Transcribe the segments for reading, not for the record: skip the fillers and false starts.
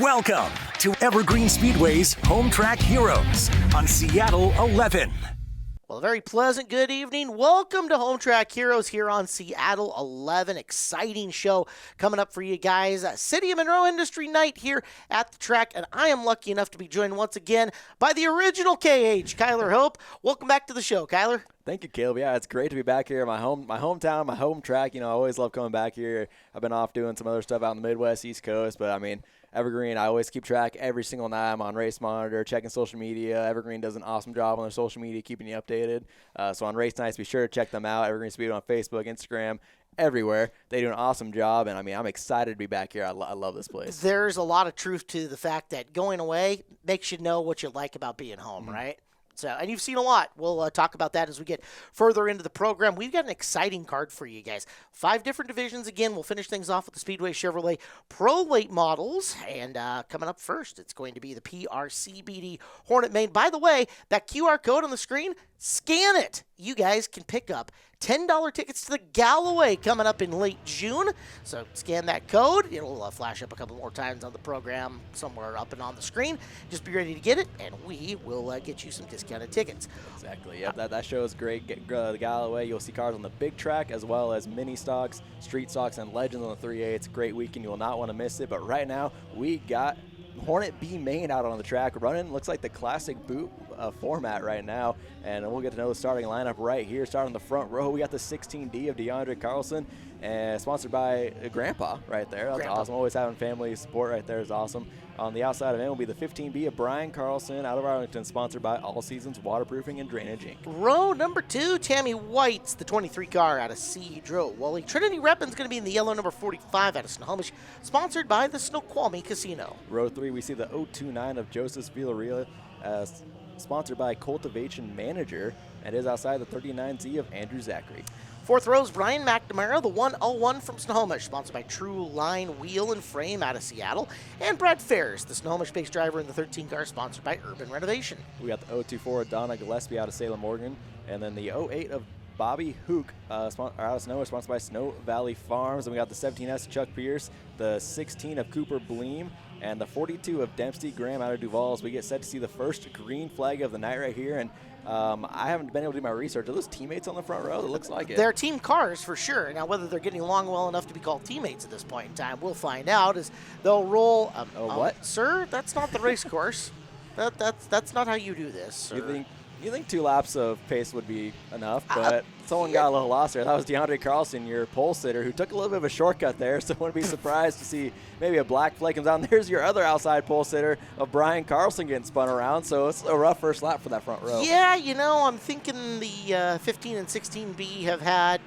Welcome to Evergreen Speedway's Home Track Heroes on Seattle 11. Well, a very pleasant good evening. Welcome to Home Track Heroes here on Seattle 11. Exciting show coming up for you guys. City of Monroe Industry Night here at the track, and I am lucky enough to be joined once again by the original KH, Kyler Hope. Welcome back to the show, Kyler. Thank you, Caleb. Yeah, it's great to be back here in my hometown, my home track. You know, I always love coming back here. I've been off doing some other stuff out in the Midwest, East Coast, but I mean, Evergreen, I always keep track every single night. I'm on Race Monitor, checking social media. Evergreen does an awesome job on their social media, keeping you updated. So on race nights, be sure to check them out. Evergreen Speedway on Facebook, Instagram, everywhere. They do an awesome job, and I mean, I'm excited to be back here. I love this place. There's a lot of truth to the fact that going away makes you know what you like about being home, right? So, and you've seen a lot. We'll talk about that as we get further into the program. We've got an exciting card for you guys. 5 different divisions. Again, we'll finish things off with the Speedway Chevrolet Pro Late models. And coming up first, it's going to be the PRCBD Hornet Main. By the way, that QR code on the screen, scan it. You guys can pick up $10 tickets to the Galloway coming up in late June. So scan that code. It'll flash up a couple more times on the program somewhere up and on the screen. Just be ready to get it, and we will get you some discounted tickets. Exactly. Yep, that show is great. The Galloway, you'll see cars on the big track as well as mini stocks, street stocks, and legends on the 3A. It's a great weekend. You will not want to miss it. But right now, we got Hornet B main out on the track running. Looks like the classic boot format right now, and we'll get to know the starting lineup right here. Starting in the front row, we got the 16D of DeAndre Carlson, and sponsored by Grandpa right there. That's awesome. Always having family support right there is awesome. On the outside of him will be the 15B of Brian Carlson out of Arlington, sponsored by All Seasons Waterproofing and Drainage Inc. Row number 2, Tammy White's the 23 car out of Cedro. Wally Trinity Reppin's going to be in the yellow number 45 out of Snohomish, sponsored by the Snoqualmie Casino. Row 3, we see the 029 of Joseph Villarreal, sponsored by Cultivation Manager, and is outside the 39Z of Andrew Zachary. 4th row is Brian McNamara, the 101 from Snohomish, sponsored by True Line Wheel and Frame out of Seattle. And Brad Ferris, the Snohomish-based driver in the 13 car, sponsored by Urban Renovation. We got the 024 of Donna Gillespie out of Salem, Oregon, and then the 08 of Bobby Hook out of Snohomish, sponsored by Snow Valley Farms. And we got the 17S of Chuck Pierce, the 16 of Cooper Bleem, and the 42 of Dempsey Graham out of Duval. As we get set to see the first green flag of the night right here. And I haven't been able to do my research. Are those teammates on the front row? It looks like it. They're team cars for sure. Now, whether they're getting along well enough to be called teammates at this point in time, we'll find out as they'll roll. What? Sir, that's not the race course. That's not how you do this, sir. You think 2 laps of pace would be enough, but someone got a little lost there. That was DeAndre Carlson, your pole sitter, who took a little bit of a shortcut there, so I wouldn't be surprised to see maybe a black flag comes out. And there's your other outside pole sitter of Brian Carlson getting spun around, so it's a rough first lap for that front row. Yeah, I'm thinking the 15 and 16B have had,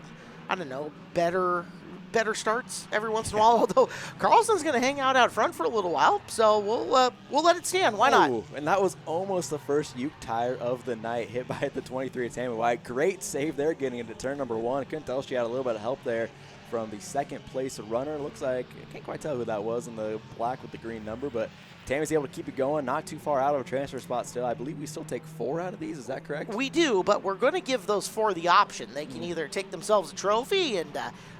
I don't know, better starts every once in a while, although Carlson's going to hang out front for a little while, so we'll let it stand. Why not? And that was almost the first Uke tire of the night, hit by the 23 of Tammy White. Great save there getting into turn number 1. Couldn't tell she had a little bit of help there from the second place runner. Looks like, I can't quite tell who that was in the black with the green number, but Tammy's able to keep it going, not too far out of a transfer spot still. I believe we still take 4 out of these. Is that correct? We do, but we're going to give those 4 the option. They can either take themselves a trophy and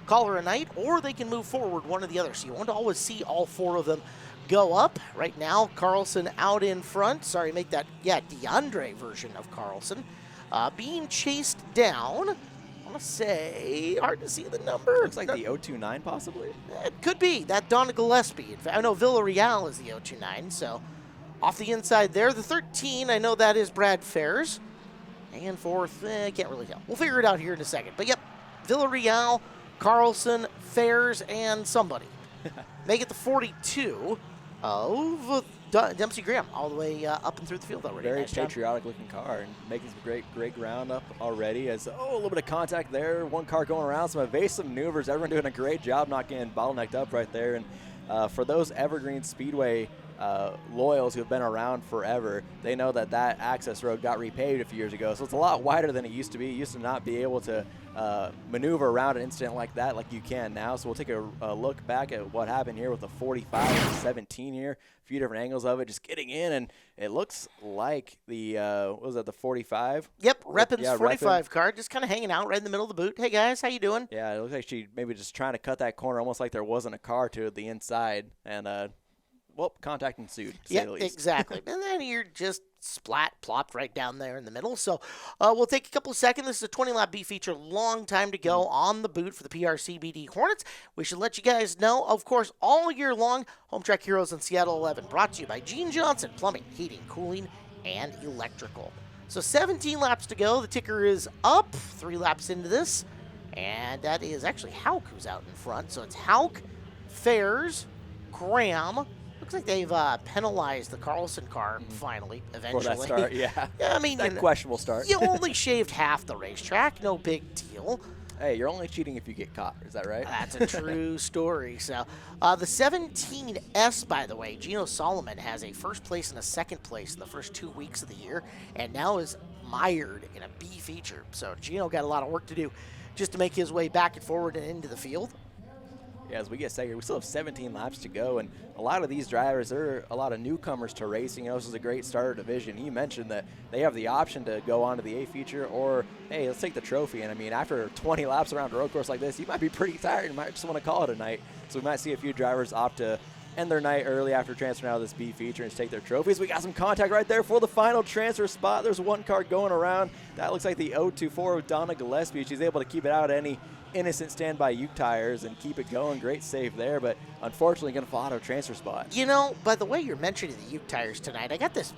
call her a night, or they can move forward, one or the other. So you won't always see all 4 of them go up. Right now, Carlson out in front. Sorry, make that, DeAndre version of Carlson. Being chased down. I want to say, hard to see the number. Looks like the 029 possibly. It could be. That Donna Gillespie. In fact, I know Villarreal is the 029, so off the inside there. The 13, I know that is Brad Ferris. And 4th, can't really tell. We'll figure it out here in a second. But yep, Villarreal, Carlson, Ferris, and somebody. Make it the 42 of Dempsey Graham, all the way up and through the field already. Very nice patriotic-looking car, and making some great ground up already. As a little bit of contact there, 1 car going around, some evasive maneuvers. Everyone doing a great job not getting bottlenecked up right there. And for those Evergreen Speedway loyals who have been around forever, they know that access road got repaved a few years ago, so it's a lot wider than it used to be. It used to not be able to maneuver around an incident like that like you can now. So we'll take a look back at what happened here with the 45 and 17 here. A few different angles of it, just getting in, and it looks like the what was that, the 45? Yep, Reppin's 45 Reppin. car, just kind of hanging out right in the middle of the boot. Hey guys, how you doing? Yeah, it looks like she maybe just trying to cut that corner, almost like there wasn't a car to the inside, and well, contact ensued, to say the least. Exactly. And then you're just plopped right down there in the middle. So we'll take a couple of seconds. This is a 20-lap B feature, long time to go on the boot for the PRCBD Hornets. We should let you guys know, of course, all year long, Home Track Heroes in Seattle 11, brought to you by Gene Johnson, Plumbing, Heating, Cooling, and Electrical. So 17 laps to go. The ticker is up 3 laps into this. And that is actually Hauk who's out in front. So it's Hauk, Fairs, Graham. Looks like they've penalized the Carlson car finally, eventually. For that start, yeah. Yeah, I mean, that questionable start. You only shaved half the racetrack. No big deal. Hey, you're only cheating if you get caught. Is that right? That's a true story. So, the 17S, by the way, Gino Solomon has a first place and a second place in the first 2 weeks of the year, and now is mired in a B feature. So, Gino got a lot of work to do just to make his way back and forward and into the field. Yeah, as we get set here, we still have 17 laps to go, and a lot of these drivers, there are a lot of newcomers to racing. You know, this is a great starter division. You mentioned that they have the option to go on to the A feature or, hey, let's take the trophy. And, I mean, after 20 laps around a road course like this, you might be pretty tired. You might just want to call it a night. So we might see a few drivers opt to end their night early after transferring out of this B feature and take their trophies. We got some contact right there for the final transfer spot. There's one car going around. That looks like the 024 of Donna Gillespie. She's able to keep it out at any innocent standby Uke tires and keep it going. Great save there, but unfortunately going to fall out of transfer spot. You know, by the way you're mentioning the Uke tires tonight, I got this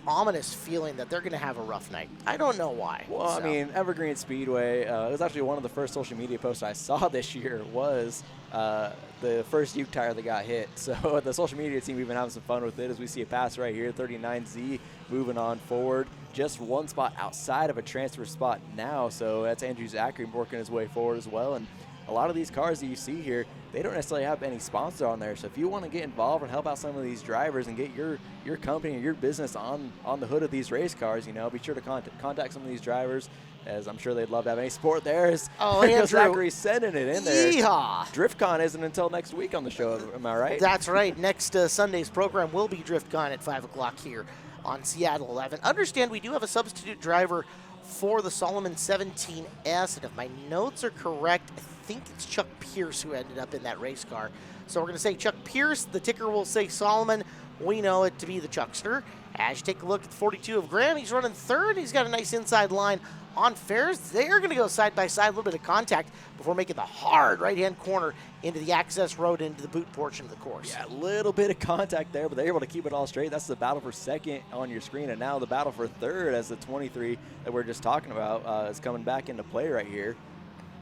ominous feeling that they're going to have a rough night. I don't know why. Well, I mean, Evergreen Speedway, it was actually one of the first social media posts I saw this year was the first Uke tire that got hit. So the social media team, we've been having some fun with it as we see a pass right here, 39Z moving on forward. Just one spot outside of a transfer spot now, so that's Andrew Zachary working his way forward as well. And a lot of these cars that you see here, they don't necessarily have any sponsor on there. So if you want to get involved and help out some of these drivers and get your company or your business on the hood of these race cars, you know, be sure to contact some of these drivers, as I'm sure they'd love to have any support there. As Andrew, Zachary's sending it in there. Yeehaw. DriftCon isn't until next week on the show, am I right? That's right. Next Sunday's program will be DriftCon at 5 o'clock here on Seattle 11. Understand we do have a substitute driver for the Solomon 17S, and if my notes are correct, I think it's Chuck Pierce who ended up in that race car. So we're going to say Chuck Pierce. The ticker will say Solomon. We know it to be the Chuckster. As you take a look at the 42 of Graham, he's running third. He's got a nice inside line on Fairs. They're going to go side by side, a little bit of contact before making the hard right-hand corner into the access road into the boot portion of the course. Yeah, a little bit of contact there, but they're able to keep it all straight. That's the battle for second on your screen, and now the battle for third as the 23 that we're just talking about is coming back into play right here.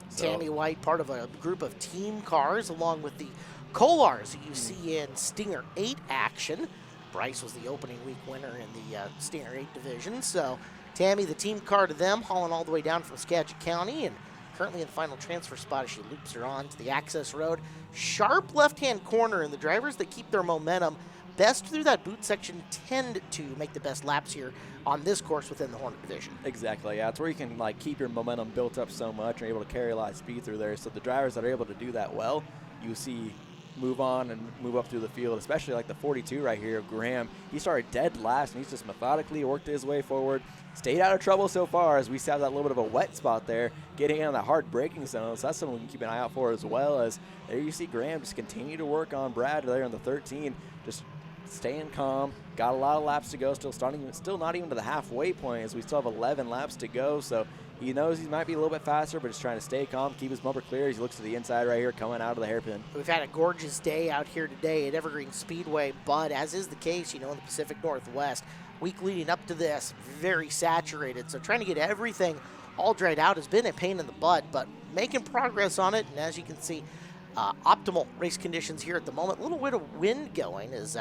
So. Tammy White, part of a group of team cars, along with the Kolars that you see in Stinger 8 action. Bryce was the opening week winner in the Stinger 8 division. So Tammy, the team car to them, hauling all the way down from Skagit County, and currently in the final transfer spot as she loops her on to the access road. Sharp left-hand corner, and the drivers that keep their momentum best through that boot section tend to make the best laps here on this course within the Hornet division. Exactly, yeah. It's where you can like keep your momentum built up so much and able to carry a lot of speed through there. So the drivers that are able to do that well, you see move on and move up through the field, especially like the 42 right here of Graham. He started dead last, and he's just methodically worked his way forward. Stayed out of trouble so far as we have that little bit of a wet spot there, getting in on that hard braking zone. So that's something we can keep an eye out for, as well as there you see Graham just continue to work on Brad there in the 13, just staying calm. Got a lot of laps to go, still not even to the halfway point, as we still have 11 laps to go. So he knows he might be a little bit faster, but just trying to stay calm, keep his bumper clear as he looks to the inside right here, coming out of the hairpin. We've had a gorgeous day out here today at Evergreen Speedway, but as is the case, in the Pacific Northwest, week leading up to this, very saturated. So trying to get everything all dried out has been a pain in the butt, but making progress on it. And as you can see, optimal race conditions here at the moment. A little bit of wind going as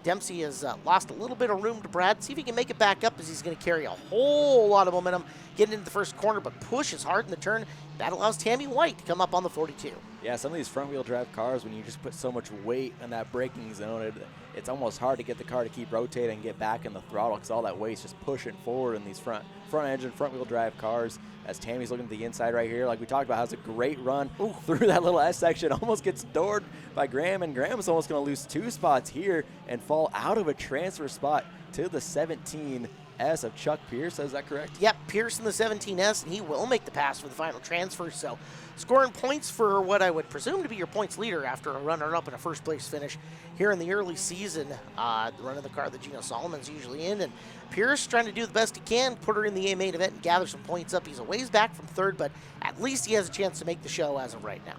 Dempsey has lost a little bit of room to Brad. See if he can make it back up, as he's going to carry a whole lot of momentum getting into the first corner, but pushes hard in the turn. That allows Tammy White to come up on the 42. Yeah, some of these front-wheel drive cars, when you just put so much weight in that braking zone, it's almost hard to get the car to keep rotating and get back in the throttle, because all that weight's just pushing forward in these front-engine, front-wheel drive cars. As Tammy's looking at the inside right here, like we talked about, has a great run through that little S section, almost gets doored by Graham, and Graham's almost going to lose 2 spots here and fall out of a transfer spot to the 17S 17S of Chuck Pierce. Is that correct? Yep, Pierce in the 17S, and he will make the pass for the final transfer. So scoring points for what I would presume to be your points leader after a runner-up and a first-place finish here in the early season. Running the car that Gino Solomon's usually in, and Pierce trying to do the best he can, put her in the A main event and gather some points up. He's a ways back from third, but at least he has a chance to make the show as of right now.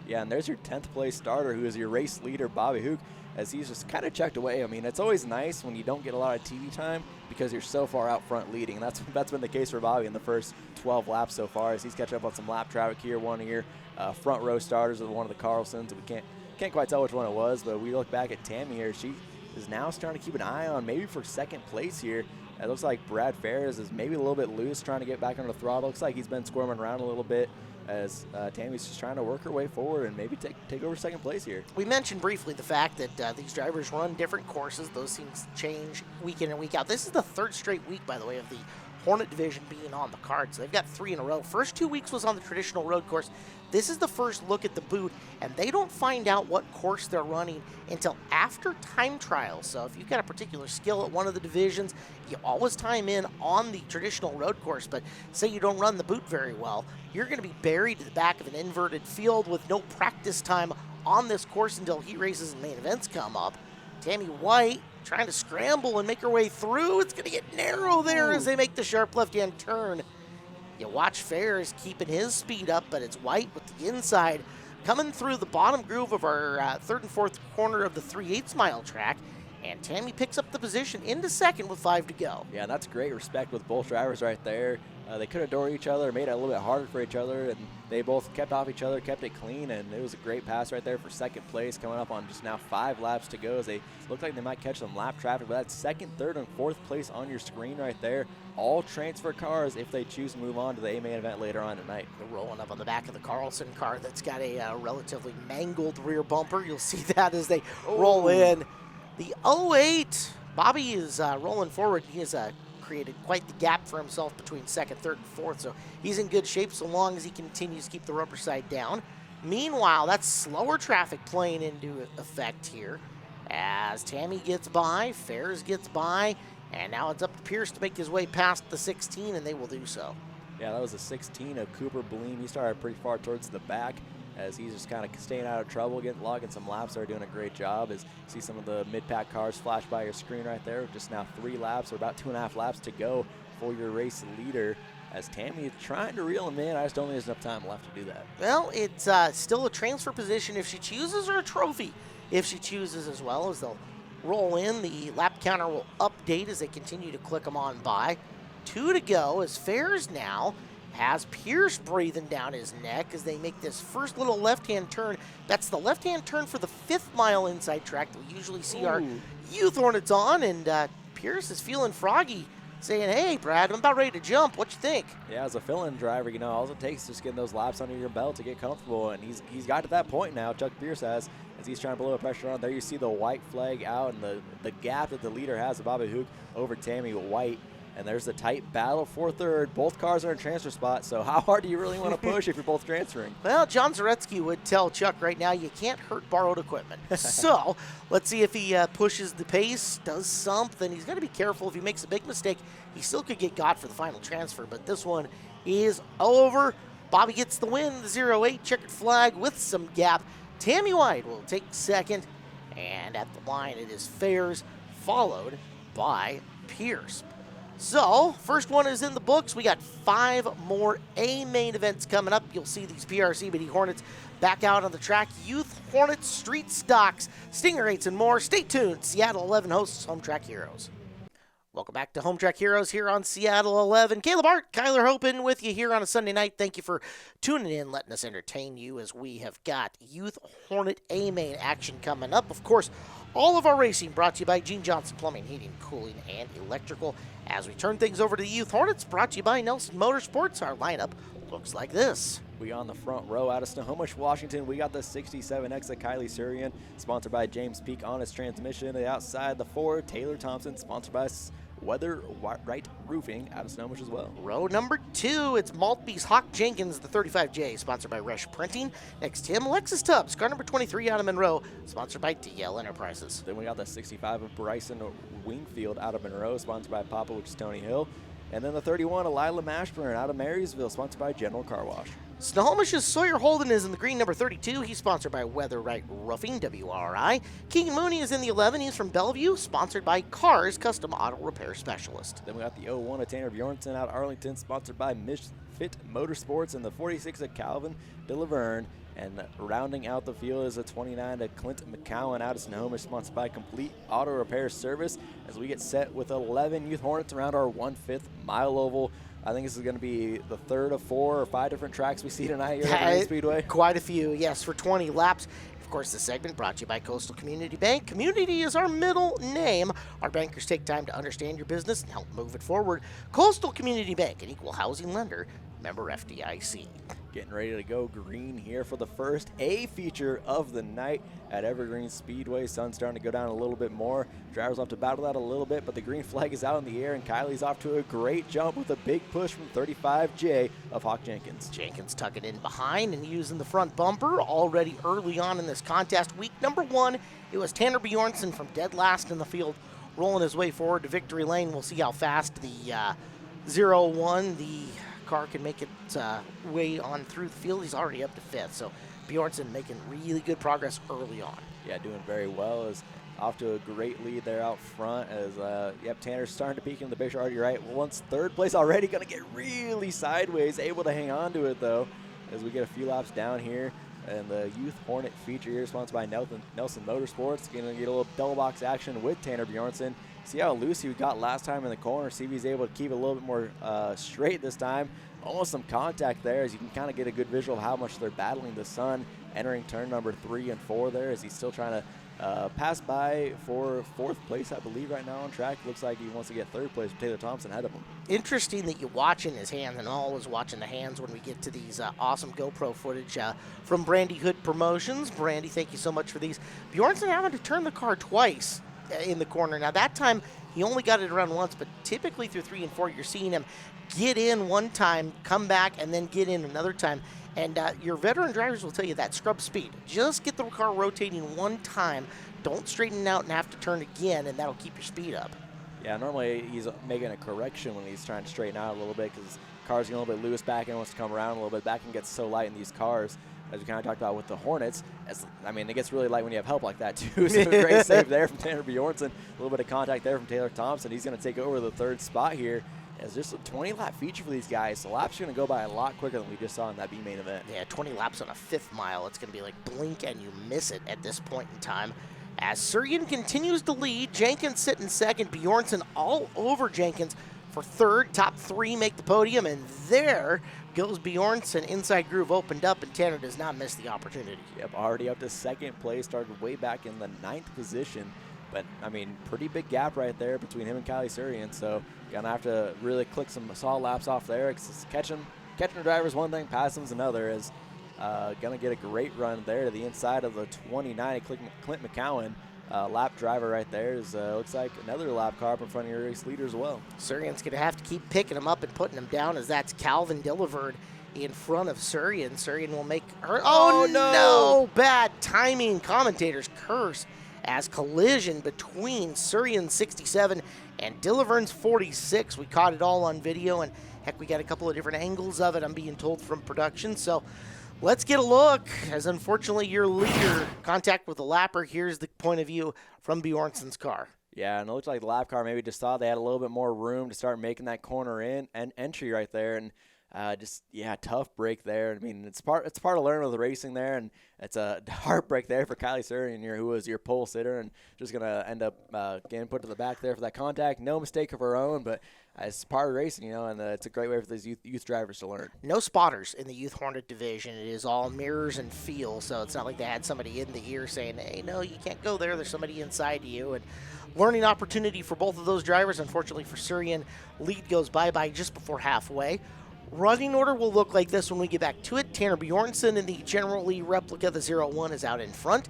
Yeah, and there's your 10th place starter, who is your race leader, Bobby Hook, as he's just kind of checked away. I mean, it's always nice when you don't get a lot of TV time because you're so far out front leading. And that's been the case for Bobby in the first 12 laps so far, as he's catching up on some lap traffic here. One of your front row starters of one of the Carlsons. We can't quite tell which one it was, but we look back at Tammy here. She is now starting to keep an eye on maybe for second place here. It looks like Brad Ferris is maybe a little bit loose, trying to get back under the throttle. Looks like he's been squirming around a little bit, as Tammy's just trying to work her way forward and maybe take over second place here. We mentioned briefly the fact that these drivers run different courses. Those things change week in and week out. This is the third straight week, by the way, of the Hornet division being on the card. So they've got 3 in a row. First 2 weeks was on the traditional road course. This is the first look at the boot, and they don't find out what course they're running until after time trials. So if you've got a particular skill at one of the divisions, you always time in on the traditional road course. But say you don't run the boot very well, you're going to be buried to the back of an inverted field with no practice time on this course until heat races and main events come up. Tammy White trying to scramble and make her way through. It's going to get narrow there as they make the sharp left-hand turn. You watch Ferris keeping his speed up, but it's White with the inside coming through the bottom groove of our third and fourth corner of the 3/8 mile track. And Tammy picks up the position into second with 5 to go. Yeah, that's great respect with both drivers right there. They could adore each other, made it a little bit harder for each other, and they both kept off each other, kept it clean, and it was a great pass right there for second place, coming up on just now 5 laps to go, as they look like they might catch some lap traffic. But that's second, third, and fourth place on your screen right there. All transfer cars if they choose to move on to the A-main event later on tonight. They're rolling up on the back of the Carlson car that's got a relatively mangled rear bumper. You'll see that as they roll in. The 08, Bobby is rolling forward. He has created quite the gap for himself between second, third, and fourth, so he's in good shape so long as he continues to keep the rubber side down. Meanwhile, that's slower traffic playing into effect here as Tammy gets by, Ferris gets by, and now it's up to Pierce to make his way past the 16, and they will do so. Yeah, that was a 16 of Cooper Bleem. He started pretty far towards the back, as he's just kind of staying out of trouble, logging some laps. They're doing a great job. As you see some of the mid-pack cars flash by your screen right there. Just now 3 laps, or about 2.5 laps to go for your race leader, as Tammy is trying to reel him in. I just don't think there's enough time left to do that. Well, it's still a transfer position if she chooses, or a trophy if she chooses as well, as they'll roll in. The lap counter will update as they continue to click them on by. 2 to go as Ferris now has Pierce breathing down his neck as they make this first little left-hand turn. That's the left-hand turn for the 5th mile inside track that we usually see our Youth Hornets on, and Pierce is feeling froggy, saying, "Hey, Brad, I'm about ready to jump. What you think?" Yeah, as a fill-in driver, all it takes is just getting those laps under your belt to get comfortable, and he's got to that point now. Chuck Pierce has, as he's trying to blow the pressure on. There you see the white flag out, and the gap that the leader has of Bobby Hook over Tammy White. And there's the tight battle for third. Both cars are in transfer spot, so how hard do you really want to push if you're both transferring? Well, John Zaretsky would tell Chuck right now, you can't hurt borrowed equipment. So let's see if he pushes the pace, does something. He's got to be careful. If he makes a big mistake, he still could get got for the final transfer, but this one is over. Bobby gets the win, the 0-8 checkered flag with some gap. Tammy White will take second, and at the line it is Ferris, followed by Pierce. So, first one is in the books. We got 5 more A-main events coming up. You'll see these PRCBD Hornets back out on the track. Youth Hornets, Street Stocks, Stinger 8s, and more. Stay tuned. Seattle 11 hosts Home Track Heroes. Welcome back to Home Track Heroes here on Seattle 11. Caleb Hart, Kyler Hopin with you here on a Sunday night. Thank you for tuning in, letting us entertain you as we have got Youth Hornet A-main action coming up. Of course, all of our racing brought to you by Gene Johnson Plumbing, Heating, Cooling, and Electrical. As we turn things over to the Youth Hornets, brought to you by Nelson Motorsports, our lineup looks like this. We on the front row out of Snohomish, Washington. We got the 67X of Kylie Surian, sponsored by James Peak Honest Transmission. The outside, the Ford Taylor Thompson, sponsored by Weather Right Roofing out of Snohomish as well. Row number 2, it's Maltby's Hawk Jenkins, the 35J, sponsored by Resch Printing. Next to him, Lexus Tubbs, car number 23 out of Monroe, sponsored by DL Enterprises. Then we got the 65 of Bryson Wingfield out of Monroe, sponsored by Papa, which is Tony Hill. And then the 31 of Lila Mashburn out of Marysville, sponsored by General Car Wash. Snohomish's Sawyer Holden is in the green, number 32. He's sponsored by Weather Right Roofing, WRI. Keegan Mooney is in the 11. He's from Bellevue, sponsored by Cars Custom Auto Repair Specialist. Then we got the 01 of Tanner Bjornson out of Arlington, sponsored by Misfit Motorsports, and the 46 of Calvin de Laverne. And rounding out the field is a 29 of Clint McCowan out of Snohomish, sponsored by Complete Auto Repair Service, as we get set with 11 Youth Hornets around our 1/5 mile oval. I think this is going to be the third of 4 or 5 different tracks we see tonight here at the Speedway. Quite a few, yes, for 20 laps. Of course, this segment brought to you by Coastal Community Bank. Community is our middle name. Our bankers take time to understand your business and help move it forward. Coastal Community Bank, an equal housing lender, member FDIC. Getting ready to go green here for the first A feature of the night at Evergreen Speedway. Sun's starting to go down a little bit more. Drivers will have to battle that a little bit, but the green flag is out in the air, and Kylie's off to a great jump with a big push from 35J of Hawk Jenkins. Jenkins tucking in behind and using the front bumper already early on in this contest. Week number 1, it was Tanner Bjornson from dead last in the field, rolling his way forward to victory lane. We'll see how fast the 0-1, the car can make its way on through the field. He's already up to 5th, so Bjornson making really good progress early on. Yeah, doing very well. Is off to a great lead there out front as, Tanner's starting to peak in the picture already right. Once 3rd place already, going to get really sideways, able to hang on to it though, as we get a few laps down here. And the Youth Hornet feature here, sponsored by Nelson Motorsports. Going to get a little double box action with Tanner Bjornson. See how loose he got last time in the corner. See if he's able to keep it a little bit more straight this time. Almost some contact there, as you can kind of get a good visual of how much they're battling the sun. Entering turn number 3 and 4 there, as he's still trying to pass by for 4th place, I believe, right now on track. Looks like he wants to get 3rd place with Taylor Thompson ahead of him. Interesting that you're watching his hands, and always watching the hands when we get to these awesome GoPro footage from Brandy Hood Promotions. Brandy, thank you so much for these. Bjornson having to turn the car twice in the corner. Now, that time, he only got it around once, but typically through 3 and 4, you're seeing him get in one time, come back, and then get in another time. And your veteran drivers will tell you that scrub speed. Just get the car rotating one time. Don't straighten out and have to turn again, and that'll keep your speed up. Yeah, normally he's making a correction when he's trying to straighten out a little bit, because the car's getting a little bit loose back and wants to come around a little bit. Back and gets so light in these cars, as we kind of talked about with the Hornets. It gets really light when you have help like that too. So a great save there from Tanner Bjornson. A little bit of contact there from Taylor Thompson. He's going to take over the 3rd spot here. It's just a 20-lap feature for these guys. The laps are going to go by a lot quicker than we just saw in that B main event. Yeah, 20 laps on a 5th mile. It's going to be like blink and you miss it at this point in time. As Suryan continues to lead, Jenkins sitting 2nd, Bjornson all over Jenkins for 3rd. Top 3 make the podium, and there goes Bjornson. Inside groove opened up, and Tanner does not miss the opportunity. Yep, already up to 2nd place, started way back in the 9th position. But, pretty big gap right there between him and Kylie Suryan. So, going to have to really click some solid laps off there. Cause catching the driver's one thing, passing is another. Is going to get a great run there to the inside of the 29. Clint McCowan, lap driver right there. Looks like another lap car up in front of your race leader as well. Suryan's going to have to keep picking him up and putting him down, as that's Calvin Dilliverd in front of Suryan. Suryan will make her. Oh, no! Bad timing. Commentators curse as collision between Suryan's 67 and Dillivern's 46. We caught it all on video, and heck, we got a couple of different angles of it, I'm being told, from production. So let's get a look, as unfortunately your leader contact with the lapper. Here's the point of view from Bjornson's car. Yeah, and it looked like the lap car maybe just thought they had a little bit more room to start making that corner in and entry right there. And tough break there. It's part of learning with the racing there, and it's a heartbreak there for Kylie Suryan here, who was your pole sitter, and just going to end up getting put to the back there for that contact. No mistake of her own, but it's part of racing, and it's a great way for these youth drivers to learn. No spotters in the Youth Hornet division. It is all mirrors and feel, so it's not like they had somebody in the ear saying, hey, no, you can't go there. There's somebody inside you. And learning opportunity for both of those drivers. Unfortunately for Suryan, lead goes bye-bye just before halfway. Running order will look like this when we get back to it. Tanner Bjornson in the General Lee replica, the 01, is out in front.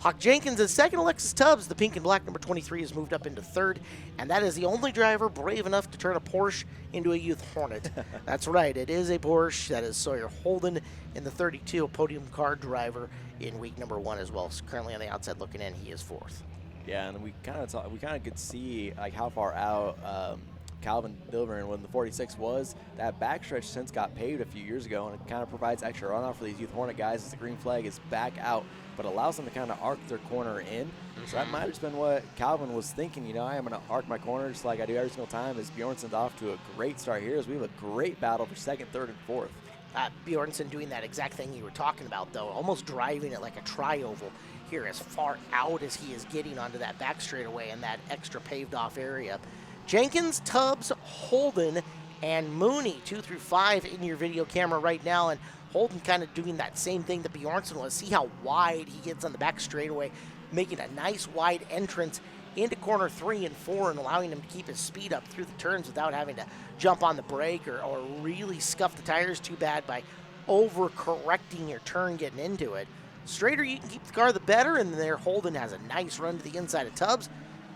Hawk Jenkins is second. Alexis Tubbs, the pink and black number 23, has moved up into third. And that is the only driver brave enough to turn a Porsche into a Youth Hornet. That's right, it is a Porsche. That is Sawyer Holden in the 32, a podium car driver in week number 1 as well. So currently on the outside looking in, he is 4th. Yeah, and we kind of could see like how far out Calvin Dilvern when the 46 was. That backstretch since got paved a few years ago, and it kind of provides extra runoff for these Youth Hornet guys as the green flag is back out, but allows them to kind of arc their corner in. So that might have just been what Calvin was thinking. I am going to arc my corner just like I do every single time. As Bjornson's off to a great start here, as we have a great battle for second, third, and fourth. Bjornson doing that exact thing you were talking about, though, almost driving it like a tri-oval here as far out as he is getting onto that back straightaway in that extra paved off area. Jenkins, Tubbs, Holden, and Mooney, 2 through 5 in your video camera right now, and Holden kind of doing that same thing that Bjornsson was. See how wide he gets on the back straightaway, making a nice wide entrance into corner 3 and 4 and allowing him to keep his speed up through the turns without having to jump on the brake or really scuff the tires too bad by over-correcting your turn getting into it. Straighter you can keep the car, the better, and there Holden has a nice run to the inside of Tubbs.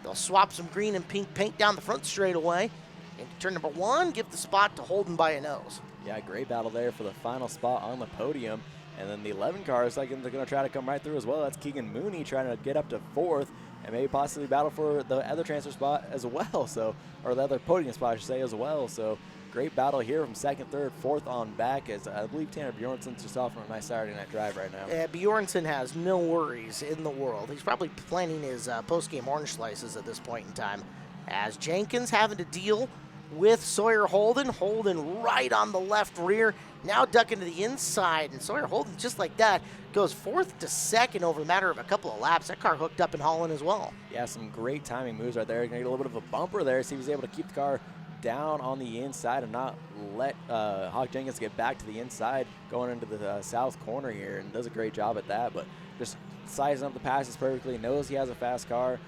They'll swap some green and pink paint down the front straightaway. Into turn number 1, give the spot to Holden by a nose. Yeah, great battle there for the final spot on the podium. And then the 11 car is like they're going to try to come right through as well. That's Keegan Mooney trying to get up to 4th and maybe possibly battle for the other transfer spot as well. So, or the other podium spot, I should say, as well. So, great battle here from 2nd, 3rd, 4th on back, as I believe Tanner Bjornson's just off on a nice Saturday night drive right now. Yeah, Bjornsson has no worries in the world. He's probably planning his post-game orange slices at this point in time. As Jenkins having to deal with Sawyer Holden. Holden right on the left rear, now ducking to the inside, and Sawyer Holden, just like that, goes 4th to 2nd over a matter of a couple of laps. That car hooked up in Holland as well. Yeah, some great timing moves right there. Gonna get a little bit of a bumper there, so he was able to keep the car down on the inside and not let Hawk Jenkins get back to the inside going into the south corner here, and does a great job at that, but just sizing up the passes perfectly, knows he has a fast car.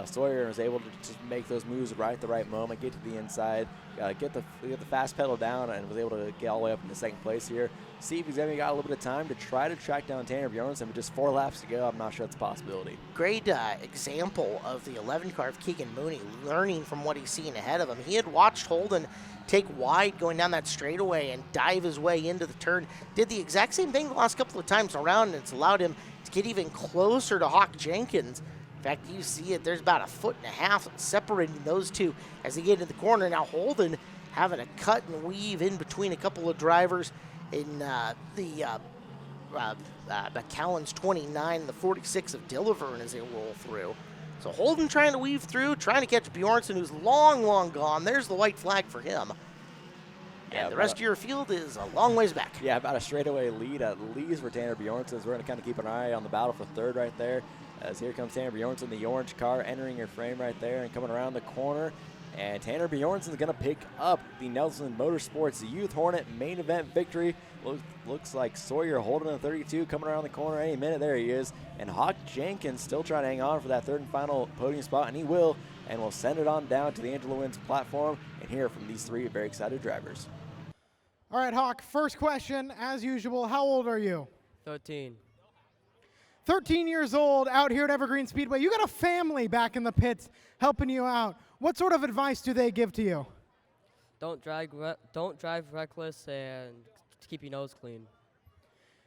Sawyer was able to just make those moves right at the right moment, get to the inside, get the fast pedal down, and was able to get all the way up into 2nd place here. See if he's got a little bit of time to try to track down Tanner Bjornsson, but just 4 laps to go. I'm not sure that's a possibility. Great example of the 11 car of Keegan Mooney, learning from what he's seeing ahead of him. He had watched Holden take wide going down that straightaway and dive his way into the turn. Did the exact same thing the last couple of times around, and it's allowed him to get even closer to Hawk Jenkins. In fact, you see it, there's about 1.5 feet separating those two as they get into the corner. Now Holden having to cut and weave in between a couple of drivers in McCallan's 29 and the 46 of Dillaverne as they roll through. So Holden trying to weave through, trying to catch Bjornsson, who's long, long gone. There's the white flag for him. Yeah, and the rest of your field is a long ways back. Yeah, about a straightaway lead at least for Tanner Bjornsson. We're going to kind of keep an eye on the battle for 3rd right there. As here comes Tanner Bjornsson, the orange car entering your frame right there and coming around the corner. And Tanner Bjornsson is going to pick up the Nelson Motorsports Youth Hornet main event victory. Looks like Sawyer Holden in the 32 coming around the corner any minute. There he is. And Hawk Jenkins still trying to hang on for that 3rd and final podium spot, and he will. And we'll send it on down to the Angela Wins platform and hear from these 3 very excited drivers. All right, Hawk, first question, as usual, how old are you? 13. 13 years old, out here at Evergreen Speedway. You got a family back in the pits helping you out. What sort of advice do they give to you? Don't drive reckless and keep your nose clean.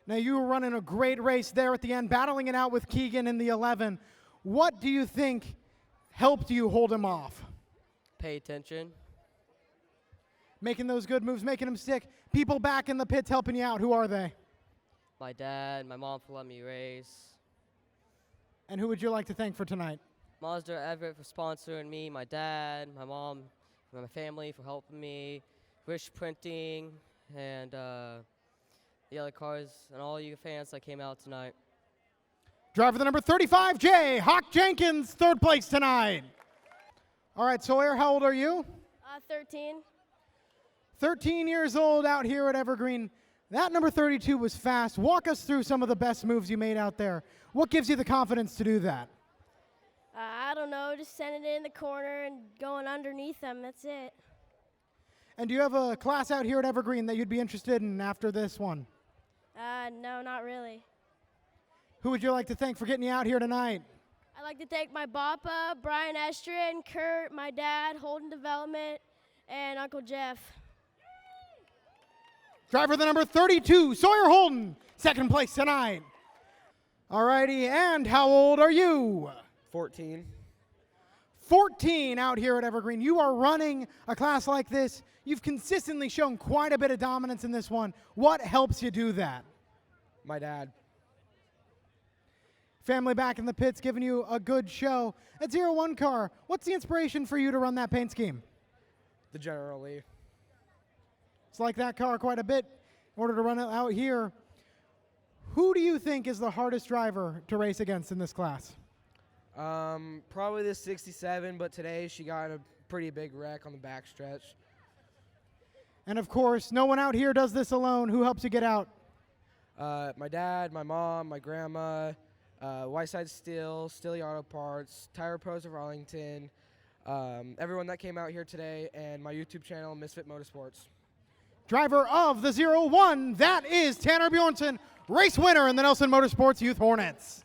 Now, you were running a great race there at the end, battling it out with Keegan in the 11. What do you think helped you hold him off? Pay attention. Making those good moves, making him stick. People back in the pits helping you out, who are they? My dad, my mom for letting me race. And who would you like to thank for tonight? Mazda Everett for sponsoring me, my dad, my mom, my family for helping me, Wish Printing, and the other cars, and all you fans that came out tonight. Driver the number 35J, Hawk Jenkins, 3rd place tonight. All right, Sawyer, how old are you? 13. 13 years old out here at Evergreen. That number 32 was fast. Walk us through some of the best moves you made out there. What gives you the confidence to do that? I don't know, just sending it in the corner and going underneath them. That's it. And do you have a class out here at Evergreen that you'd be interested in after this one? No, not really. Who would you like to thank for getting you out here tonight? I'd like to thank my Papa, Brian Estrin, Kurt, my dad, Holden Development, and Uncle Jeff. Driver the number 32, Sawyer Holden, second place tonight. Alrighty, and how old are you? 14. 14 out here at Evergreen. You are running a class like this. You've consistently shown quite a bit of dominance in this one. What helps you do that? My dad. Family back in the pits giving you a good show. At 01 car, what's the inspiration for you to run that paint scheme? The General Lee. It's like that car quite a bit in order to run it out here. Who do you think is the hardest driver to race against in this class? Probably the 67, but today she got in a pretty big wreck on the backstretch. And of course, no one out here does this alone. Who helps you get out? My dad, my mom, my grandma, Whiteside Steel, Stilly Auto Parts, Tire Pros of Arlington, everyone that came out here today, and my YouTube channel, Misfit Motorsports. Driver of the 01, that is Tanner Bjornson, race winner in the Nelson Motorsports Youth Hornets.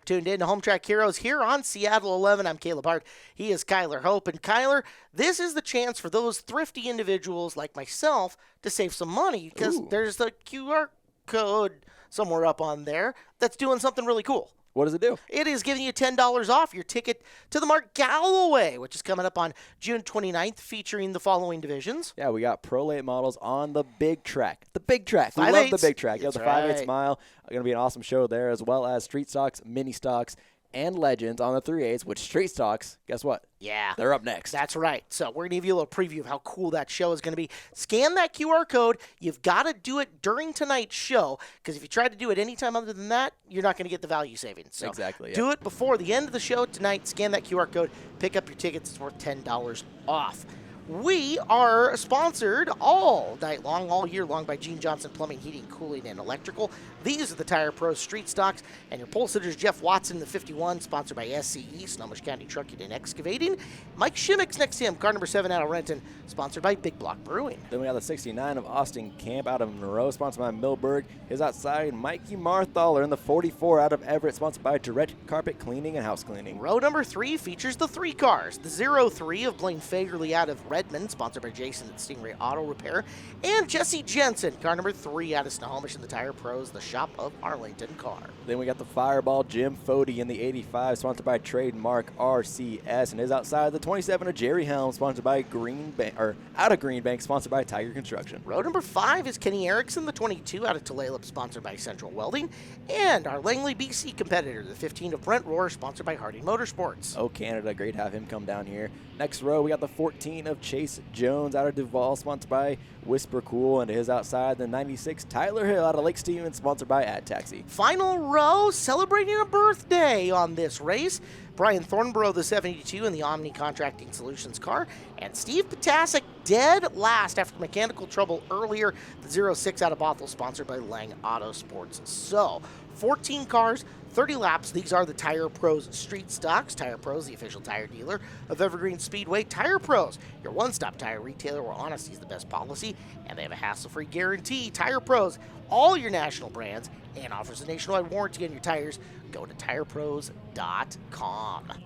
Tuned in to Home Track Heroes here on Seattle 11. I'm Caleb Hart. He is Kyler Hope. And Kyler, this is the chance for those thrifty individuals like myself to save some money because there's the QR code somewhere up on there that's doing something really cool. What does it do? It is giving you $10 off your ticket to the Mark Galloway, which is coming up on June 29th, featuring the following divisions. Yeah, we got Pro Late models on the big track. The big track. We 5/8. love the big track. Yeah, That's the 5/8 right. mile. Going to be an awesome show there, as well as street stocks, mini stocks, and legends on the 3/8, which street stocks, guess what? Yeah. They're up next. That's right. So we're going to give you a little preview of how cool that show is going to be. Scan that QR code. You've got to do it during tonight's show because if you try to do it anytime other than that, you're not going to get the value savings. So Exactly, yeah. do it before the end of the show tonight. Scan that QR code. Pick up your tickets. It's worth $10 off. We are sponsored all night long, all year long by Gene Johnson Plumbing, Heating, Cooling, and Electrical. These are the Tire Pros Street Stocks, and your pole sitters, Jeff Watson, the 51, sponsored by SCE, Snohomish County Trucking and Excavating. Mike Shimmick's next to him, car number 7 out of Renton, sponsored by Big Block Brewing. Then we got the 69 of Austin Camp out of Monroe, sponsored by Millburg. His outside, Mikey Marthaler in the 44 out of Everett, sponsored by Direct Carpet Cleaning and House Cleaning. Row number 3 features the 3 cars. The 03 of Blaine Fagerly out of Redmond, sponsored by Jason at Stingray Auto Repair. And Jesse Jensen, car number 3 out of Snohomish in the Tire Pros, the Shop of Arlington car. Then we got the Fireball Jim Fody in the 85, sponsored by Trademark RCS, and his outside the 27 of Jerry Helm, sponsored by out of Greenbank, sponsored by Tiger Construction. Row number 5 is Kenny Erickson, the 22 out of Tulalip, sponsored by Central Welding. And our Langley, BC competitor, the 15 of Brent Rohr, sponsored by Harding Motorsports. Oh, Canada, great to have him come down here. Next row, we got the 14 of Chase Jones out of Duval, sponsored by Whisper Cool, and to his outside, the 96 Tyler Hill out of Lake Stevens, sponsored by Ad Taxi. Final row, celebrating a birthday on this race. Brian Thornborough, the 72 in the Omni Contracting Solutions car. And Steve Potasic, dead last after mechanical trouble earlier. The 06 out of Bothell, sponsored by Lang Auto Sports. So, 14 cars, 30 laps. These are the Tire Pros Street Stocks. Tire Pros, the official tire dealer of Evergreen Speedway. Tire Pros, your one-stop tire retailer where honesty is the best policy, and they have a hassle-free guarantee. Tire Pros, all your national brands, and offers a nationwide warranty on your tires. Go to TirePros.com.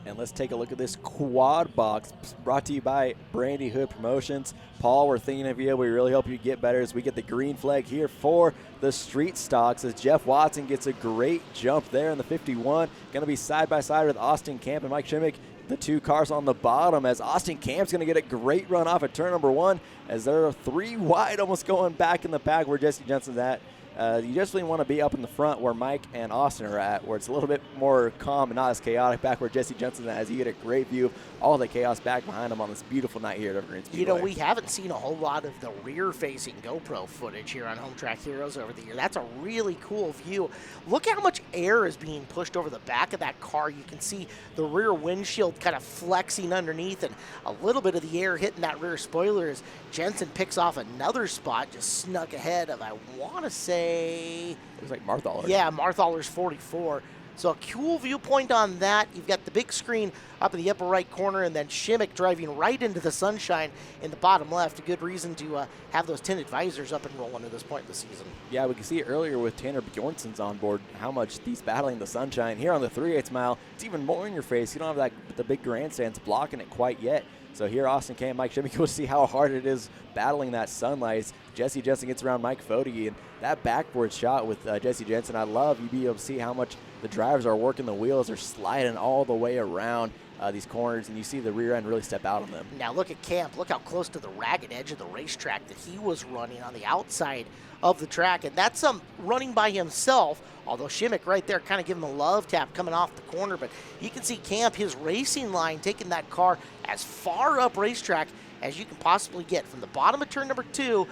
And let's take a look at this quad box brought to you by Brandy Hood Promotions. Paul, we're thinking of you. We really hope you get better as we get the green flag here for the street stocks as Jeff Watson gets a great jump there in the 51. Going to be side by side with Austin Camp and Mike Shimmick. The 2 cars on the bottom as Austin Camp's going to get a great run off at turn number 1 as they're 3 wide almost going back in the pack where Jesse Jensen's at. You definitely want to be up in the front where Mike and Austin are at, where it's a little bit more calm and not as chaotic back where Jesse Jensen's at, as you get a great view of all the chaos back behind him on this beautiful night here at Evergreen Speedway. You know, we haven't seen a whole lot of the rear-facing GoPro footage here on Home Track Heroes over the year. That's a really cool view. Look how much air is being pushed over the back of that car. You can see the rear windshield kind of flexing underneath and a little bit of the air hitting that rear spoiler as Jensen picks off another spot, just snuck ahead of, I want to say... Looks like Marthaler. Yeah, Marthaler's 44. So a cool viewpoint on that. You've got the big screen up in the upper right corner, and then Shimmick driving right into the sunshine in the bottom left. A good reason to have those tinted visors up and rolling at this point in the season. Yeah, we can see earlier with Tanner Bjornson's on board how much he's battling the sunshine. Here on the 3/8 mile, it's even more in your face. You don't have the big grandstands blocking it quite yet. So here, Austin K and Mike Shimmick, you'll see how hard it is battling that sunlight. Jesse Jensen gets around Mike Fody, and that backboard shot with Jesse Jensen, I love. You be able to see how much the drivers are working the wheels. They're sliding all the way around these corners, and you see the rear end really step out on them. Now look at Camp. Look how close to the ragged edge of the racetrack that he was running on the outside of the track, and that's running by himself, although Shimmick right there kind of giving him a love tap coming off the corner. But you can see Camp, his racing line, taking that car as far up racetrack as you can possibly get, from the bottom of turn number 2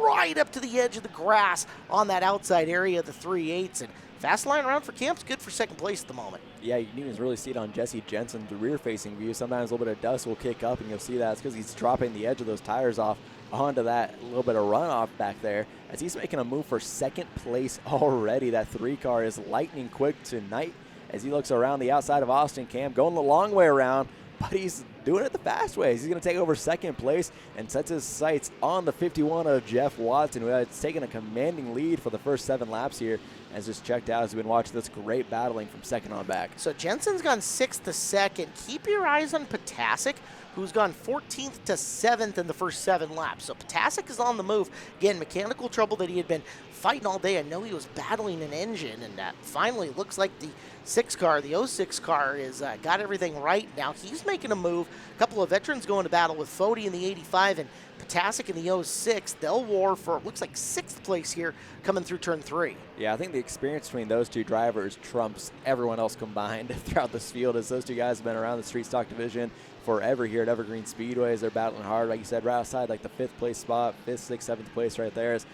right up to the edge of the grass on that outside area of the 3/8. And fast line around for Camp's good for second place at the moment. Yeah, you can even really see it on Jesse Jensen, the rear-facing view. Sometimes a little bit of dust will kick up, and you'll see that. It's because he's dropping the edge of those tires off onto that little bit of runoff back there as he's making a move for second place already. That 3 car is lightning quick tonight as he looks around the outside of Austin Camp, going the long way around, but he's doing it the fast way. He's going to take over second place and sets his sights on the 51 of Jeff Watson, who has taken a commanding lead for the first 7 laps here, as just checked out as we've been watching this great battling from second on back. So Jensen's gone 6th to second. Keep your eyes on Potasic, who's gone 14th to 7th in the first 7 laps. So Potasic is on the move. Again, mechanical trouble that he had been fighting all day. I know he was battling an engine, and finally looks like the 6 car, the 06 car, is got everything right now. He's making a move. A couple of veterans going to battle with Fody in the 85 and Potasic in the 06. They'll war for, looks like, 6th place here coming through turn 3. Yeah, I think the experience between those two drivers trumps everyone else combined throughout this field, as those two guys have been around the street stock division forever here at Evergreen Speedway as they're battling hard. Like you said, right outside like the 5th place spot, 5th, 6th, 7th place right there is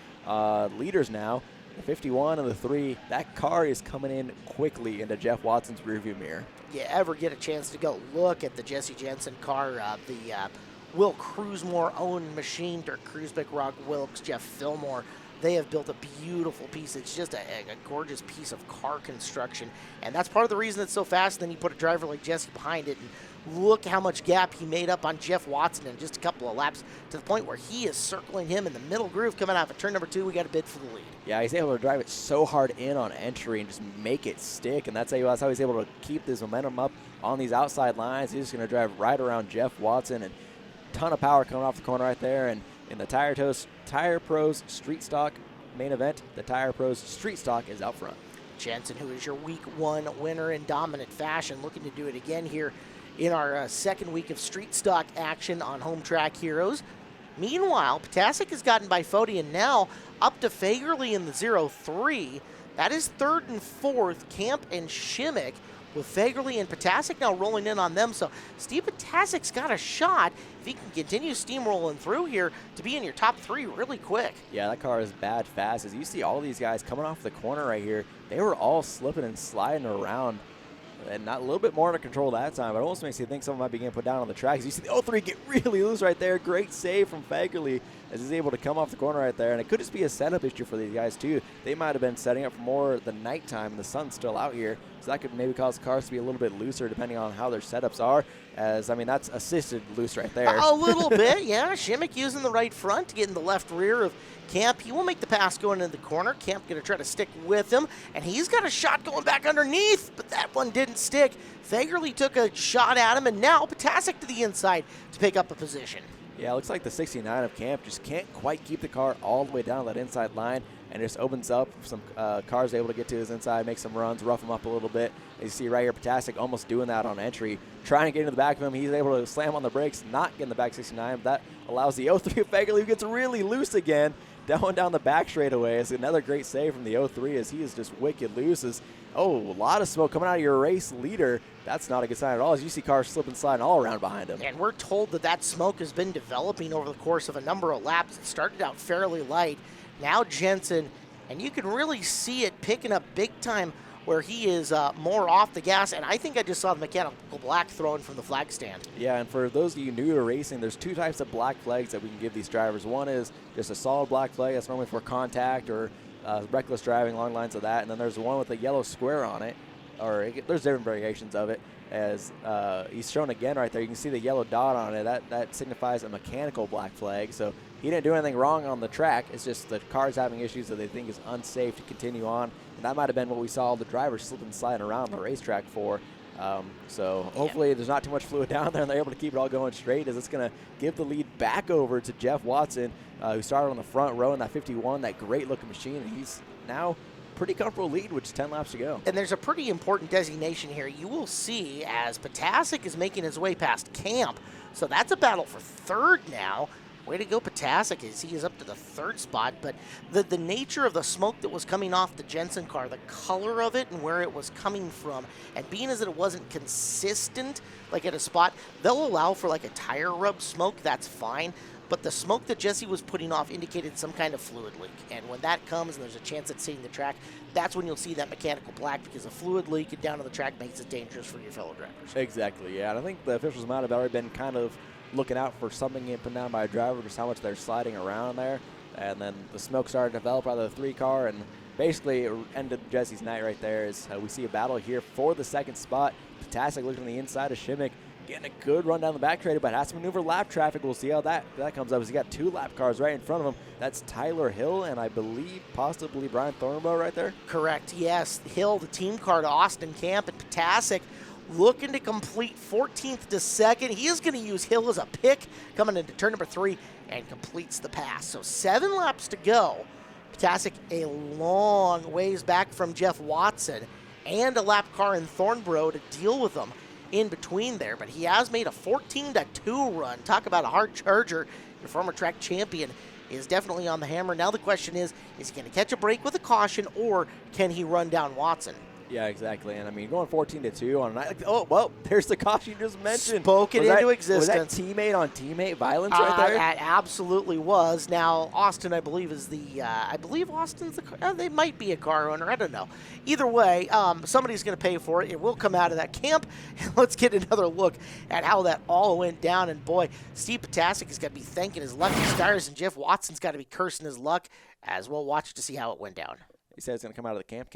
leaders now. The 51 and the 3, that car is coming in quickly into Jeff Watson's rearview mirror. You ever get a chance to go look at the Jesse Jensen car, the Will Cruzmore owned machine, Dirk Kruzbeck, Rock Wilkes, Jeff Fillmore, they have built a beautiful piece. It's just a gorgeous piece of car construction, and that's part of the reason it's so fast. Then you put a driver like Jesse behind it, and look how much gap he made up on Jeff Watson in just a couple of laps, to the point where he is circling him in the middle groove coming out of turn number 2. We got a bid for the lead. Yeah, he's able to drive it so hard in on entry and just make it stick, and that's how he's able to keep this momentum up on these outside lines. He's just going to drive right around Jeff Watson, and ton of power coming off the corner right there. And in the Tire Pros Street Stock main event, the Tire Pros Street Stock is out front. Jensen, who is your week 1 winner in dominant fashion, looking to do it again here in our second week of Street Stock action on Home Track Heroes. Meanwhile, Potasic has gotten by Fody and now up to Fagerly in the 0-3. That is 3rd and 4th, Camp and Shimmick, with Fagerly and Potasic now rolling in on them. So Steve Potasic's got a shot, if he can continue steamrolling through here, to be in your top 3 really quick. Yeah, that car is bad fast. As you see all these guys coming off the corner right here, they were all slipping and sliding around, and not a little bit more under control that time. But it almost makes you think someone might be getting put down on the track. As you see the 03 get really loose right there. Great save from Fagerly as he's able to come off the corner right there. And it could just be a setup issue for these guys too. They might have been setting up for more the nighttime. The sun's still out here, so that could maybe cause cars to be a little bit looser depending on how their setups are. As, I mean, that's assisted loose right there. A little bit, yeah. Shimmick using the right front to get in the left rear of Camp. He will make the pass going into the corner. Camp going to try to stick with him, and he's got a shot going back underneath, but that one didn't stick. Fagerly took a shot at him, and now Potasic to the inside to pick up a position. Yeah, it looks like the 69 of Camp just can't quite keep the car all the way down that inside line, and it just opens up some cars able to get to his inside, make some runs, rough him up a little bit. As you see right here, Potasic almost doing that on entry, trying to get into the back of him. He's able to slam on the brakes, not get in the back 69, but that allows the 03 of Fagerly, who gets really loose again, down the back straightaway. It's another great save from the 03 as he is just wicked loose. A lot of smoke coming out of your race leader. That's not a good sign at all, as you see cars slipping and sliding all around behind him. And we're told that smoke has been developing over the course of a number of laps. It started out fairly light. Now Jensen, and you can really see it picking up big time where he is more off the gas, and I think I just saw the mechanical black thrown from the flag stand. Yeah, and for those of you new to racing, there's 2 types of black flags that we can give these drivers. One is just a solid black flag. That's normally for contact or reckless driving, along lines of that. And then there's one with a yellow square on it. there's different variations of it. As he's shown again right there, you can see the yellow dot on it. That signifies a mechanical black flag. So he didn't do anything wrong on the track. It's just the car's having issues that they think is unsafe to continue on. And that might have been what we saw all the drivers slipping and sliding around the racetrack for. So hopefully there's not too much fluid down there and they're able to keep it all going straight, as it's going to give the lead back over to Jeff Watson, who started on the front row in that 51, that great-looking machine. And he's now pretty comfortable lead with just 10 laps to go. And there's a pretty important designation here. You will see as Potasic is making his way past Camp. So that's a battle for third now. Way to go, Potasic, as he is up to the third spot. But the nature of the smoke that was coming off the Jensen car, the color of it and where it was coming from, and being as that it wasn't consistent, like at a spot, they'll allow for like a tire rub smoke, that's fine. But the smoke that Jesse was putting off indicated some kind of fluid leak. And when that comes and there's a chance at seeing the track, that's when you'll see that mechanical black, because a fluid leak down on the track makes it dangerous for your fellow drivers. Exactly, yeah. And I think the officials might have already been kind of looking out for something getting put down by a driver, just how much they're sliding around there. And then the smoke started to develop out of the 3 car, and basically it ended Jesse's night right there. As we see a battle here for the second spot. Potasic looking on the inside of Shimmick, getting a good run down the back straight, but has to maneuver lap traffic. We'll see how that comes up. He's got 2 lap cars right in front of him. That's Tyler Hill and I believe possibly Brian Thornbow right there. Correct, yes. Hill, the team car to Austin Camp, and Potasic looking to complete 14th to 2nd. He is going to use Hill as a pick coming into turn number 3 and completes the pass. So 7 laps to go. Potasic a long ways back from Jeff Watson and a lap car in Thornborough to deal with them in between there, but he has made a 14-2 run. Talk about a hard charger. Your former track champion is definitely on the hammer. Now the question is he going to catch a break with a caution, or can he run down Watson? Yeah, exactly. And I mean, going 14-2 on a night like, oh, well, there's the caution you just mentioned. Spoken into existence. Was that teammate on teammate violence right there? That absolutely was. Now, Austin, I believe, is I believe Austin's the car. They might be a car owner. I don't know. Either way, somebody's going to pay for it. It will come out of that camp. And let's get another look at how that all went down. And boy, Steve Potasic is going to be thanking his lucky stars, and Jeff Watson's got to be cursing his luck, as we'll watch to see how it went down. He said it's going to come out of the camp?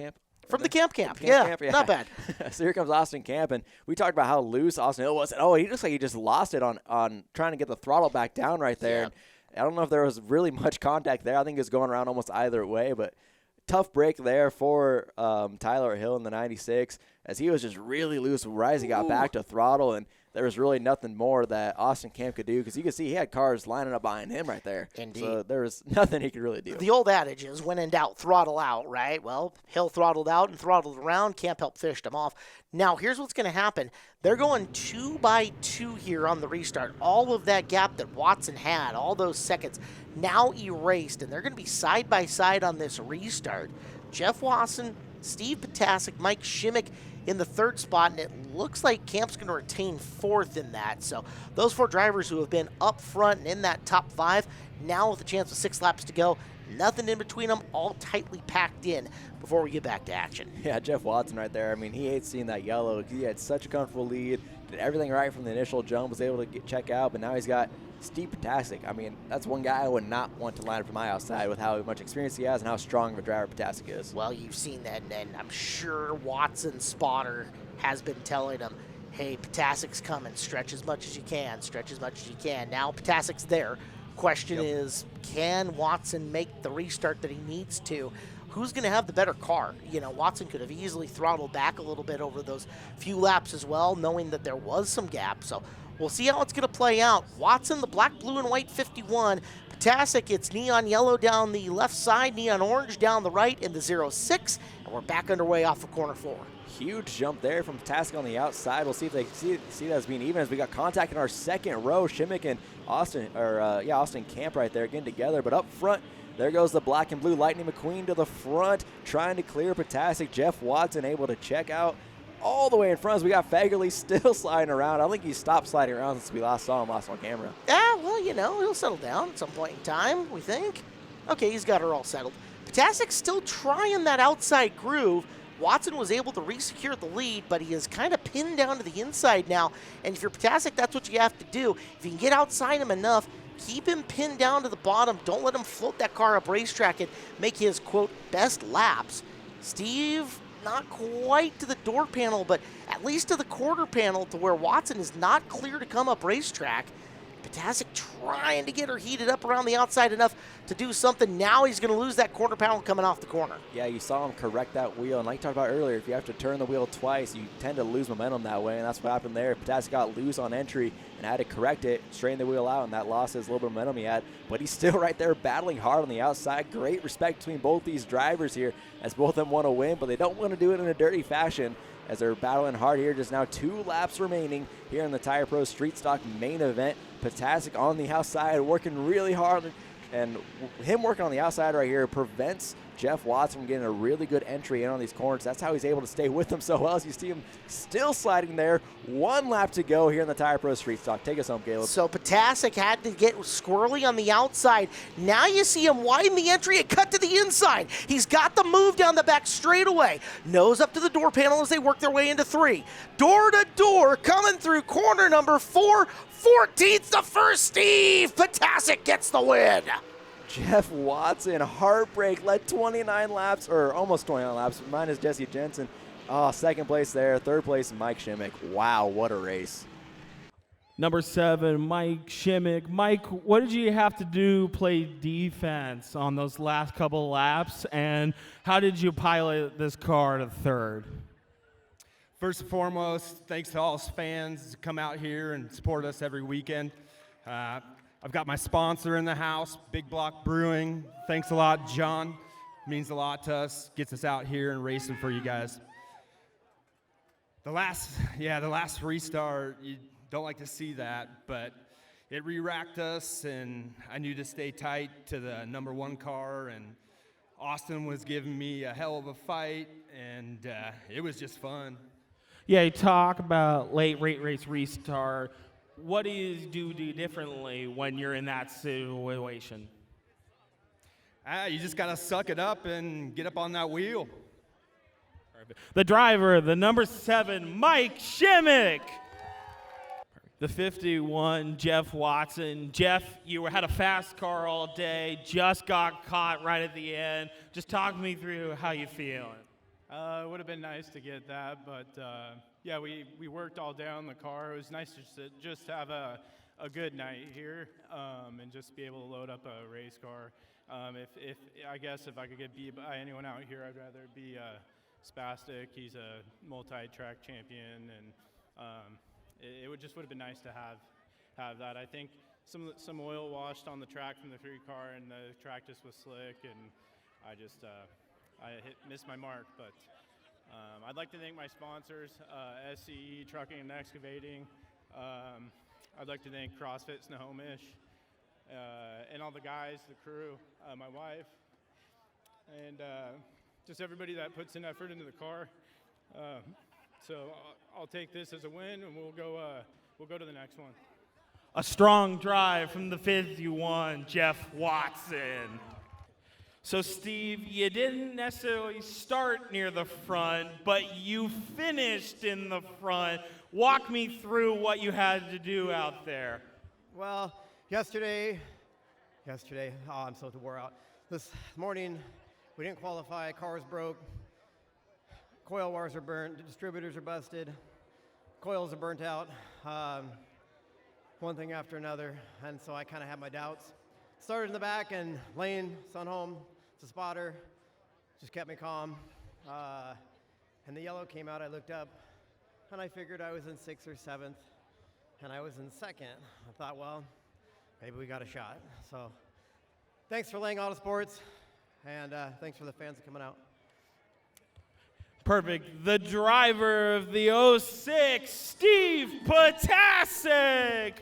From the camp. Yeah, not bad. So here comes Austin Camp, and we talked about how loose Austin Hill was. And, he looks like he just lost it on trying to get the throttle back down right there. Yeah. And I don't know if there was really much contact there. I think it was going around almost either way, but tough break there for Tyler Hill in the 96, as he was just really loose right as he got back to throttle, and there was really nothing more that Austin Camp could do, because you could see he had cars lining up behind him right there. Indeed. So there was nothing he could really do. The old adage is, when in doubt, throttle out, right? Well, Hill throttled out and throttled around. Camp helped finish them off. Now, here's what's going to happen. They're going 2 by 2 here on the restart. All of that gap that Watson had, all those seconds, now erased, and they're going to be side by side on this restart. Jeff Watson, Steve Potasic, Mike Shimmick in the 3rd spot, and it looks like Camp's going to retain 4th in that. So those 4 drivers who have been up front and in that top 5, now with a chance of 6 laps to go, nothing in between them, all tightly packed in before we get back to action. Yeah, Jeff Watson right there. I mean, he hates seeing that yellow. He had such a comfortable lead, did everything right from the initial jump, was able to check out, but now he's got Steve Potasic. I mean, that's one guy I would not want to line up from my outside with how much experience he has and how strong of a driver Potasic is. Well, you've seen that, and I'm sure Watson's spotter has been telling him, hey, Potasic's coming, stretch as much as you can, stretch as much as you can. Now Potasic's there. Question is, can Watson make the restart that he needs to? Who's going to have the better car? You know, Watson could have easily throttled back a little bit over those few laps as well, knowing that there was some gap. So we'll see how it's going to play out. Watson, the black, blue, and white 51. Potasic, it's neon yellow down the left side, neon orange down the right in the 06. And we're back underway off of corner 4. Huge jump there from Potasic on the outside. We'll see if they see that as being even, as we got contact in our 2nd row. Shimmick and Austin Camp right there getting together. But up front, there goes the black and blue Lightning McQueen to the front, trying to clear Potasic. Jeff Watson able to check out all the way in front as we got Fagerly still sliding around. I don't think he stopped sliding around since we last saw him on camera. Yeah, well, you know, he'll settle down at some point in time, we think. Okay, he's got her all settled. Potasic's still trying that outside groove. Watson was able to re-secure the lead, but he is kind of pinned down to the inside now. And if you're Potasic, that's what you have to do. If you can get outside him enough, keep him pinned down to the bottom. Don't let him float that car up racetrack and make his, quote, best laps. Steve not quite to the door panel, but at least to the quarter panel to where Watson is not clear to come up racetrack. Potasic trying to get her heated up around the outside enough to do something. Now he's going to lose that quarter panel coming off the corner. Yeah, you saw him correct that wheel. And like you talked about earlier, if you have to turn the wheel twice, you tend to lose momentum that way. And that's what happened there. Potasic got loose on entry and had to correct it, straighten the wheel out, and that lost his little bit of momentum he had. But he's still right there battling hard on the outside. Great respect between both these drivers here as both of them want to win, but they don't want to do it in a dirty fashion as they're battling hard here. Just now 2 laps remaining here in the Tire Pro Street Stock main event. Potasic on the outside working really hard, and him working on the outside right here prevents Jeff Watson from getting a really good entry in on these corners. That's how he's able to stay with them so well, as you see him still sliding there. 1 lap to go here in the Tire Pro Street Stock. Take us home, Caleb. So Potasic had to get squirrely on the outside. Now you see him widen the entry and cut to the inside. He's got the move down the back straightaway. Nose up to the door panel as they work their way into 3. Door to door, coming through corner number 4. 14th to first, Steve. Potasic gets the win. Jeff Watson, heartbreak, led 29 laps, or almost 29 laps, minus Jesse Jensen. Oh, second place there. Third place, Mike Shimmick. Wow, what a race. Number 7, Mike Shimmick. Mike, what did you have to do play defense on those last couple laps, and how did you pilot this car to third? First and foremost, thanks to all us fans who come out here and support us every weekend. I've got my sponsor in the house, Big Block Brewing. Thanks a lot, John. Means a lot to us. Gets us out here and racing for you guys. The last restart, you don't like to see that, but it re-racked us, and I knew to stay tight to the number 1 car, and Austin was giving me a hell of a fight, and it was just fun. Yeah, you talk about late race restart. What do you do differently when you're in that situation? You just got to suck it up and get up on that wheel. The driver, the number 7, Mike Shimmick. The 51, Jeff Watson. Jeff, you had a fast car all day, just got caught right at the end. Just talk me through how you feeling. It would have been nice to get that, but yeah, we worked all day on the car. It was nice to just have a good night here and just be able to load up a race car. If I guess if I could get beat by anyone out here, I'd rather be Spastic. He's a multi-track champion, and it would have been nice to have that. I think some oil washed on the track from the 3 car, and the track just was slick, and I just missed my mark. But I'd like to thank my sponsors, SCE Trucking and Excavating. I'd like to thank CrossFit Snohomish, and all the guys, the crew, my wife, and just everybody that puts an effort into the car. So I'll take this as a win, and we'll go to the next one. A strong drive from the 51, Jeff Watson. So, Steve, you didn't necessarily start near the front, but you finished in the front. Walk me through what you had to do out there. Well, yesterday, I'm so wore out. This morning, we didn't qualify, cars broke, coil wires are burnt, distributors are busted, coils are burnt out, one thing after another, and so I kind of had my doubts. Started in the back, and Lane, son home, it's a spotter, just kept me calm. And the yellow came out, I looked up, and I figured I was in 6th or 7th, and I was in 2nd. I thought, well, maybe we got a shot. So thanks for Lang Autosports, and thanks for the fans coming out. Perfect. The driver of the 06, Steve Potasic.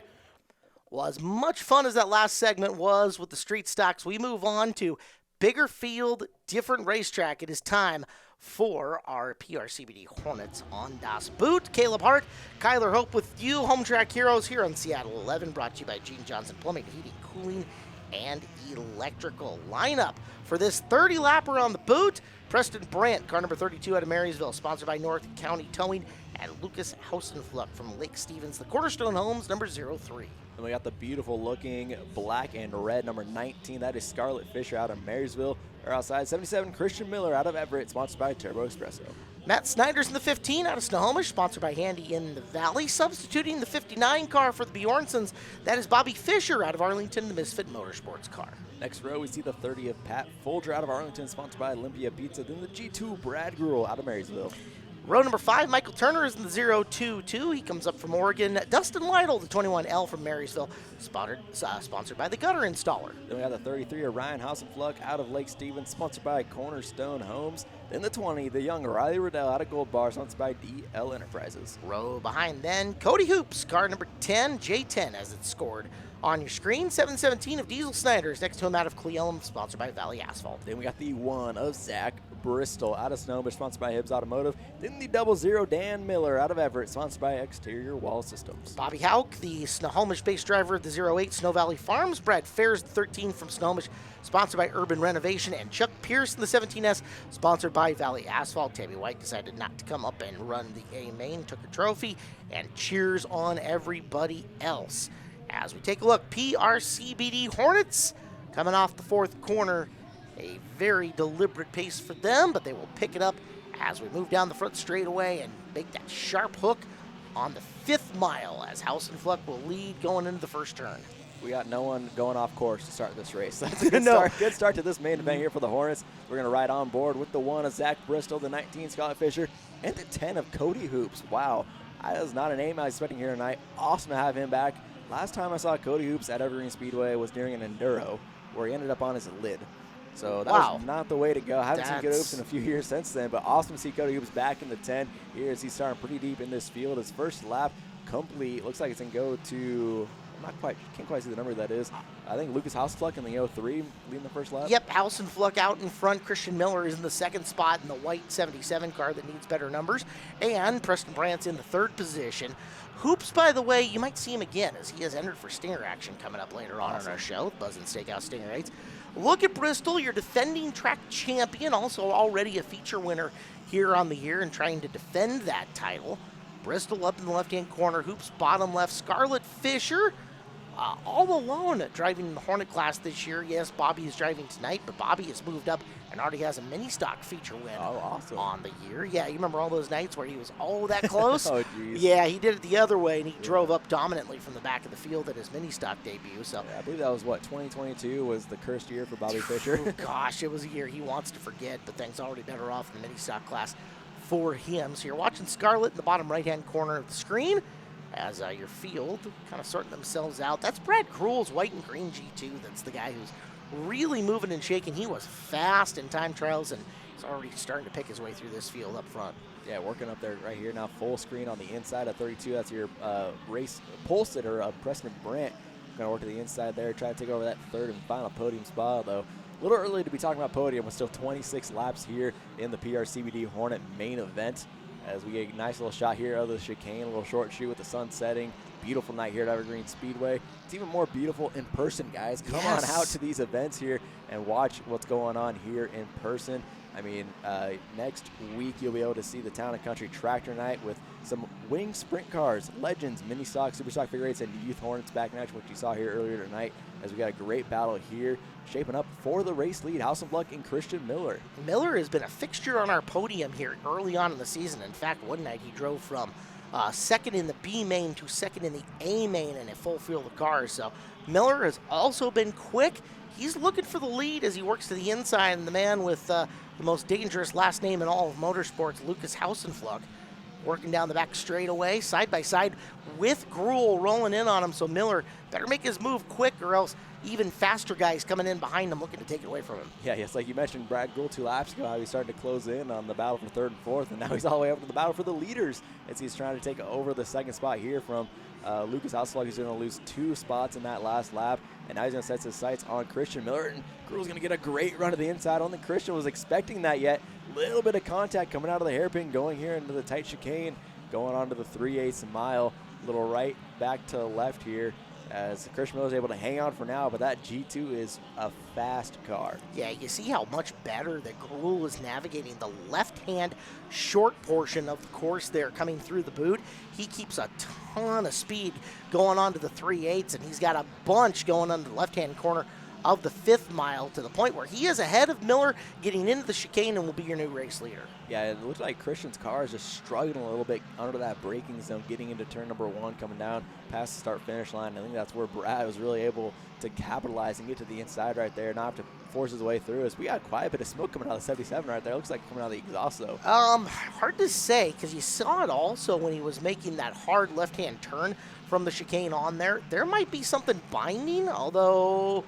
Well, as much fun as that last segment was with the street stocks, we move on to bigger field, different racetrack. It is time for our PRCBD Hornets on Das Boot. Caleb Hart, Kyler Hope with you, Home Track Heroes here on Seattle 11, brought to you by Gene Johnson Plumbing, Heating, Cooling, and Electrical. Lineup for this 30-lapper on the boot. Preston Brandt, car number 32 out of Marysville, sponsored by North County Towing, and Lucas Hausenfluck from Lake Stevens, the Cornerstone Homes, number 03. And we got the beautiful looking black and red number 19. That is Scarlett Fisher out of Marysville. Or outside, 77 Christian Miller out of Everett, sponsored by Turbo Espresso. Matt Snyder's in the 15 out of Snohomish, sponsored by Handy in the Valley. Substituting the 59 car for the Bjornsons, that is Bobby Fisher out of Arlington, the Misfit Motorsports car. Next row, we see the 30 of Pat Folger out of Arlington, sponsored by Olympia Pizza. Then the G2 Brad Gruhl out of Marysville. Row number 5, Michael Turner is in the 022. He comes up from Oregon. Dustin Lytle, the 21L from Marysville, sponsored by the Gutter Installer. Then we have the 33 of Ryan Hausenfluck out of Lake Stevens, sponsored by Cornerstone Homes. Then the 20, the young Riley Riddell out of Gold Bar, sponsored by DL Enterprises. Row behind then, Cody Hoops, car number 10, J10 as it's scored on your screen. 717 of Diesel Snyder's next to him out of Cleellum, sponsored by Valley Asphalt. Then we got the 1 of Zach Bristol out of Snohomish, sponsored by Hibbs Automotive. Then the 00 Dan Miller out of Everett, sponsored by Exterior Wall Systems. Bobby Hauk, the Snohomish-based driver of the 08 Snow Valley Farms. Brad Fairs, the 13 from Snohomish, sponsored by Urban Renovation. And Chuck Pierce in the 17S, sponsored by Valley Asphalt. Tammy White decided not to come up and run the A main, took a trophy, and cheers on everybody else. As we take a look, PRCBD Hornets coming off the fourth corner. A very deliberate pace for them, but they will pick it up as we move down the front straightaway and make that sharp hook on the 5th mile as Hausenfluck will lead going into the first turn. We got no one going off course to start this race. That's a good start to this main event here for the Hornets. We're going to ride on board with the 1 of Zach Bristol, the 19 Scott Fisher, and the 10 of Cody Hoops. Wow, that is not a name I was expecting here tonight. Awesome to have him back. Last time I saw Cody Hoops at Evergreen Speedway was during an Enduro where he ended up on his lid. So that was not the way to go. I haven't seen Cody Hoops in a few years since then, but awesome to see Cody Hoops back in the 10 here as he's starting pretty deep in this field. His first lap complete. Looks like it's going to go to, can't quite see the number that is. I think Lucas Hausenfluck in the 03 leading the first lap. Yep, Hausenfluck out in front. Christian Miller is in the 2nd spot in the white 77 car that needs better numbers. And Preston Brandt's in the 3rd position. Hoops, by the way, you might see him again as he has entered for Stinger action coming up later on in our show. Buzz and Steakhouse Stinger 8s. Look at Bristol, your defending track champion, also already a feature winner here on the year and trying to defend that title. Bristol up in the left-hand corner, Hoops bottom left, Scarlett Fisher all alone driving the Hornet class this year. Yes, Bobby is driving tonight, but Bobby has moved up and already has a mini stock feature win on the year. Yeah, you remember all those nights where he was that close? Oh, jeez. Yeah, he did it the other way, and he drove up dominantly from the back of the field at his mini stock debut. So yeah, I believe that was 2022 was the cursed year for Bobby Fisher. Gosh, it was a year he wants to forget, but things already better off in the mini stock class for him. So you're watching Scarlett in the bottom right-hand corner of the screen as your field kind of sorting themselves out. That's Brad Gruhl's white and green G2. That's the guy who's really moving and shaking. He was fast in time trials, and he's already starting to pick his way through this field up front. Yeah, working up there right here now, full screen on the inside of 32. That's your race pole sitter of Preston Brandt. Going to work to the inside there, try to take over that 3rd and final podium spot, though. A little early to be talking about podium, with still 26 laps here in the PRCBD Hornet main event. As we get a nice little shot here of the chicane, a little short shoot with the sun setting. Beautiful night here at Evergreen Speedway. It's even more beautiful in person, guys. Come on out to these events here and watch what's going on here in person. I mean, next week you'll be able to see the Town and Country Tractor Night with some wing sprint cars, Legends, Mini Stock, Super Stock Figure 8s, and Youth Hornets back in action, which you saw here earlier tonight, as we got a great battle here shaping up for the race lead, Hausenfluck and Christian Miller. Miller has been a fixture on our podium here early on in the season. In fact, one night he drove from 2nd in the B main to 2nd in the A main in a full field of cars. So Miller has also been quick. He's looking for the lead as he works to the inside, and the man with the most dangerous last name in all of motorsports, Lucas Hausenfluck, working down the back straightaway, side by side with Gruhl rolling in on him. So Miller better make his move quick, or else even faster guys coming in behind him looking to take it away from him. Yeah, yes, like you mentioned, Brad Gruhl 2 laps ago, how he started to close in on the battle for 3rd and 4th, and now he's all the way up to the battle for the leaders as he's trying to take over the 2nd spot here from Lucas Hausenfluck. He's going to lose 2 spots in that last lap, and now he's going to set his sights on Christian Miller, and Gruhl's going to get a great run to the inside. I don't think Christian was expecting that yet. Little bit of contact coming out of the hairpin, going here into the tight chicane, going on to the 3/8 mile, little right back to left here, as Christian Miller is able to hang on for now, but that G2 is a fast car. Yeah, you see how much better that Gruhl is navigating the left-hand short portion of the course there coming through the boot. He keeps a ton of speed going on to the 3/8, and he's got a bunch going on the left-hand corner of the 5th mile to the point where he is ahead of Miller getting into the chicane and will be your new race leader. Yeah, it looks like Christian's car is just struggling a little bit under that braking zone, getting into turn number 1, coming down past the start-finish line. I think that's where Brad was really able to capitalize and get to the inside right there, not have to force his way through. As we got quite a bit of smoke coming out of the 77 right there. It looks like coming out of the exhaust, though. Hard to say, because you saw it also when he was making that hard left-hand turn from the chicane on there. There might be something binding, although,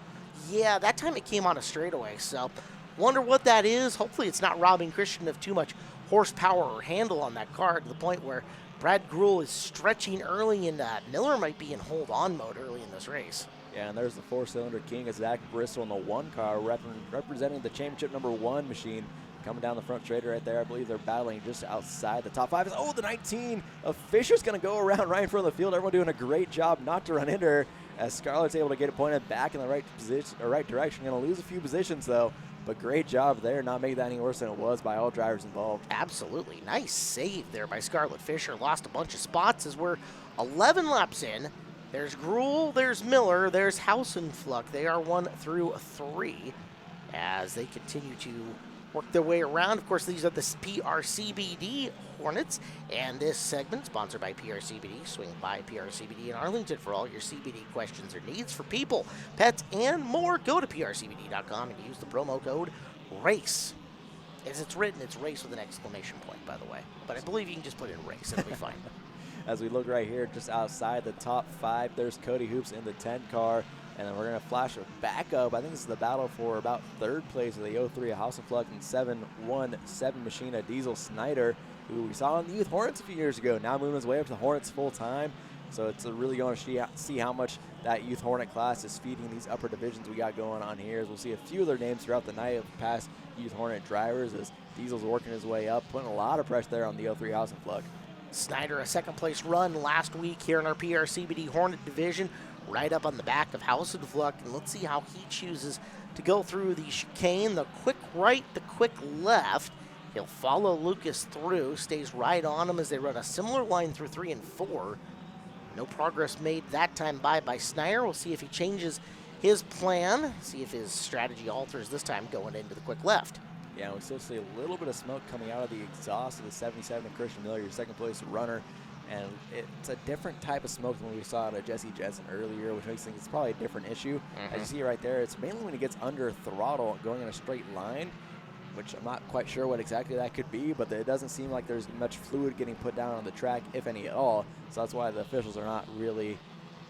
yeah, that time it came on a straightaway, so wonder what that is. Hopefully it's not robbing Christian of too much horsepower or handle on that car to the point where Brad Grul is stretching early and Miller might be in hold-on mode early in this race. Yeah, and there's the 4-cylinder king of Zach Bristol in the 1 car representing the championship number 1 machine. Coming down the front straight right there. I believe they're battling just outside the top 5. Oh, the 19 of Fisher's going to go around right in front of the field. Everyone doing a great job not to run into her as Scarlett's able to get it pointed back in the right position or right direction. Going to lose a few positions, though. But great job there, not making that any worse than it was by all drivers involved. Absolutely. Nice save there by Scarlett Fisher. Lost a bunch of spots as we're 11 laps in. There's Grul, there's Miller, there's Hausenfluck. They are 1 through 3 as they continue to work their way around. Of course, these are the PRCBD Hornets, and this segment sponsored by PRCBD. Swing by PRCBD in Arlington for all your CBD questions or needs for people, pets, and more. Go to prcbd.com and use the promo code RACE. As it's written, it's RACE with an exclamation point, by the way. But I believe you can just put in RACE. It'll be fine. As we look right here, just outside the top 5, there's Cody Hoops in the 10 car. And then we're going to flash it back up. I think this is the battle for about 3rd place of the 03 of Hausenfluck and 717 machine of Diesel Snyder, who we saw in the Youth Hornets a few years ago. Now moving his way up to the Hornets full time. So it's really going to see how much that Youth Hornet class is feeding these upper divisions we got going on here. As we'll see a few of their names throughout the night of past Youth Hornet drivers as Diesel's working his way up, putting a lot of pressure there on the 03 Hausenfluck. Snyder, a 2nd place run last week here in our PRCBD Hornet division, right up on the back of Hausenfluck, and let's see how he chooses to go through the chicane, the quick right, the quick left. He'll follow Lucas through, stays right on him as they run a similar line through 3 and 4. No progress made that time by Snyder. We'll see if he changes his plan, see if his strategy alters this time going into the quick left. Yeah, we still see a little bit of smoke coming out of the exhaust of the 77 of Christian Miller, your 2nd place runner. And it's a different type of smoke than we saw out of Jesse Jensen earlier, which makes things it's probably a different issue. As you see right there, it's mainly when he gets under throttle going in a straight line, which I'm not quite sure what exactly that could be, but it doesn't seem like there's much fluid getting put down on the track, if any at all. So that's why the officials are not really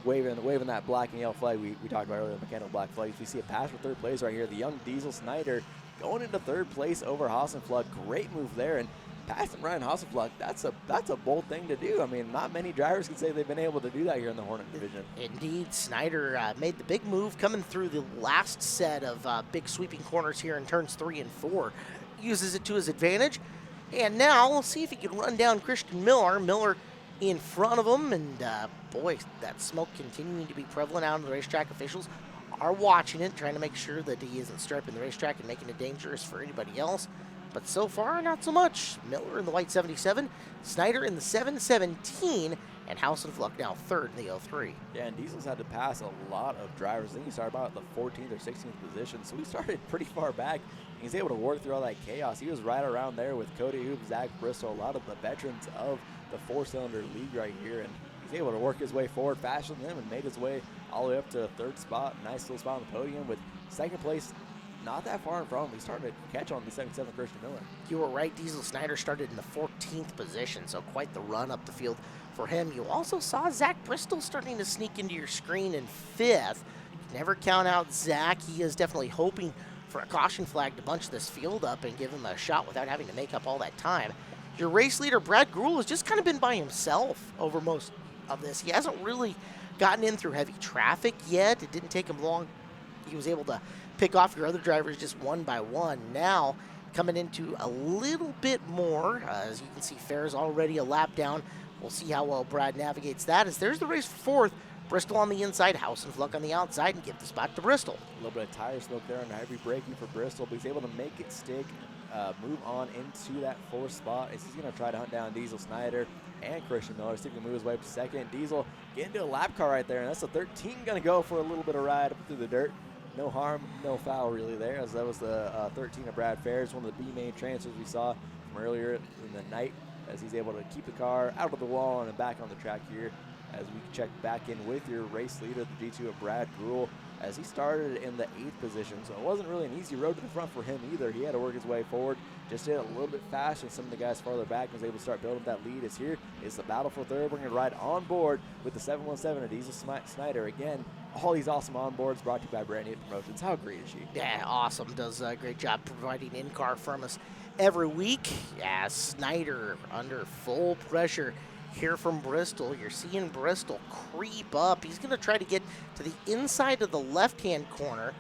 waving that black and yellow flag we talked about earlier, the mechanical black flag. If you see a pass for 3rd place right here, the young Diesel Snyder going into 3rd place over Hausenfluck. Great move there. And passing Ryan Hausenfluck, that's a bold thing to do. I mean, not many drivers can say they've been able to do that here in the Hornet division. Indeed, Snyder made the big move coming through the last set of big sweeping corners here in turns 3 and 4. Uses it to his advantage. And now we'll see if he can run down Christian Miller. Miller in front of him, and boy, that smoke continuing to be prevalent out in the racetrack. Officials are watching it, trying to make sure that he isn't striping the racetrack and making it dangerous for anybody else. But so far, not so much. Miller in the white 77, Snyder in the 717, and Hausenfluck now 3rd in the 03. Yeah, and Diesel's had to pass a lot of drivers. I think he started about the 14th or 16th position, so he started pretty far back. He's able to work through all that chaos. He was right around there with Cody Hoop, Zach Bristol, a lot of the veterans of the 4-cylinder league right here, and he's able to work his way forward faster than them and made his way all the way up to 3rd spot. Nice little spot on the podium with 2nd place not that far in front of him. He started to catch on the 77 Christian Miller. You were right. Diesel Snyder started in the 14th position, so quite the run up the field for him. You also saw Zach Bristol starting to sneak into your screen in 5th. Never count out Zach. He is definitely hoping for a caution flag to bunch this field up and give him a shot without having to make up all that time. Your race leader, Brad Grul, has just kind of been by himself over most of this. He hasn't really gotten in through heavy traffic yet. It didn't take him long. He was able to pick off your other drivers just one by one. Now, coming into a little bit more, as you can see, Fair's already a lap down. We'll see how well Brad navigates that, as there's the race for 4th. Bristol on the inside, Hausenfluck on the outside, and give the spot to Bristol. A little bit of tire smoke there and heavy braking for Bristol, but he's able to make it stick, move on into that 4th spot. As he's going to try to hunt down Diesel Snyder and Christian Miller. See if he can move his way up to 2nd. Diesel getting into a lap car right there, and that's a 13 going to go for a little bit of ride up through the dirt. no harm, no foul really there, as that was the 13 of Brad Ferris, one of the B main transfers we saw from earlier in the night, as he's able to keep the car out of the wall and back on the track here. As we check back in with your race leader, the G2 of Brad Grewell, as he started in the 8th position. So it wasn't really an easy road to the front for him either. He had to work his way forward, just did it a little bit faster than some of the guys farther back, and was able to start building that lead. As here is the battle for third. We're going to ride on board with the 717 of Diesel Snyder. Again, all these awesome onboards brought to you by Brand New Promotions. How great is she? Yeah, awesome. Does a great job providing in-car from us every week. Yeah, Snyder under full pressure here from Bristol. You're seeing Bristol creep up. He's going to try to get to the inside of the left-hand corner.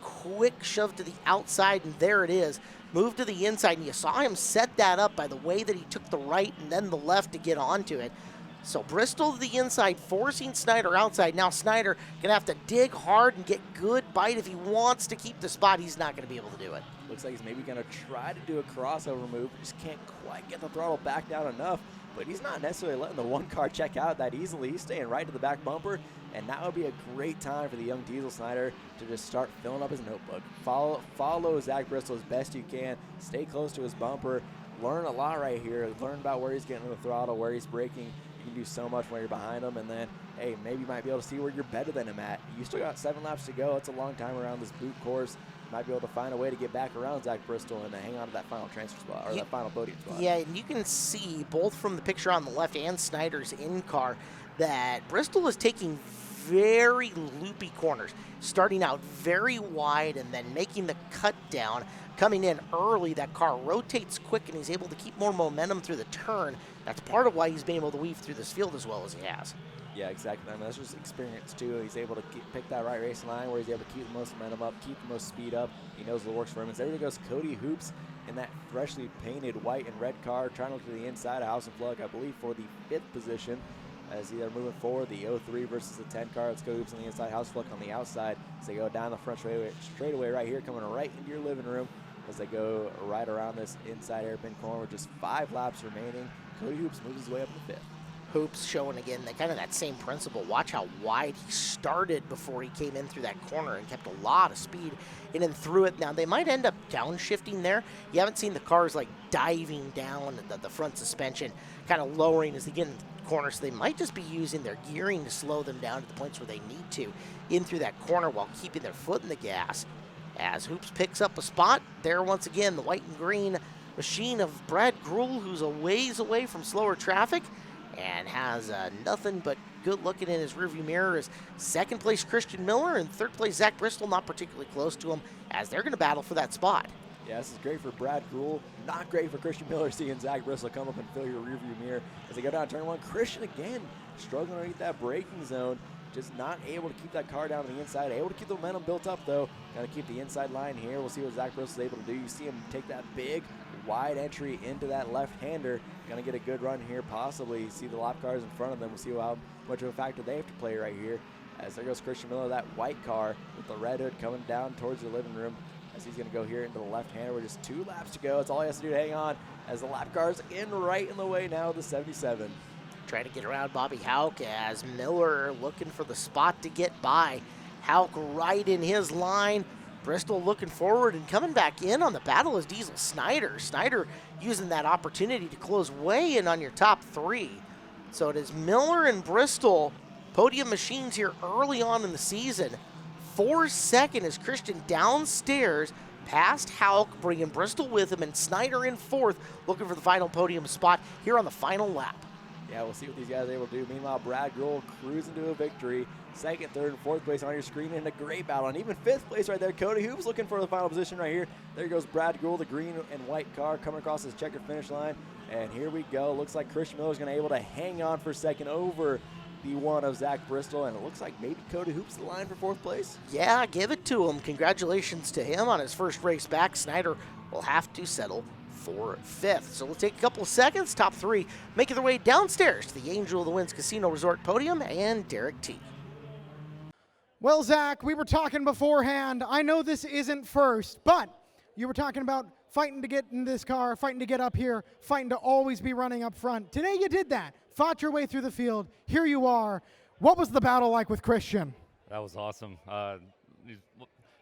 Quick shove to the outside, and there it is. Move to the inside, and you saw him set that up by the way that he took the right and then the left to get onto it. So Bristol to the inside, forcing Snyder outside. Now Snyder going to have to dig hard and get good bite if he wants to keep the spot. He's not going to be able to do it. Looks like he's maybe going to try to do a crossover move, just can't quite get the throttle back down enough. But he's not necessarily letting the one car check out that easily. He's staying right to the back bumper, and that would be a great time for the young Diesel Snyder to just start filling up his notebook. Follow Zach Bristol as best you can. Stay close to his bumper. Learn a lot right here. Learn about where he's getting the throttle, where he's braking. You can do so much when you're behind him, and then, hey, maybe you might be able to see where you're better than him at. You still got 7 laps to go. It's a long time around this boot course. Might be able to find a way to get back around Zach Bristol and hang on to that final transfer spot, or that final podium spot. Yeah, and you can see both from the picture on the left and Snyder's in-car that Bristol is taking very loopy corners, starting out very wide and then making the cut down. Coming in early, that car rotates quick and he's able to keep more momentum through the turn. That's part of why he's been able to weave through this field as well as he has. Yeah, exactly. I mean, that's just experience, too. He's able to pick that right racing line where he's able to keep the most momentum up, keep the most speed up. He knows what works for him. And there goes Cody Hoops in that freshly painted white and red car, trying to look to the inside of House and Plug, I believe, for the 5th position. As they're moving forward, the 03 versus the 10 car. It's Cody Hoops on the inside, House Plug on the outside. As they go down the front straightaway right here, coming right into your living room. As they go right around this inside hairpin corner with just 5 laps remaining. Cody Hoops moves his way up to 5th. Hoops showing again kind of that same principle. Watch how wide he started before he came in through that corner and kept a lot of speed in and through it. Now, they might end up downshifting there. You haven't seen the cars like diving down the front suspension, kind of lowering as they get in the corner. So they might just be using their gearing to slow them down to the points where they need to in through that corner while keeping their foot in the gas. As Hoops picks up a spot, there once again, the white and green machine of Brad Grewell, who's a ways away from slower traffic and has nothing but good looking in his rearview mirror. Is 2nd place Christian Miller and 3rd place Zach Bristol, not particularly close to him, as they're going to battle for that spot. Yeah, this is great for Brad Grewell. Not great for Christian Miller, seeing Zach Bristol come up and fill your rearview mirror as they go down turn 1. Christian again struggling underneath that braking zone. Just not able to keep that car down to the inside. Able to keep the momentum built up, though. Got to keep the inside line here. We'll see what Zach Bristol is able to do. You see him take that big, wide entry into that left-hander. Going to get a good run here, possibly. You see the lap cars in front of them. We'll see how much of a factor they have to play right here. As there goes Christian Miller, that white car with the red hood coming down towards the living room. As he's going to go here into the left-hander with just 2 laps to go. That's all he has to do to hang on. As the lap cars in right in the way now, the 77. Trying to get around Bobby Hauck as Miller looking for the spot to get by. Hauck right in his line. Bristol looking forward and coming back in on the battle is Diesel Snyder. Snyder using that opportunity to close way in on your top 3. So it is Miller and Bristol, podium machines here early on in the season. 4nd is Christian downstairs past Hauck, bringing Bristol with him, and Snyder in 4th, looking for the final podium spot here on the final lap. Yeah, we'll see what these guys are able to do. Meanwhile, Brad Grewell cruising to a victory. 2nd, 3rd, and 4th place on your screen in a great battle. And even 5th place right there. Cody Hoops looking for the final position right here. There goes Brad Grewell, the green and white car coming across his checkered finish line. And here we go. Looks like Christian Miller's going to be able to hang on for 2nd over the 1 of Zach Bristol. And it looks like maybe Cody Hoops the line for 4th place. Yeah, give it to him. Congratulations to him on his first race back. Snyder will have to settle for 5th. So we'll take a couple of seconds. Top 3 making their way downstairs to the Angel of the Winds Casino Resort podium and Derek T. Well, Zach, we were talking beforehand. I know this isn't first, but you were talking about fighting to get in this car, fighting to get up here, fighting to always be running up front. Today you did that. Fought your way through the field. Here you are. What was the battle like with Christian? That was awesome.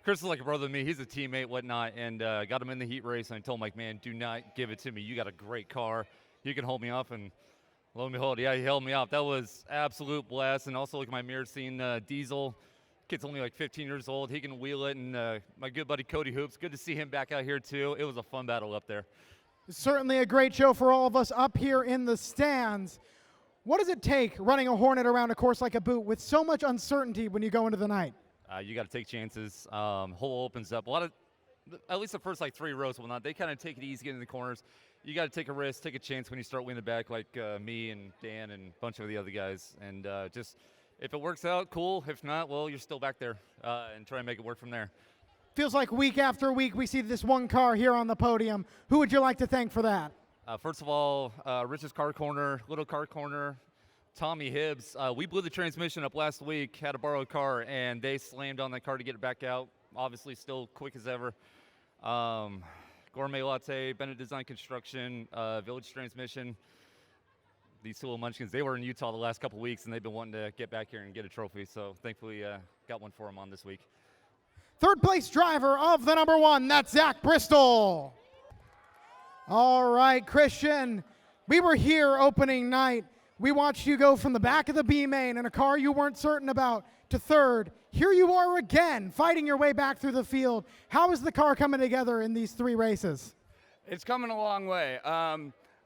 Chris is like a brother to me. He's a teammate, whatnot, and got him in the heat race. And I told him, like, man, do not give it to me. You got a great car. You can hold me off. And lo and behold, yeah, he held me off. That was absolute blast. And also look at my mirror, seeing Diesel. Kid's only like 15 years old. He can wheel it. And my good buddy Cody Hoops, good to see him back out here too. It was a fun battle up there. Certainly a great show for all of us up here in the stands. What does it take running a Hornet around a course like a Boot with so much uncertainty when you go into the night? You got to take chances. Hole opens up. A lot of, at least the first like 3 rows, whatnot, they kind of take it easy, get in the corners. You got to take a risk, take a chance when you start winning the back, like me and Dan and a bunch of the other guys. And just, if it works out, cool. If not, well, you're still back there and try and make it work from there. Feels like week after week we see this one car here on the podium. Who would you like to thank for that? First of all, Rich's Car Corner, Little Car Corner, Tommy Hibbs. We blew the transmission up last week, had a borrowed car, and they slammed on that car to get it back out. Obviously still quick as ever. Gourmet Latte, Bennett Design Construction, Village Transmission. These two little munchkins, they were in Utah the last couple weeks, and they've been wanting to get back here and get a trophy. So thankfully got one for them on this week. Third place driver of the number 1, that's Zach Bristol. All right, Christian, we were here opening night. We watched you go from the back of the B main in a car you weren't certain about to third. Here you are again, fighting your way back through the field. How is the car coming together in these 3 races? It's coming a long way.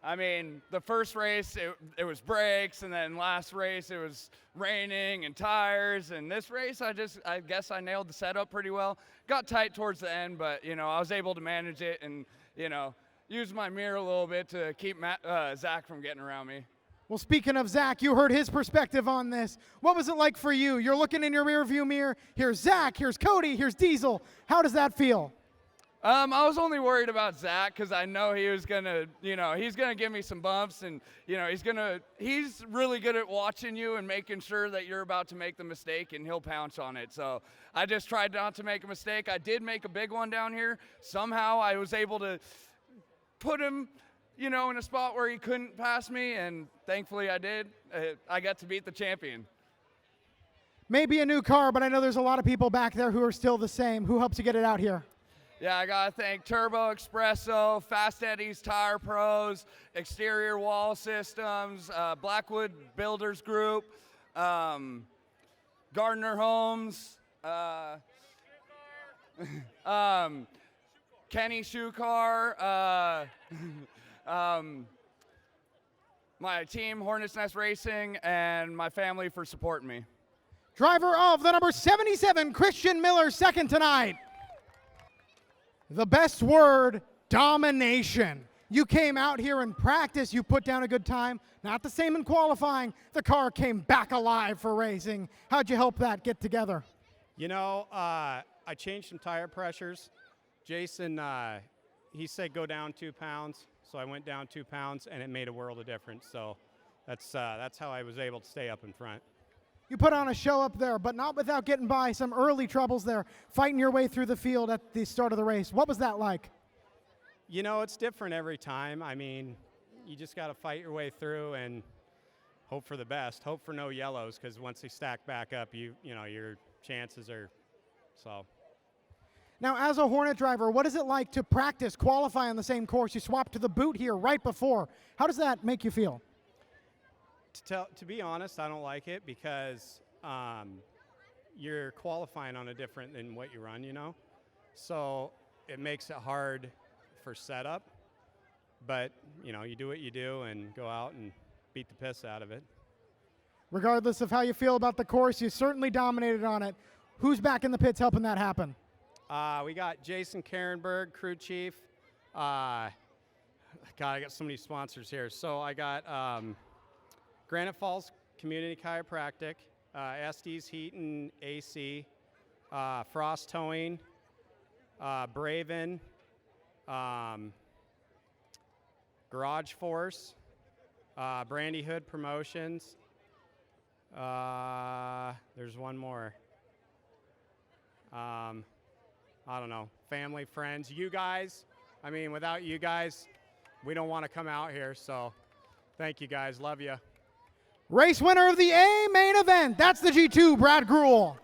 I mean, the first race, it was brakes, and then last race, it was raining and tires. And this race, I guess I nailed the setup pretty well. Got tight towards the end, but, you know, I was able to manage it and, you know, use my mirror a little bit to keep Zach from getting around me. Well, speaking of Zach, you heard his perspective on this. What was it like for you? You're looking in your rearview mirror. Here's Zach, here's Cody, here's Diesel. How does that feel? I was only worried about Zach because I know he was gonna, you know, he's gonna give me some bumps, and you know, he's really good at watching you and making sure that you're about to make the mistake, and he'll pounce on it. So I just tried not to make a mistake. I did make a big one down here. Somehow I was able to put him, you know, in a spot where he couldn't pass me, and thankfully I did. I got to beat the champion. Maybe a new car, but I know there's a lot of people back there who are still the same. Who helps you get it out here? Yeah, I gotta thank Turbo Espresso, Fast Eddie's Tire Pros, Exterior Wall Systems, Blackwood Builders Group, Gardner Homes, Kenny Shoe Car, my team, Hornets Nest Racing, and my family for supporting me. Driver of the number 77, Christian Miller, second tonight. The best word, domination. You came out here in practice, you put down a good time. Not the same in qualifying. The car came back alive for racing. How'd you help that get together? You know, I changed some tire pressures. Jason, he said go down 2 pounds, so I went down 2 pounds, and it made a world of difference. So that's how I was able to stay up in front. You put on a show up there, but not without getting by some early troubles there, fighting your way through the field at the start of the race. What was that like? You know, it's different every time. I mean, you just got to fight your way through and hope for the best. Hope for no yellows, because once they stack back up, you know, your chances are so. Now, as a Hornet driver, what is it like to practice, qualify on the same course? You swapped to the Boot here right before. How does that make you feel? To be honest, I don't like it because you're qualifying on a different than what you run, you know? So it makes it hard for setup. But, you know, you do what you do and go out and beat the piss out of it. Regardless of how you feel about the course, you certainly dominated on it. Who's back in the pits helping that happen? We got Jason Karenberg, crew chief. God, I got so many sponsors here. So I got Granite Falls Community Chiropractic, Estes Heat and AC, Frost Towing, Braven, Garage Force, Brandy Hood Promotions. There's one more. I don't know, family, friends, you guys. I mean, without you guys, we don't want to come out here. So thank you guys. Love you. Race winner of the A main event. That's the G2, Brad Gruhl.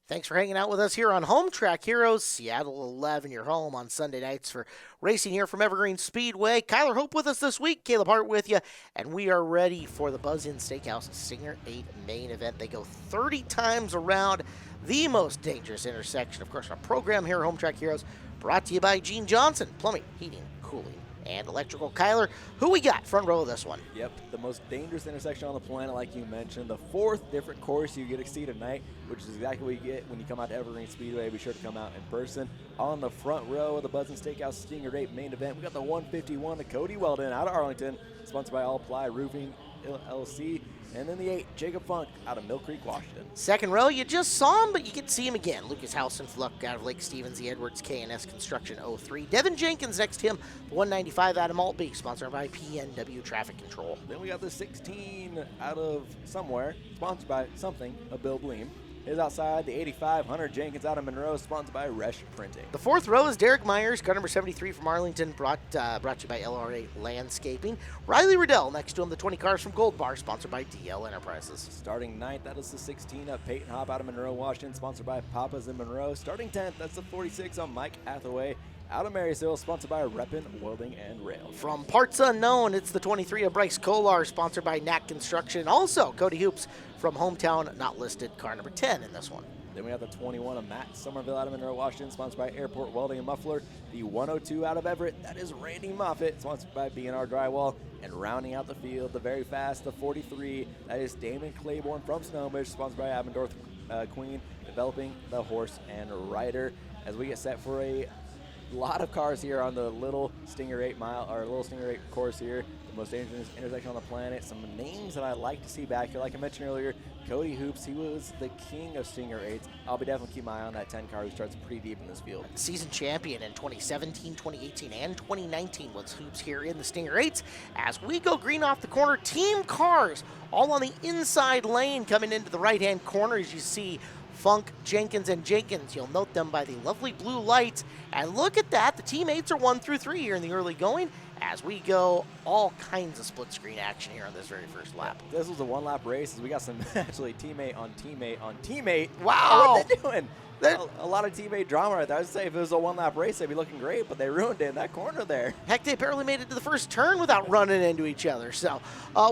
Thanks for hanging out with us here on Home Track Heroes, Seattle 11, your home on Sunday nights for racing here from Evergreen Speedway. Kyler Hope with us this week, Caleb Hart with you, and we are ready for the Buzz Inn Steakhouse Stinger 8 main event. They go 30 times around the most dangerous intersection. Of course, our program here at Home Track Heroes, brought to you by Gene Johnson, Plumbing, Heating, Cooling, and Electrical. Kyler, who we got front row of this one? Yep, the most dangerous intersection on the planet, like you mentioned. The 4th different course you get to see tonight, which is exactly what you get when you come out to Evergreen Speedway. Be sure to come out in person. On the front row of the Buzz Inn Steakhouse Stinger 8 main event, we got the 151, the Cody Weldon out of Arlington, sponsored by All Ply Roofing LLC. And then the 8, Jacob Funk out of Mill Creek, Washington. Second row, you just saw him, but you get to see him again. Lucas Housen Fluck out of Lake Stevens, the Edwards K&S Construction 03. Devin Jenkins next to him, the 195 out of Maltby, sponsored by PNW Traffic Control. Then we got the 16 out of somewhere, sponsored by something, a Bill Bleem. Is outside the 85, Hunter Jenkins out of Monroe, sponsored by Resch Printing. The 4th row is Derek Myers, car number 73 from Arlington, brought to you by LRA Landscaping. Riley Riddell next to him, the 20 cars from Gold Bar, sponsored by DL Enterprises. Starting 9th, that is the 16 up Peyton Hop out of Monroe, Washington, sponsored by Papas in Monroe. Starting 10th, that's the 46 on Mike Hathaway out of Marysville, sponsored by Reppin Welding and Rail. From Parts Unknown, it's the 23 of Bryce Kolar, sponsored by Knack Construction. Also, Cody Hoops from Hometown, not listed, car number 10 in this one. Then we have the 21 of Matt Somerville out of Monroe, Washington, sponsored by Airport Welding and Muffler. The 102 out of Everett, that is Randy Moffitt, sponsored by B&R Drywall. And rounding out the field, the very fast, the 43, that is Damon Claiborne from Snowbridge, sponsored by Abendorf Queen, developing the horse and rider. As we get set for a lot of cars here on the little Stinger 8 course here, the most dangerous intersection on the planet. Some names that I like to see back here, like I mentioned earlier, Cody Hoops, he was the king of Stinger 8s. I'll be definitely keep my eye on that 10 car who starts pretty deep in this field. Season champion in 2017, 2018, and 2019 was Hoops here in the Stinger 8s. As we go green off the corner, team cars all on the inside lane coming into the right-hand corner as you see Funk, Jenkins, and Jenkins. You'll note them by the lovely blue lights. And look at that, the teammates are 1 through 3 here in the early going as we go all kinds of split screen action here on this very first lap. This was a one-lap race as we got some actually teammate on teammate on teammate. Wow! What are they doing? A lot of teammate drama right there. I would say if it was a one-lap race, they'd be looking great, but they ruined it in that corner there. Heck, they barely made it to the first turn without running into each other. So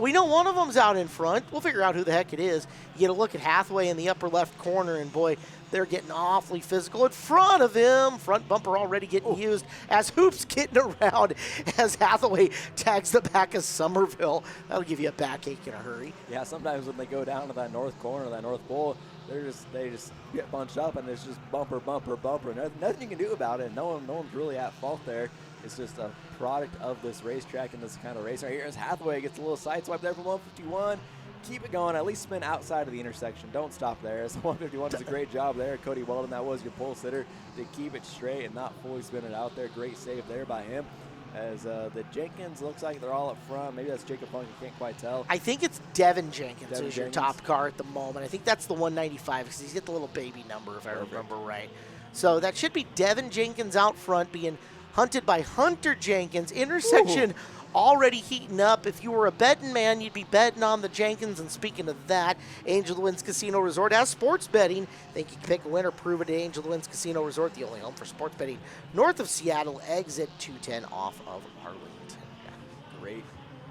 we know one of them's out in front. We'll figure out who the heck it is. You get a look at Hathaway in the upper left corner, and boy, they're getting awfully physical in front of him. Front bumper already getting used as Hoops getting around as Hathaway tags the back of Somerville. That'll give you a backache in a hurry. Yeah, sometimes when they go down to that north corner, that north pole, they just get bunched up, and it's just bumper, bumper, bumper. Nothing you can do about it. No one's really at fault there. It's just a product of this racetrack and this kind of race right here. As Hathaway gets a little sideswipe there from 151. Keep it going. At least spin outside of the intersection. Don't stop there. As 151 does a great job there. Cody Weldon, that was your pole sitter, to keep it straight and not fully spin it out there. Great save there by him. As the Jenkins looks like they're all up front. Maybe that's Jacob Funk. You can't quite tell. I think it's Devin Jenkins who's your top car at the moment. I think that's the 195 because he's got the little baby number, if I remember right. So that should be Devin Jenkins out front being hunted by Hunter Jenkins. Intersection already heating up. If you were a betting man, you'd be betting on the Jenkins. And speaking of that, Angel Winds Casino Resort has sports betting. Think you can pick a winner, prove it at Angel Winds Casino Resort, the only home for sports betting north of Seattle, exit 210 off of Arlington.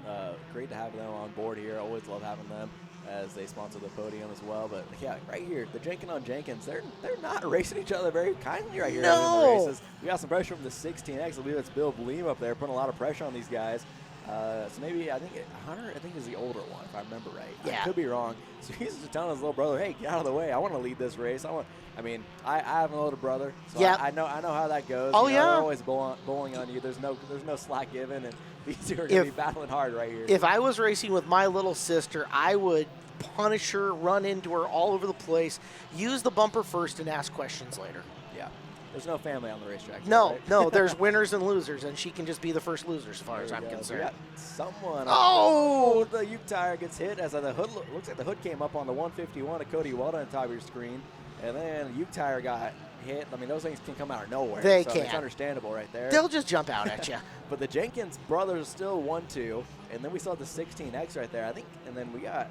Yeah. Great to have them on board here. Always love having them as they sponsor the podium as well. But yeah, right here, the Jenkins on Jenkins, they're not racing each other very kindly right here in the races. We got some pressure from the 16X. I believe it's Bill Bleem up there putting a lot of pressure on these guys. So maybe Hunter is the older one, if I remember right. Yeah. I could be wrong. So he's just telling his little brother, hey, get out of the way. I want to lead this race. I have an older brother, so I know how that goes. Oh, They're always bowling on you. There's no slack given, and these two are going to be battling hard right here. If I was racing with my little sister, I would punish her, run into her all over the place, use the bumper first, and ask questions later. Yeah. There's no family on the racetrack. No, right? no, there's winners and losers, and she can just be the first loser as far as I'm concerned. We got someone. Oh! The Uke tire gets hit as the hood looks like the hood came up on the 151 of Cody Weldon on top of your screen, and then the Uke tire got hit. I mean, those things can come out of nowhere. They so can. It's understandable right there. They'll just jump out at you. But the Jenkins brothers still 1-2, and then we saw the 16X right there, I think, and then we got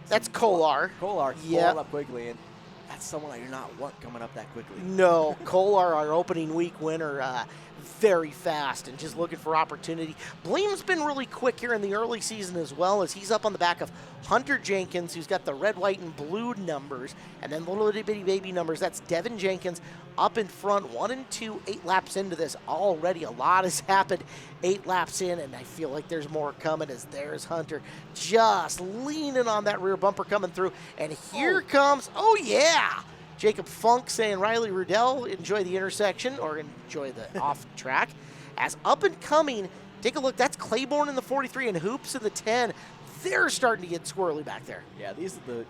that's Kolar. Kolar pulling up quickly, and That's someone I do not want coming up that quickly. No, Kolar, our opening week winner, very fast and just looking for opportunity. Bleem's been really quick here in the early season as well, as he's up on the back of Hunter Jenkins, who's got the red, white, and blue numbers, and then little itty bitty baby numbers. That's Devin Jenkins up in front, 1 and 2, 8 laps into this already. A lot has happened 8 laps in, and I feel like there's more coming as there's Hunter just leaning on that rear bumper coming through. And here comes, oh yeah, Jacob Funk saying Riley Rudell, enjoy the intersection or enjoy the off track. As up and coming, take a look, that's Claiborne in the 43 and Hoops in the 10. They're starting to get squirrely back there. Yeah, these are the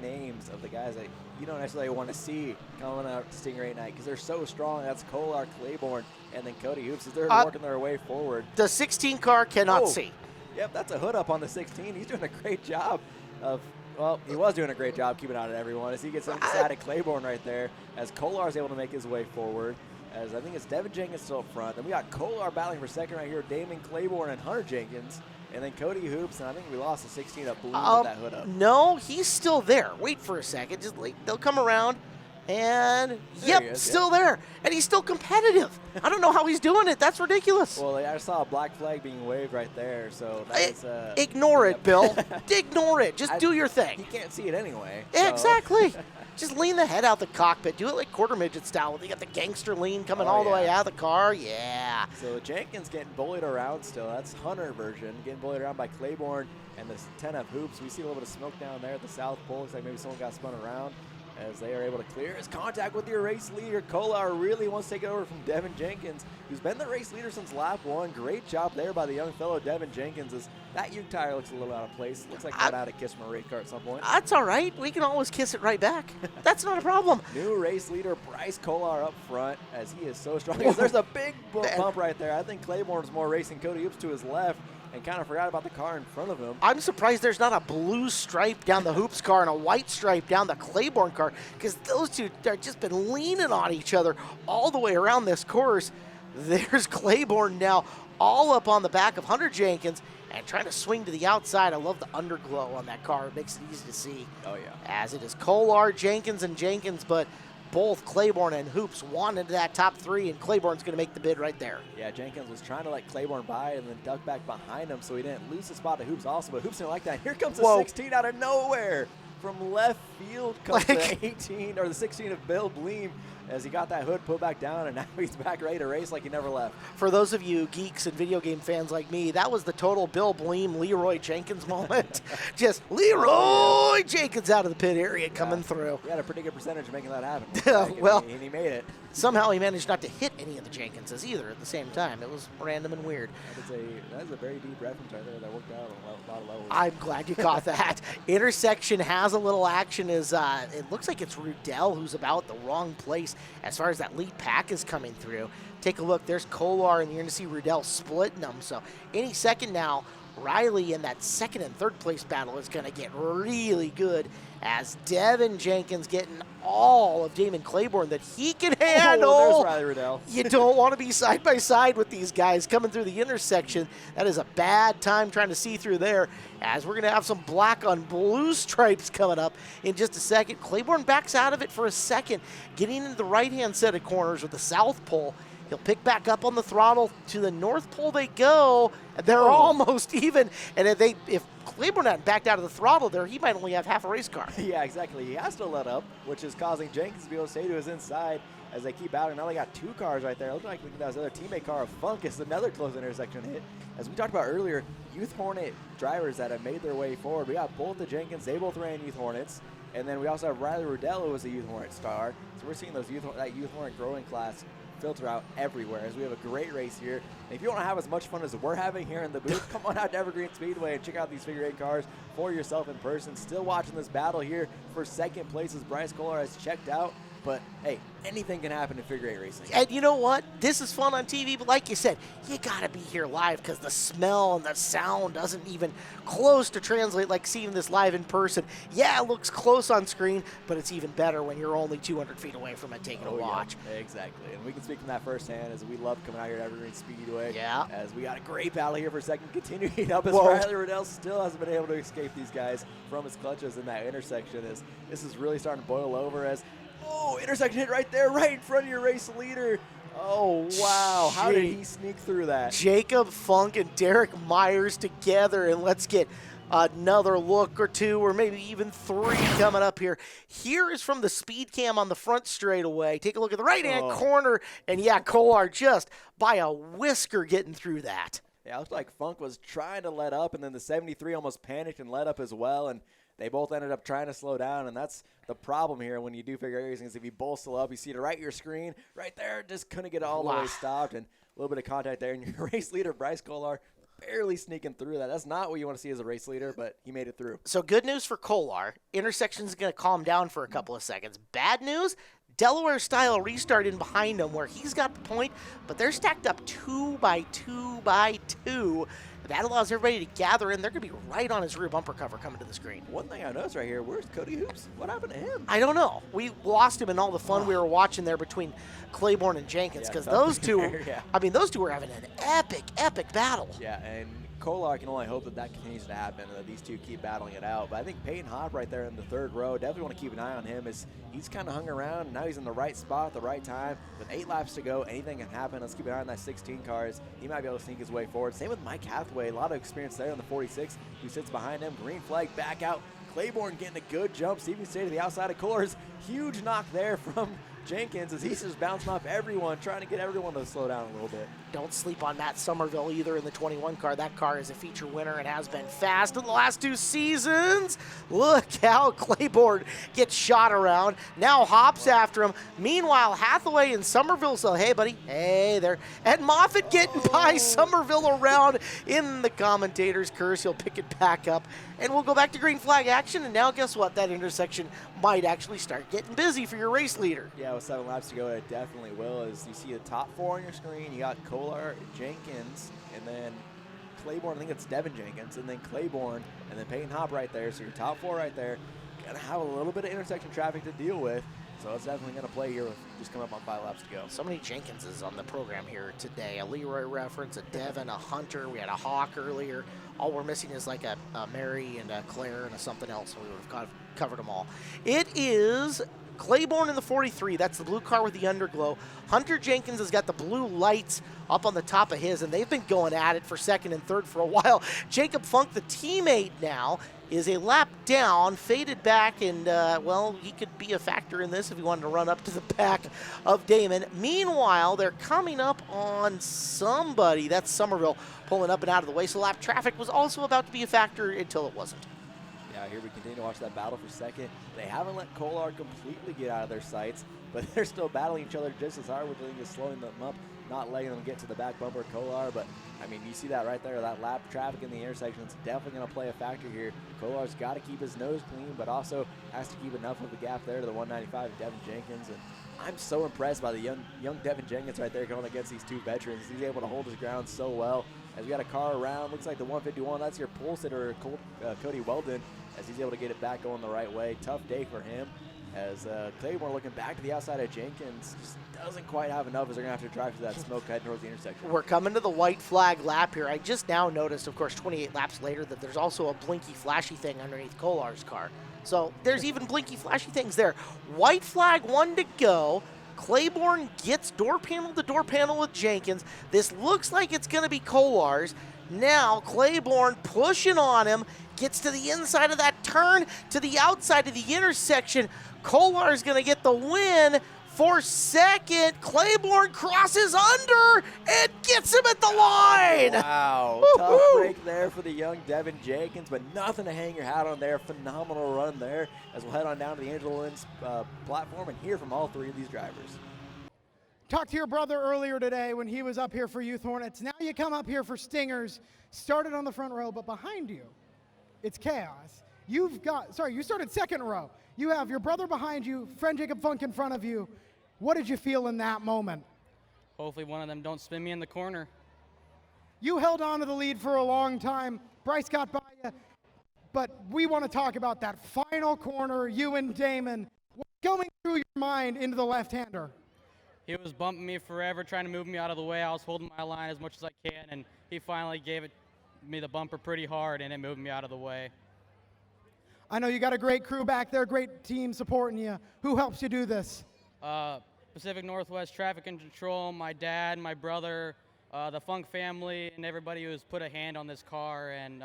names of the guys that you don't necessarily want to see coming out Stingray night because they're so strong. That's Kolar, Claiborne, and then Cody Hoops as they're working their way forward. The 16 car cannot see. Yep, that's a hood up on the 16. He's doing a great job of, well, he was doing a great job keeping out of everyone as he gets inside of Claiborne right there as Kolar's able to make his way forward. As I think it's Devin Jenkins still up front. Then we got Kolar battling for second right here, Damon Claiborne and Hunter Jenkins. And then Cody Hoops, and I think we lost the 16 up Bleem with that hood up. No, he's still there. Wait for a second. Just they'll come around, and still there. And he's still competitive. I don't know how he's doing it. That's ridiculous. Well, I saw a black flag being waved right there, so that's ignore it, Bill. Ignore it. Just do your thing. He can't see it anyway. Yeah, so. Exactly. Just lean the head out the cockpit. Do it like quarter midget style. You got the gangster lean coming all the way out of the car. Yeah. So Jenkins getting bullied around still. That's Hunter version. Getting bullied around by Claiborne and the 10F Hoops. We see a little bit of smoke down there at the South Pole. Looks like maybe someone got spun around as they are able to clear his contact with your race leader. Kolar really wants to take it over from Devin Jenkins, who's been the race leader since lap 1. Great job there by the young fellow Devin Jenkins. As that Uke tire looks a little out of place. Looks like I'd have to kiss my race car at some point. That's all right. We can always kiss it right back. That's not a problem. New race leader Bryce Kolar up front as he is so strong. There's a big bump right there. I think Claiborne's more racing Cody Hoops to his left and kind of forgot about the car in front of him. I'm surprised there's not a blue stripe down the Hoops car and a white stripe down the Claiborne car, because those two have just been leaning on each other all the way around this course. There's Claiborne now all up on the back of Hunter Jenkins and trying to swing to the outside. I love the underglow on that car. It makes it easy to see. Oh, yeah. As it is Kolar, Jenkins, and Jenkins, but both Claiborne and Hoops want into that top 3, and Claiborne's going to make the bid right there. Yeah, Jenkins was trying to let Claiborne by and then duck back behind him so he didn't lose the spot to Hoops also, but Hoops didn't like that. Here comes the 16 out of nowhere. From left field comes the 18, or the 16 of Bill Bleem as he got that hood put back down, and now he's back ready to race like he never left. For those of you geeks and video game fans like me, that was the total Bill Bleem, Leroy Jenkins moment. Just Leroy Jenkins out of the pit area coming through. He had a pretty good percentage of making that happen. Well, and he made it. Somehow he managed not to hit any of the Jenkinses either at the same time. It was random and weird. That is a very deep reference right there that worked out on a lot of levels. I'm glad you caught that. Intersection has a little action as it looks like it's Rudell who's about the wrong place as far as that lead pack is coming through. Take a look. There's Kolar, and you're going to see Rudell splitting them. So any second now, Riley in that second and third place battle is going to get really good as Devin Jenkins getting all of Damon Claiborne that he can handle. Oh, there's Riley Rudell. You don't want to be side by side with these guys coming through the intersection. That is a bad time trying to see through there, as we're going to have some black on blue stripes coming up in just a second. Claiborne backs out of it for a second, getting into the right-hand set of corners with the South Pole. He'll pick back up on the throttle. To the North Pole they go. They're almost even. And if Claiborne hadn't backed out of the throttle there, he might only have half a race car. Yeah, exactly. He has to let up, which is causing Jenkins to be able to stay to his inside as they keep battling. Now they got 2 cars right there. It looked like that was another teammate car of Funk is another close intersection hit. As we talked about earlier, Youth Hornet drivers that have made their way forward. We got both the Jenkins. They both ran Youth Hornets. And then we also have Riley Rudell, who was a Youth Hornet star. So we're seeing that Youth Hornet growing class filter out everywhere as we have a great race here. And if you want to have as much fun as we're having here in the booth, come on out to Evergreen Speedway and check out these figure 8 cars for yourself in person. Still watching this battle here for second place as Bryce Kolar has checked out. but hey, anything can happen in figure 8 racing. And you know what? This is fun on TV, but like you said, you got to be here live because the smell and the sound doesn't even close to translate like seeing this live in person. Yeah, it looks close on screen, but it's even better when you're only 200 feet away from it taking a watch. Yeah, exactly. And we can speak from that firsthand as we love coming out here at Evergreen Speedway. Yeah. As we got a great battle here for a second, continuing up as Whoa. Riley Riddell still hasn't been able to escape these guys from his clutches in that intersection. As this is really starting to boil over as, oh, intersection hit right there, right in front of your race leader. Oh, wow. How did he sneak through that? Jacob Funk and Derek Myers together, and let's get another look or two or maybe even three coming up here. Here is from the speed cam on the front straightaway. Take a look at the right-hand corner, and yeah, Kolar just by a whisker getting through that. Yeah, it looked like Funk was trying to let up, and then the 73 almost panicked and let up as well, and they both ended up trying to slow down, and that's the problem here when you do figure out racing is if you both slow up, you see it right at your screen, right there, just couldn't get it all the way stopped, and a little bit of contact there, and your race leader, Bryce Kolar, barely sneaking through that. That's not what you want to see as a race leader, but he made it through. So good news for Kolar. Intersection's going to calm down for a couple of seconds. Bad news, Delaware-style restart in behind him where he's got the point, but they're stacked up 2 by 2 by 2. That allows everybody to gather in. They're going to be right on his rear bumper cover coming to the screen. One thing I noticed right here, where's Cody Hoops? What happened to him? I don't know. We lost him in all the fun we were watching there between Claiborne and Jenkins because those two, I mean, those two were having an epic battle. Yeah, and Kolar can only hope that that continues to happen and that these two keep battling it out. But I think Peyton Hobb right there in the third row, definitely want to keep an eye on him as he's kind of hung around. And now he's in the right spot at the right time. With 8 laps to go, anything can happen. Let's keep an eye on that 16 cars. He might be able to sneak his way forward. Same with Mike Hathaway. A lot of experience there on the 46 who sits behind him. Green flag back out. Claiborne getting a good jump. Stevie stay to the outside of Kolar's. Huge knock there from Jenkins as he's just bouncing off everyone, trying to get everyone to slow down a little bit. Don't sleep on Matt Somerville either in the 21 car. That car is a feature winner and has been fast in the last 2 seasons. Look how Claiborne gets shot around. Now Hobbs after him. Meanwhile, Hathaway and Somerville say, hey, buddy, hey there. And Moffitt getting by Somerville around in the commentator's curse. He'll pick it back up. And we'll go back to green flag action. And now guess what? That intersection might actually start getting busy for your race leader. Yeah, with 7 laps to go, it definitely will. As you see the top 4 on your screen, you got Kolar, Jenkins, and then Claiborne. I think it's Devin Jenkins, and then Claiborne, and then Peyton Hobb right there. So your top 4 right there. Gonna have a little bit of intersection traffic to deal with. So it's definitely going to play here with just coming up on 5 laps to go. So many Jenkinses on the program here today. A Leroy reference, a Devin, a Hunter. We had a Hawk earlier. All we're missing is like a Mary and a Claire and a something else. We would have covered them all. It is Claiborne in the 43. That's the blue car with the underglow. Hunter Jenkins has got the blue lights up on the top of his, and they've been going at it for second and third for a while. Jacob Funk, the teammate now, is a lap down, faded back, and, well, he could be a factor in this if he wanted to run up to the back of Damon. Meanwhile, they're coming up on somebody. That's Somerville pulling up and out of the way. So lap traffic was also about to be a factor until it wasn't. Yeah, here we continue to watch that battle for second. They haven't let Kolar completely get out of their sights, but they're still battling each other just as hard, which I think is slowing them up, not letting them get to the back bumper of Kolar. But, I mean, you see that right there, that lap traffic in the intersection. It's definitely going to play a factor here. Kolar's got to keep his nose clean, but also has to keep enough of a gap there to the 195 of Devin Jenkins. And I'm so impressed by the young Devin Jenkins right there going against these 2 veterans. He's able to hold his ground so well. As we got a car around, looks like the 151, that's your pole sitter, Cody Weldon, as he's able to get it back going the right way. Tough day for him, as Claiborne looking back to the outside of Jenkins just doesn't quite have enough as they're going to have to drive through that smoke heading towards the intersection. We're coming to the white flag lap here. I just now noticed, of course, 28 laps later, that there's also a blinky flashy thing underneath Kolar's car. So there's even blinky flashy things there. White flag, 1 to go. Claiborne gets door panel to door panel with Jenkins. This looks like it's going to be Kolar's. Now Claiborne pushing on him, gets to the inside of that turn, to the outside of the intersection. Kolar's going to get the win for second. Claiborne crosses under and gets him at the line. Wow, tough break there for the young Devin Jenkins, but nothing to hang your hat on there. Phenomenal run there, as we'll head on down to the Angelo Lynn's platform and hear from all 3 of these drivers. Talked to your brother earlier today when he was up here for Youth Hornets. Now you come up here for Stingers. Started on the front row, but behind you, it's chaos. You started second row. You have your brother behind you, friend Jacob Funk in front of you. What did you feel in that moment? Hopefully one of them don't spin me in the corner. You held on to the lead for a long time. Bryce got by you. But we want to talk about that final corner, you and Damon. What's going through your mind into the left-hander? He was bumping me forever, trying to move me out of the way. I was holding my line as much as I can, and he finally gave me the bumper pretty hard, and it moved me out of the way. I know you got a great crew back there, great team supporting you. Who helps you do this? Pacific Northwest Traffic and Control, my dad, my brother, the Funk family, and everybody who's put a hand on this car, and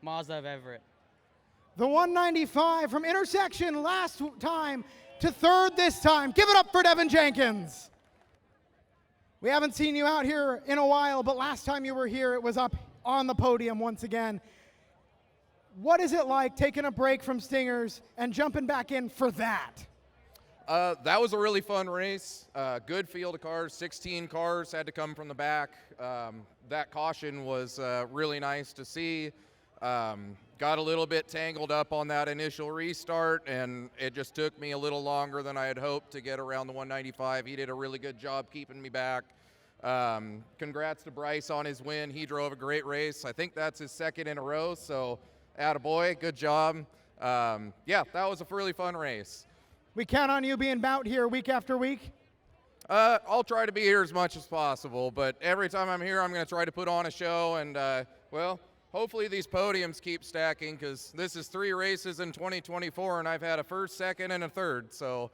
Mazda of Everett. The 195 from intersection last time to third this time. Give it up for Devin Jenkins. We haven't seen you out here in a while, but last time you were here, it was up on the podium once again. What is it like taking a break from Stingers and jumping back in for that? That was a really fun race. Good field of cars, 16 cars had to come from the back. That caution was really nice to see. Got a little bit tangled up on that initial restart, and it just took me a little longer than I had hoped to get around the 195. He did a really good job keeping me back. Congrats to Bryce on his win. He drove a great race. I think that's his second in a row, so attaboy, good job. Yeah, that was a really fun race. We count on you being out here week after week? I'll try to be here as much as possible, but every time I'm here, I'm going to try to put on a show, and, well, hopefully these podiums keep stacking, because this is 3 races in 2024, and I've had a first, second, and a third, so.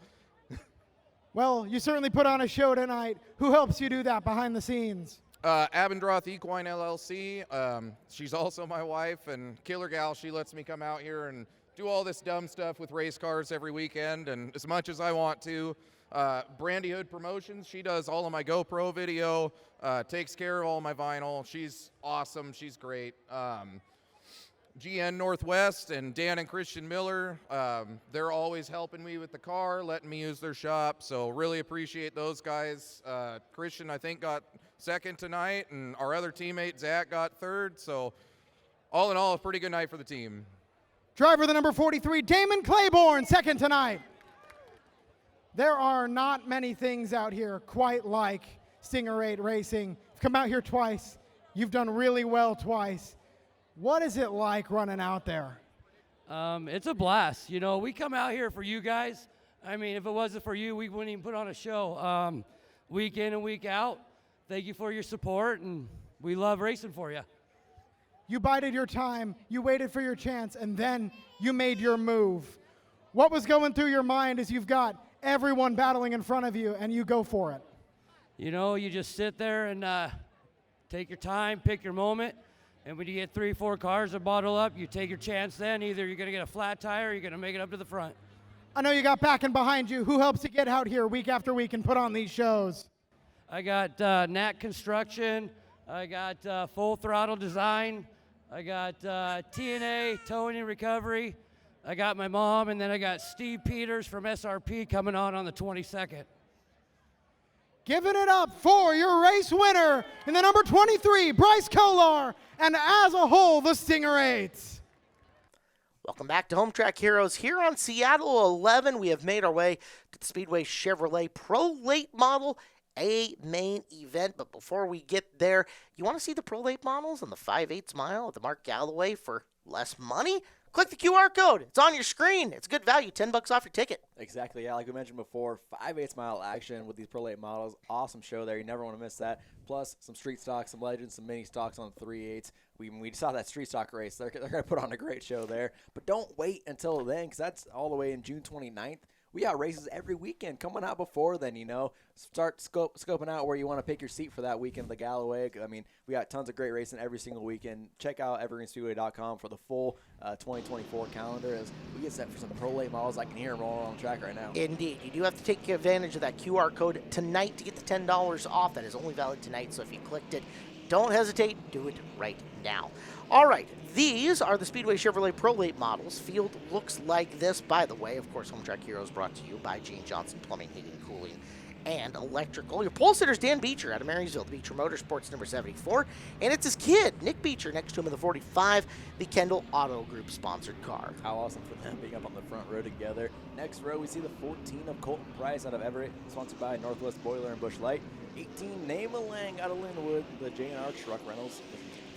Well, you certainly put on a show tonight. Who helps you do that behind the scenes? Abendroth Equine LLC. She's also my wife, and killer gal. She lets me come out here and do all this dumb stuff with race cars every weekend, and as much as I want to. Brandy Hood Promotions, she does all of my GoPro video, takes care of all my vinyl. She's awesome. She's great. GN Northwest and Dan and Christian Miller, they're always helping me with the car, letting me use their shop, so really appreciate those guys. Christian, I think, got second tonight, and our other teammate, Zach, got third, so all in all, a pretty good night for the team. Driver the number 43, Damon Claiborne, second tonight. There are not many things out here quite like Stinger 8 Racing. You've come out here twice. You've done really well twice. What is it like running out there? It's a blast. You know, we come out here for you guys. I mean, if it wasn't for you, we wouldn't even put on a show week in and week out. Thank you for your support, and we love racing for you. You bided your time, you waited for your chance, and then you made your move. What was going through your mind as you've got everyone battling in front of you and you go for it? You know, you just sit there and take your time, pick your moment, and when you get 3 or 4 cars that bottle up, you take your chance then. Either you're going to get a flat tire or you're going to make it up to the front. I know you got backing behind you. Who helps you get out here week after week and put on these shows? I got Nat Construction. I got Full Throttle Design. I got TNA, Towing and Recovery. I got my mom, and then I got Steve Peters from SRP coming on the 22nd. Giving it up for your race winner in the number 23, Bryce Kolar, and as a whole, the Stinger 8s. Welcome back to Home Track Heroes here on Seattle 11. We have made our way to the Speedway Chevrolet Pro Late Model A main event. But before we get there, you want to see the Pro Late models on the 5/8 mile at the Mark Galloway for less money? Click the QR code. It's on your screen. It's good value, $10 off your ticket. Exactly, yeah. Like we mentioned before, 5/8 mile action with these Pro Late models. Awesome show there. You never want to miss that. Plus, some street stocks, some legends, some mini stocks on 3/8. We saw that street stock race. They're going to put on a great show there. But don't wait until then, because that's all the way in June 29th. We got races every weekend coming out before then, you know. Start scoping out where you want to pick your seat for that weekend of the Galloway. I mean, we got tons of great racing every single weekend. Check out evergreenspeedway.com for the full 2024 calendar as we get set for some Pro Late models. I can hear them rolling on the track right now. Indeed. You do have to take advantage of that QR code tonight to get the $10 off. That is only valid tonight, so if you clicked it, don't hesitate. Do it right now. All right. These are the Speedway Chevrolet Pro Late models. Field looks like this. By the way, of course, Home Track Heroes brought to you by Gene Johnson Plumbing, Heating, Cooling, and electrical. Your pole sitter's Dan Beecher out of Marysville, the Beecher Motorsports number 74. And it's his kid, Nick Beecher, next to him in the 45, the Kendall Auto Group sponsored car. How awesome for them being up on the front row together. Next row, we see the 14 of Colton Price out of Everett, sponsored by Northwest Boiler and Busch Light. 18, Nama Lang out of Linwood, the J&R Truck Rentals.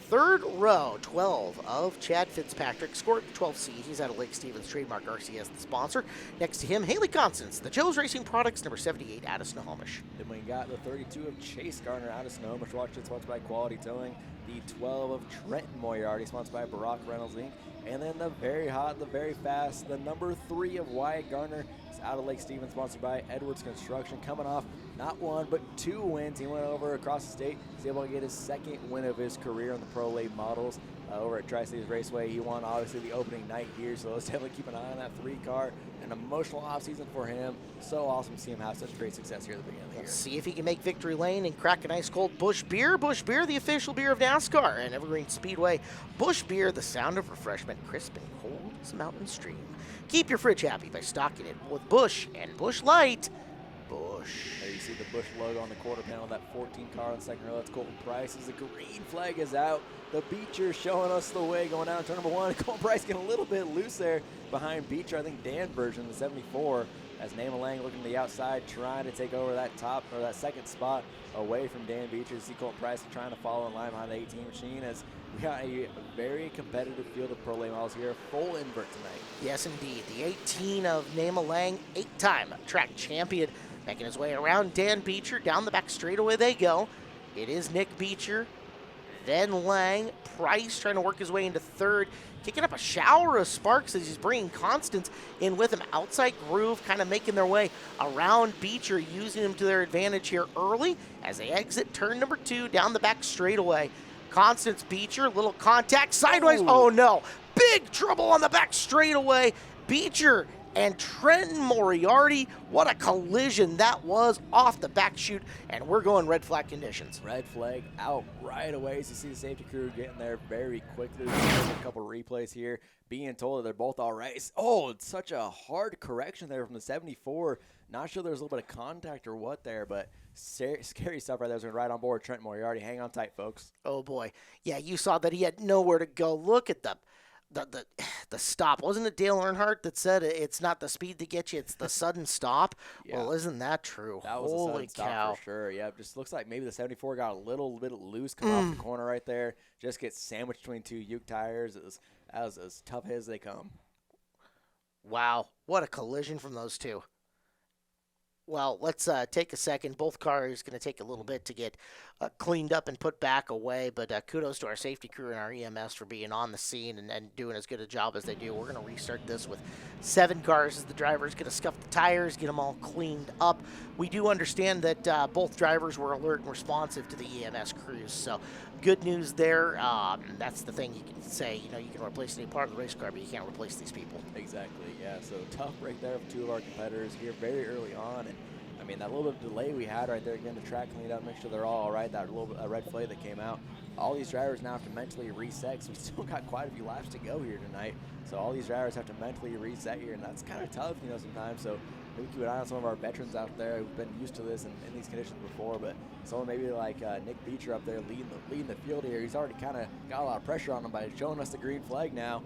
Third row, 12 of Chad Fitzpatrick, scored 12C. He's out of Lake Stevens, trademark RCS, the sponsor. Next to him, Haley Constance, the Joe's Racing Products, number 78, out of Snohomish. Then we got the 32 of Chase Garner out of Snohomish, sponsored by Quality Towing. The 12 of Trenton Moriarty, sponsored by Barack Reynolds Inc. And then the very hot, the very fast, the number 3 of Wyatt Garner is out of Lake Stevens, sponsored by Edwards Construction, coming off not one, but 2 wins. He went over across the state. He's able to get his 2nd win of his career on the Pro Late Models over at Tri-Cities Raceway. He won, obviously, the opening night here, so let's definitely keep an eye on that 3 car. An emotional offseason for him. So awesome to see him have such great success here at the beginning of the year. Let's see if he can make victory lane and crack an ice cold Busch Beer. Busch Beer, the official beer of NASCAR and Evergreen Speedway. Busch Beer, the sound of refreshment, crisp and cold as a mountain stream. Keep your fridge happy by stocking it with Busch and Busch Light. Busch. There you see the Busch logo on the quarter panel, that 14 car on the second row. That's Colton Price as the green flag is out. The Beecher showing us the way going down turn number 1. Colton Price getting a little bit loose there behind Beecher. I think Dan version, the 74, as Nama Lang looking to the outside, trying to take over that top or that 2nd spot away from Dan Beecher. You see Colton Price trying to follow in line behind the 18 machine as we got a very competitive field of Pro Late Models here. Full invert tonight. Yes, indeed. The 18 of Nama Lang, 8-time track champion, making his way around Dan Beecher. Down the back straightaway they go. It is Nick Beecher, then Lang. Price trying to work his way into 3rd, kicking up a shower of sparks as he's bringing Constance in with him. Outside groove, kind of making their way around Beecher, using him to their advantage here early as they exit turn number 2 down the back straightaway. Constance, Beecher, little contact sideways. Oh no, big trouble on the back straightaway. Beecher and Trenton Moriarty, what a collision that was off the back chute, and we're going red flag conditions. Red flag out right away. So you see the safety crew getting there very quickly. There's a couple replays here, being told that they're both all right. Oh, it's such a hard correction there from the 74. Not sure there's a little bit of contact or what there, but scary stuff right there. Going right on board Trenton Moriarty. Hang on tight, folks. Oh boy, yeah, you saw that he had nowhere to go. Look at the stop. Wasn't it Dale Earnhardt that said it's not the speed that gets you, it's the sudden stop? Yeah. Well, isn't that true? That was Holy a sudden cow. Stop for sure. Yeah, just looks like maybe the 74 got a little bit loose coming off the corner right there. Just gets sandwiched between 2 Uke tires. That was as tough as they come. Wow, what a collision from those two. Well, let's take a second. Both cars going to take a little bit to get cleaned up and put back away, but kudos to our safety crew and our EMS for being on the scene and doing as good a job as they do. We're going to restart this with 7 cars as the driver's going to scuff the tires, get them all cleaned up. We do understand that both drivers were alert and responsive to the EMS crews, so good news there. That's the thing you can say. You know, you can replace any part of the race car, but you can't replace these people. Exactly, yeah. So tough break there of 2 of our competitors here very early on. And I mean, that little bit of delay we had right there, getting the track cleaned up, make sure they're all right, that little red flag that came out. All these drivers now have to mentally reset, because we still got quite a few laps to go here tonight. So all these drivers have to mentally reset here, and that's kind of tough, you know, sometimes. So maybe keep an eye on some of our veterans out there who've been used to this in these conditions before, but someone maybe like Nick Beecher up there leading the field here. He's already kind of got a lot of pressure on him by showing us the green flag now,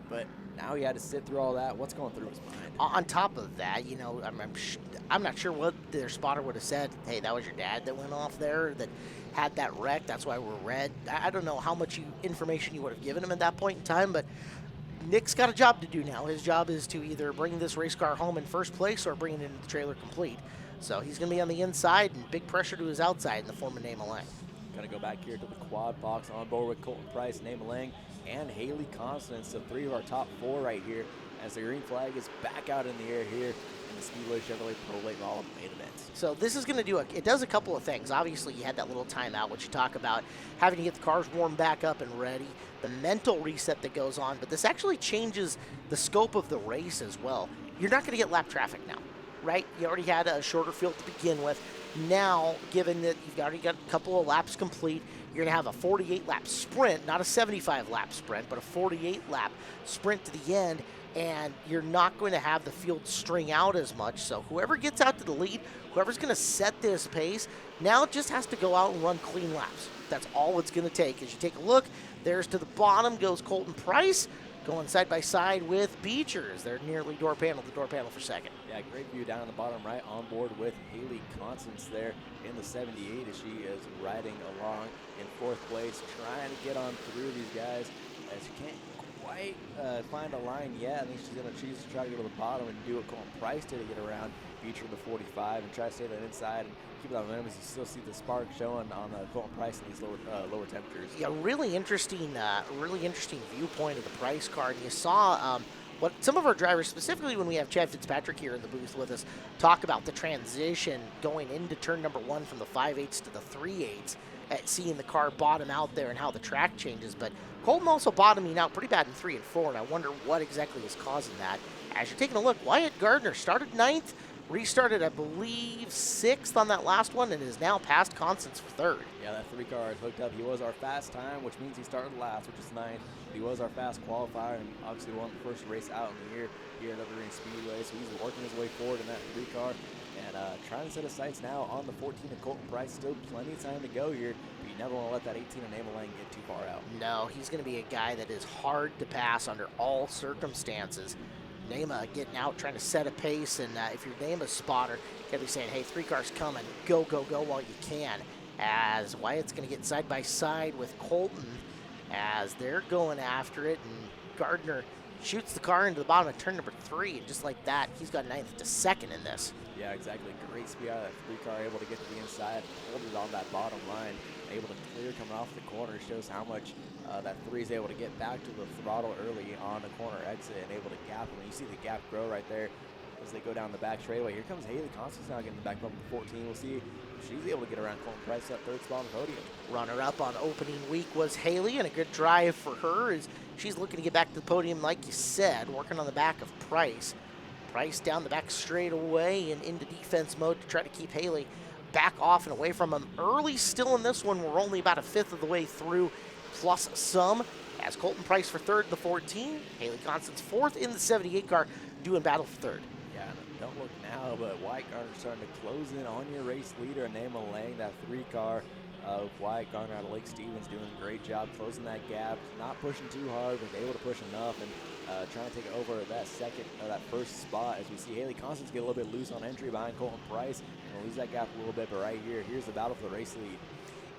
but now he had to sit through all that. What's going through his mind? On top of that, you know, I'm not sure what their spotter would have said. Hey, that was your dad that went off there, that had that wreck. That's why we're red. I don't know how much information you would have given him at that point in time, but Nick's got a job to do now. His job is to either bring this race car home in first place or bring it into the trailer complete. So he's going to be on the inside, and big pressure to his outside in the form of Nama Lang. Going to go back here to the quad box on board with Colton Price, Nama Lang, and Haley Constance. So 3 of our top 4 right here as the green flag is back out in the air here in the Speedway Chevrolet Pro Late Model main event. So this is going to do it does a couple of things. Obviously, you had that little timeout, which you talk about, having to get the cars warmed back up and ready, the mental reset that goes on, but this actually changes the scope of the race as well. You're not going to get lap traffic now, right? You already had a shorter field to begin with. Now, given that you've already got a couple of laps complete, you're going to have a 48-lap sprint, not a 75-lap sprint, but a 48-lap sprint to the end. and you're not going to have the field string out as much. So whoever gets out to the lead, whoever's going to set this pace, now just has to go out and run clean laps. That's all it's going to take. As you take a look, there's to the bottom goes Colton Price, going side by side with Beechers. They're nearly door panel to door panel for second. Yeah, great view down on the bottom right, on board with Haley Constance there in the 78 as she is riding along in fourth place, trying to get on through these guys as she can't quite find a line yet. I think she's going to choose to try to go to the bottom and do what Colton Price did to get around Beecher in the 45 and try to stay that inside and keep it on them as you still see the spark showing on Colton Price in these lower temperatures. Yeah, really interesting viewpoint of the Price car. And you saw what some of our drivers, specifically when we have Chad Fitzpatrick here in the booth with us, talk about the transition going into turn number 1 from the 5/8s to the 3/8s, at seeing the car bottom out there and how the track changes. But Colton also bottoming out pretty bad in 3 and 4, and I wonder what exactly is causing that. As you're taking a look, Wyatt Gardner started 9th, restarted, I believe, 6th on that last one, and is now past Constance for 3rd. Yeah, that 3 car is hooked up. He was our fast time, which means he started last, which is 9th. He was our fast qualifier and obviously won the first race out in the year here at Evergreen Speedway. So he's working his way forward in that 3 car and trying to set his sights now on the 14 of Colton Price. Still plenty of time to go here, but you never want to let that 18 of Nama Lang get too far out. No, he's going to be a guy that is hard to pass under all circumstances. Nama getting out, trying to set a pace, and if you're Nama's spotter, you got to be saying, hey, 3 cars coming, go, go, go while you can. As Wyatt's going to get side by side with Colton as they're going after it, and Gardner shoots the car into the bottom of turn number 3, and just like that, he's got 9th to 2nd in this. Yeah, exactly. Great speed out of that 3 car, able to get to the inside, hold it on that bottom line, able to clear coming off the corner. Shows how much that 3 is able to get back to the throttle early on the corner exit and able to gap them. You see the gap grow right there as they go down the back straightaway. Here comes Haley Constance now getting back up to 14. We'll see if she's able to get around Colton Price, that 3rd spot on the podium. Runner-up on opening week was Haley, and a good drive for her as she's looking to get back to the podium, like you said, working on the back of Price. Price down the back straightaway and into defense mode to try to keep Haley back off and away from him. Early still in this one, we're only about a 5th of the way through, plus some, as Colton Price for 3rd in the 14, Haley Constance 4th in the 78 car, doing battle for 3rd. Yeah, don't look now, but Wyatt Gardner starting to close in on your race leader, Nama Lang, that 3 car of Wyatt Gardner out of Lake Stevens, doing a great job closing that gap, not pushing too hard, but able to push enough, and trying to take over that that 1st spot as we see Haley Constance get a little bit loose on entry behind Colton Price and lose that gap a little bit, but right here's the battle for the race lead.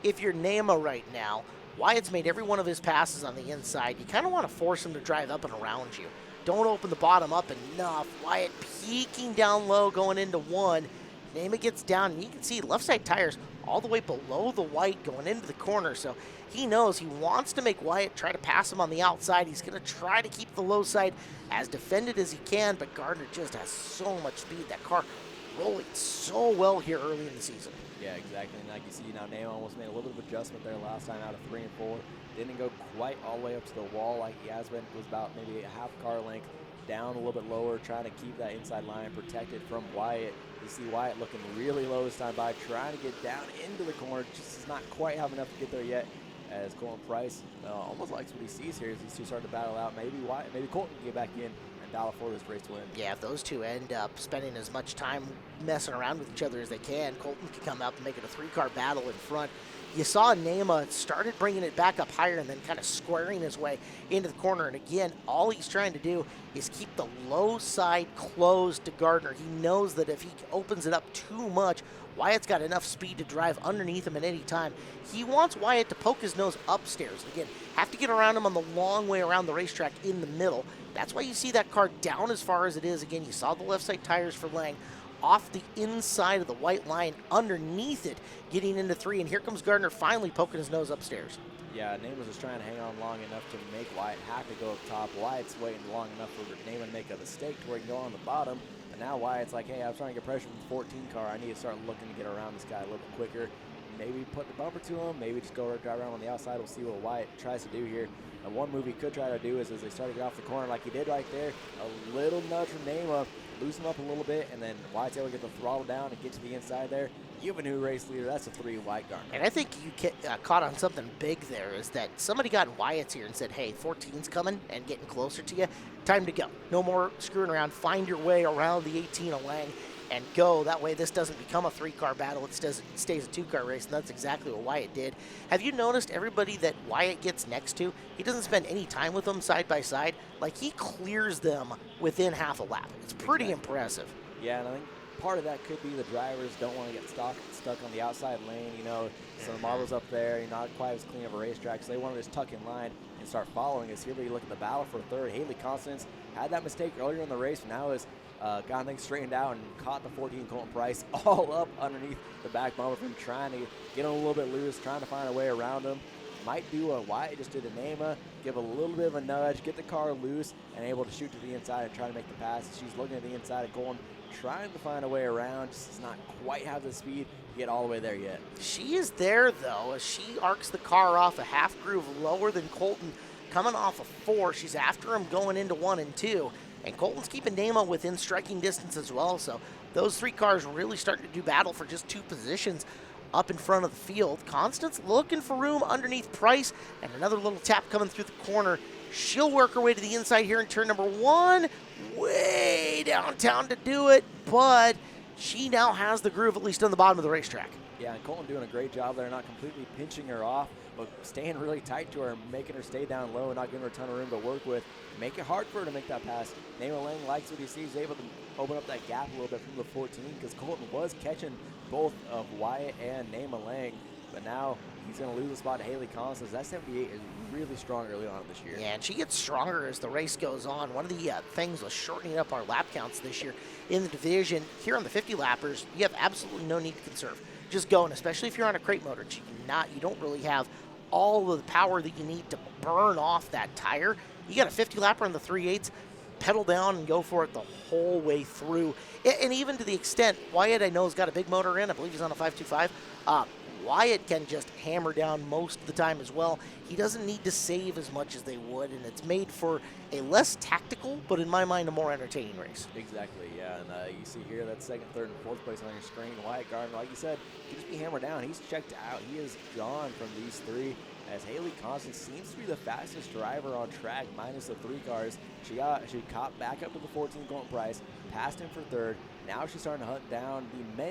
If you're Nama right now, Wyatt's made every one of his passes on the inside. You kind of want to force him to drive up and around you. Don't open the bottom up enough. Wyatt peeking down low going into 1. Nama gets down, and you can see left side tires all the way below the white going into the corner. So he knows he wants to make Wyatt try to pass him on the outside. He's going to try to keep the low side as defended as he can, but Gardner just has so much speed. That car rolling so well here early in the season. Yeah, exactly. And like you see now, Nama almost made a little bit of adjustment there last time out of 3 and 4. Didn't go quite all the way up to the wall like he has been. It was about maybe a half car length down a little bit lower, trying to keep that inside line protected from Wyatt. You see Wyatt looking really low this time by, trying to get down into the corner. Just is not quite have enough to get there yet. As Colton Price almost likes what he sees here as these two start to battle out. Maybe Colton can get back in and battle for this race win. Yeah, if those two end up spending as much time messing around with each other as they can, Colton can come up and make it a 3-car battle in front. You saw Nama started bringing it back up higher and then kind of squaring his way into the corner. And again, all he's trying to do is keep the low side closed to Gardner. He knows that if he opens it up too much, Wyatt's got enough speed to drive underneath him at any time. He wants Wyatt to poke his nose upstairs. Again, have to get around him on the long way around the racetrack in the middle. That's why you see that car down as far as it is. Again, you saw the left side tires for Lang off the inside of the white line underneath it, getting into 3. And here comes Gardner finally poking his nose upstairs. Yeah, Nama's just trying to hang on long enough to make Wyatt have to go up top. Wyatt's waiting long enough for Nama to make a mistake to where he can go on the bottom. But now Wyatt's like, hey, I'm trying to get pressure from the 14 car. I need to start looking to get around this guy a little bit quicker. Maybe put the bumper to him. Maybe just go drive around on the outside. We'll see what Wyatt tries to do here. And one move he could try to do is as they start to get off the corner like he did right there, a little nudge from Nama, loosen him up a little bit, and then Wyatt's able to get the throttle down and get to the inside there. You have a new race leader. That's a 3 Wyatt Gardner. And I think you caught on something big there, is that somebody got in Wyatt's ear and said, hey, 14's coming and getting closer to you. time to go. No more screwing around. Find your way around the 18 of Lang and go. That way this doesn't become a 3-car battle. It stays a 2-car race, and that's exactly what Wyatt did. Have you noticed everybody that Wyatt gets next to, he doesn't spend any time with them side by side. Like, he clears them within half a lap. It's pretty impressive. Yeah, and I think part of that could be the drivers don't want to get stuck on the outside lane. You know, some models up there, you're not quite as clean of a racetrack, so they want to just tuck in line and start following us. Here we look at the battle for third. Haley Constance had that mistake earlier in the race, but now has gotten things straightened out and caught the 14 Colton Price all up underneath the back bumper from trying to get him a little bit loose, trying to find a way around him. Might do what Wyatt just did to Nema, give a little bit of a nudge, get the car loose, and able to shoot to the inside and try to make the pass. She's looking at the inside of Colton, trying to find a way around, just does not quite have the speed to get all the way there yet. She is there, though, as she arcs the car off a half groove lower than Colton, coming off of 4. She's after him going into 1 and 2. And Colton's keeping Nema within striking distance as well. So those 3 cars really starting to do battle for just 2 positions up in front of the field. Constance looking for room underneath Price, and another little tap coming through the corner. She'll work her way to the inside here in turn number 1. Way downtown to do it, but she now has the groove, at least on the bottom of the racetrack. Yeah, and Colton doing a great job there, not completely pinching her off, but staying really tight to her, making her stay down low, not giving her a ton of room to work with. Make it hard for her to make that pass. Nema Lang likes what he sees. He's able to open up that gap a little bit from the 14, because Colton was catching both of Wyatt and Nema Lang, but now he's going to lose a spot to Haley Constance. That 78 is really strong early on this year. Yeah, and she gets stronger as the race goes on. One of the things was shortening up our lap counts this year in the division. Here on the 50 lappers, you have absolutely no need to conserve. Just go, and especially if you're on a crate motor, you don't really have all of the power that you need to burn off that tire. You got a 50 lapper on the 3/8, pedal down and go for it the whole way through. And even to the extent, Wyatt, I know, has got a big motor in. I believe he's on a 525. Wyatt can just hammer down most of the time as well. He doesn't need to save as much as they would, and it's made for a less tactical, but in my mind, a more entertaining race. Exactly, yeah, and you see here that 2nd, 3rd, and 4th place on your screen. Wyatt Gardner, like you said, he just be hammered down. He's checked out. He is gone from these 3, as Haley Constance seems to be the fastest driver on track, minus the 3 cars. She caught back up to the 14 Colton Price, passed him for 3rd. Now she's starting to hunt down the